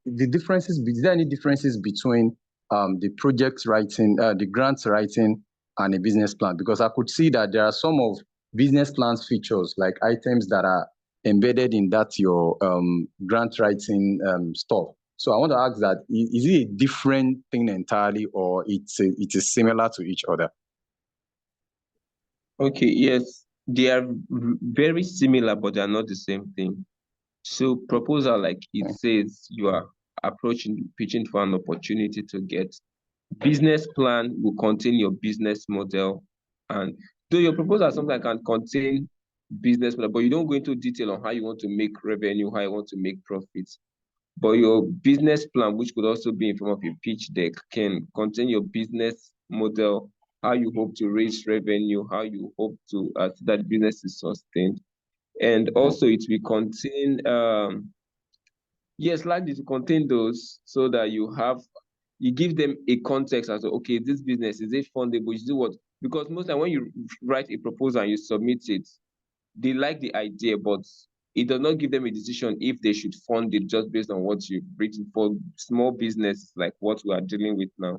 the differences. Is there any differences between the project writing, the grants writing, and a business plan? Because I could see that there are some of business plans features like items that are embedded in that your grant writing stuff. So I want to ask that is it a different thing entirely, or it is similar to each other? Okay, yes. They are very similar, but they are not the same thing. So proposal, like it says, you are pitching for an opportunity to get. Business plan will contain your business model. And though your proposal sometimes can contain business model, but you don't go into detail on how you want to make revenue, how you want to make profits. But your business plan, which could also be in form of a pitch deck, can contain your business model how you hope to raise revenue, how you hope to see that the business is sustained. And also it will contain, yes, likely to contain those so that you give them a context as to, okay, this business, is it fundable? Is it what? Because most time when you write a proposal and you submit it, they like the idea, but it does not give them a decision if they should fund it just based on what you've written for small business like what we are dealing with now,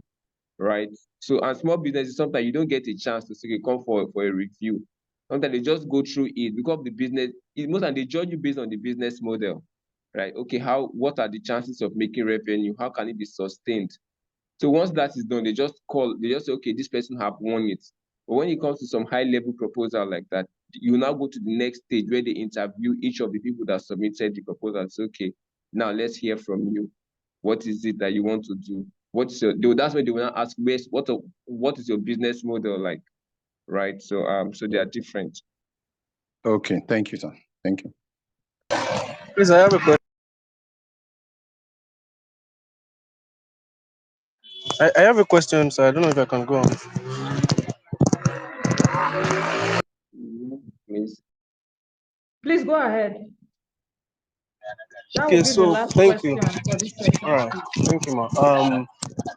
right? So, and small businesses, sometimes you don't get a chance to say, okay, come for a review. Sometimes they just go through it because the business, most time they judge you based on the business model, right? Okay, what are the chances of making revenue? How can it be sustained? So once that is done, they just say, okay, this person have won it. But when it comes to some high level proposal like that, you now go to the next stage where they interview each of the people that submitted the proposal and say, okay, now let's hear from you. What is it that you want to do? That's where they will now ask, what is your business model like, right? So so they are different. Okay, thank you, sir. Thank you. Please, I have a question. I have a question, so I don't know if I can go on. Please go ahead. That Okay, will be the so last thank you. question for this session. All right, thank you, ma.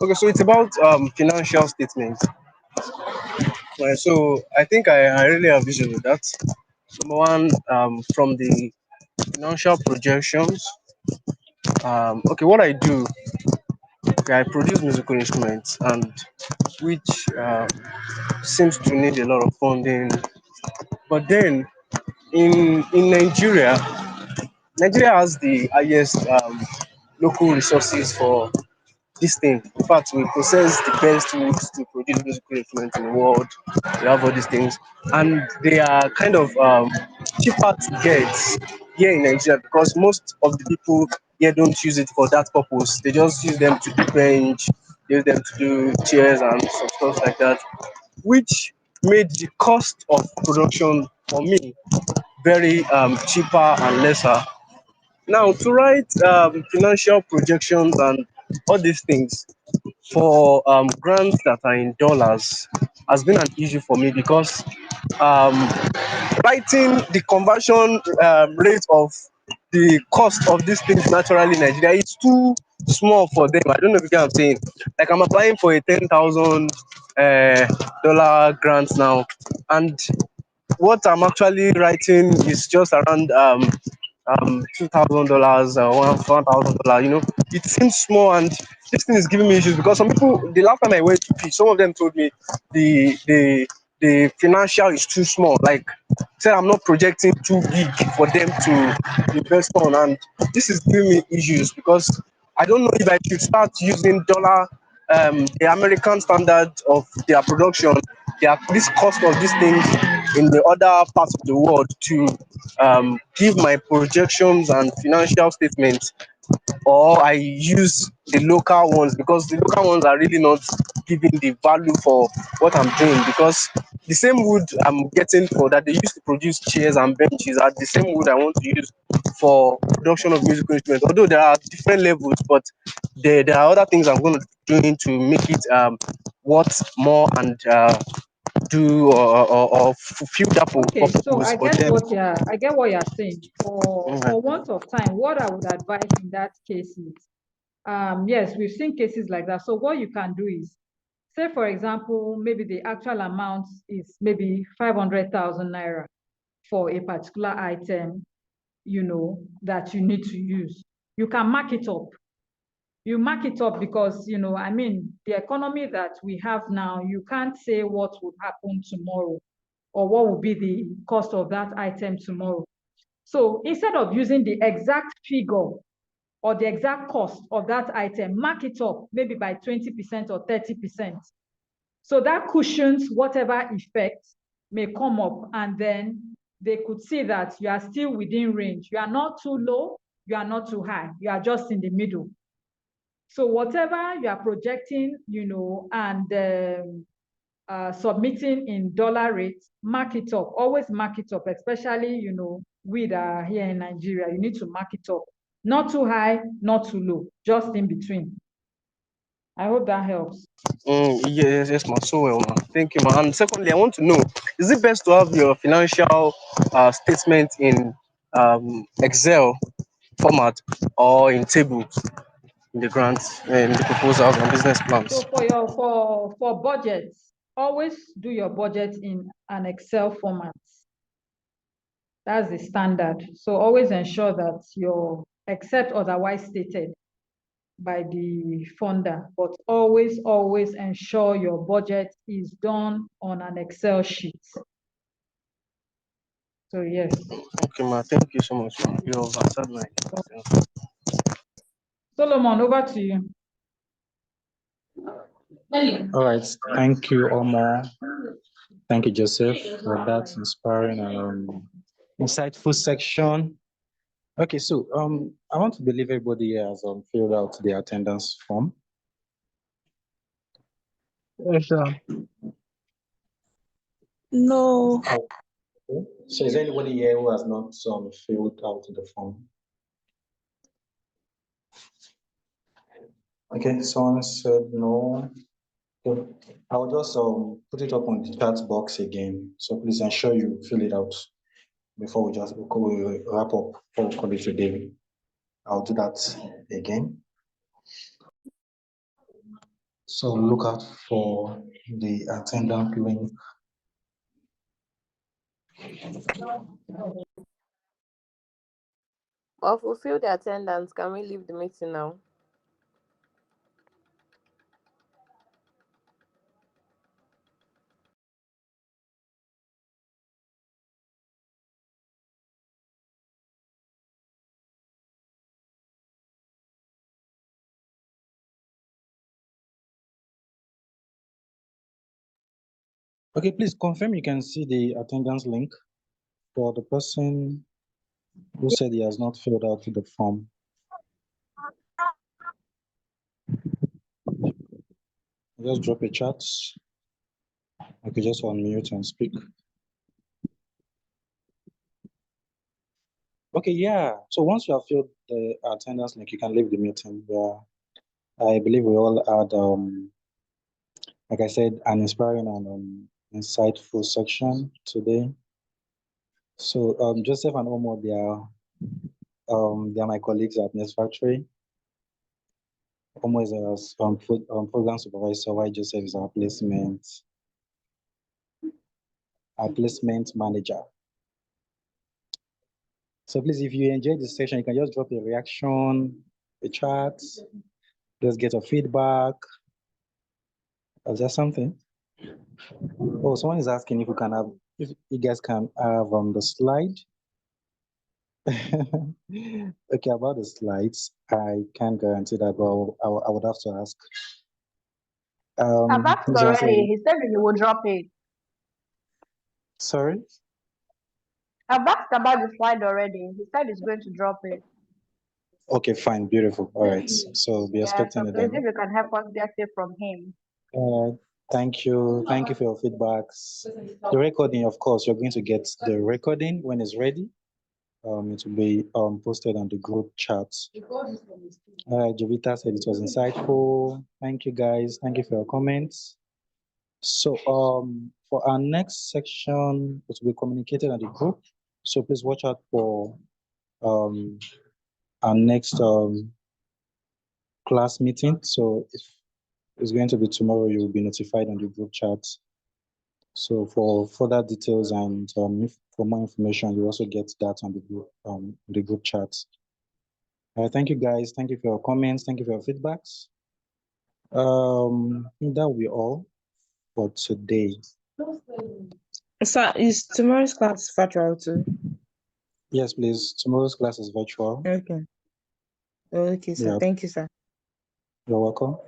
Okay, so it's about financial statements. Right, so I think I really have vision with that. Number one, from the financial projections. Okay, what I do, okay, I produce musical instruments, and which seems to need a lot of funding. But then in Nigeria has the highest local resources for this thing. In fact, we possess the best tools to produce musical instruments in the world. We have all these things, and they are kind of cheaper to get here in Nigeria because most of the people here don't use it for that purpose. They just use them to do bench, use them to do chairs and some stuff like that, which made the cost of production for me very cheaper and lesser. Now, to write financial projections and all these things for grants that are in dollars has been an issue for me because um, writing the conversion rate of the cost of these things naturally in Nigeria is too small for them. I don't know if you get what I'm saying. Like I'm applying for a $10,000 grant now, and what I'm actually writing is just around $2,000 or $1,000. It seems small, and this thing is giving me issues because some people. The last time I went to pitch, some of them told me the financial is too small. Like said, I'm not projecting too big for them to invest on, and this is giving me issues because I don't know if I should start using dollar, the American standard of their production, this cost of these things in the other parts of the world to give my projections and financial statements, or I use the local ones because the local ones are really not giving the value for what I'm doing because the same wood I'm getting for that they used to produce chairs and benches are the same wood I want to use for production of musical instruments. Although there are different levels, but there are other things I'm going to be doing to make it worth more and or fulfill that Okay, so purpose for them. I get what you're saying. Okay. For want of time, what I would advise in that case is, yes, we've seen cases like that. So what you can do is, say for example, maybe the actual amount is maybe 500,000 naira for a particular item, that you need to use. You can mark it up. You mark it up because, the economy that we have now, you can't say what would happen tomorrow or what will be the cost of that item tomorrow. So instead of using the exact figure or the exact cost of that item, mark it up maybe by 20% or 30%. So that cushions whatever effect may come up, and then they could see that you are still within range. You are not too low, you are not too high, you are just in the middle. So whatever you are projecting, and submitting in dollar rates, mark it up. Always mark it up, especially, we that are here in Nigeria. You need to mark it up. Not too high, not too low, just in between. I hope that helps. Yes, ma. So well, ma. Thank you, ma. And secondly, I want to know: is it best to have your financial statement in Excel format or in tables in the grants and the proposals and business plans? So for budgets, always do your budget in an Excel format. That's the standard. So always ensure that except otherwise stated by the funder, but always ensure your budget is done on an Excel sheet. So yes. Okay, ma. Thank you so much, ma. You have answered my question. Solomon, over to you. All right. Thank you, Omar. Thank you, Joseph, for that inspiring and insightful section. Okay, so I want to believe everybody here has filled out the attendance form. Yes, sir. No. Okay. So is there anybody here who has not filled out the form? Okay, someone said no. Okay. I'll just put it up on the chat box again. So please ensure you fill it out before we wrap up for call it today. I'll do that again. So look out for the attendant link. Well, fulfill the attendance. Can we leave the meeting now? Okay, please confirm you can see the attendance link for the person who said he has not filled out the form. Just drop a chat. Okay, just unmute and speak. Okay, yeah. So once you have filled the attendance link, you can leave the meeting. Yeah, I believe we all had, like I said, an inspiring and insightful section today. So Joseph and Omo, they are my colleagues at Nest Factory. Omo is our program supervisor, while Joseph is our placement manager. So please, if you enjoyed this session, you can just drop a reaction, a chat, just get a feedback. Is there something? Oh, someone is asking if you guys can have the slide. Okay, about the slides, I can't guarantee that, but I would have to ask. I've asked already. He said he will drop it. Sorry? I've asked about the slide already. He said he's going to drop it. Okay, fine, beautiful. All right, so be expecting so it please, then. if you can help us get it from him. Thank you for your feedbacks. The recording, of course, you're going to get the recording when it's ready. It will be posted on the group chat. Jovita said it was insightful. Thank you, guys. Thank you for your comments. So for our next section, it will be communicated on the group. So please watch out for our next class meeting. So if it's going to be tomorrow, you will be notified on the group chat. So for further details and for more information, you also get that on the group chat. Thank you, guys. Thank you for your comments. Thank you for your feedbacks. I think that will be all for today. So is tomorrow's class virtual too? Yes, please. Tomorrow's class is virtual. Okay. Okay, sir. Yeah. Thank you, sir. You're welcome.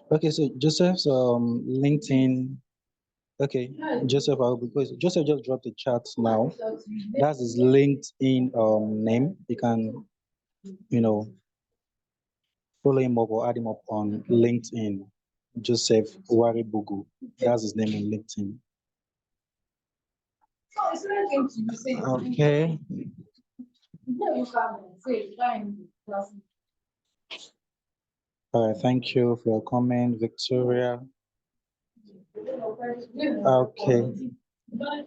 Okay, so Joseph's LinkedIn. Okay, Joseph, because Joseph just dropped the chat now. That's his LinkedIn name. You can, follow him up or add him up on LinkedIn. Joseph Waribugu. That's his name on LinkedIn. Okay. All right, thank you for your comment, Victoria. Okay,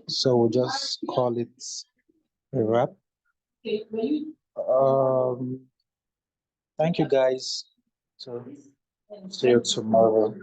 so we'll just call it a wrap. Thank you guys. So see you tomorrow.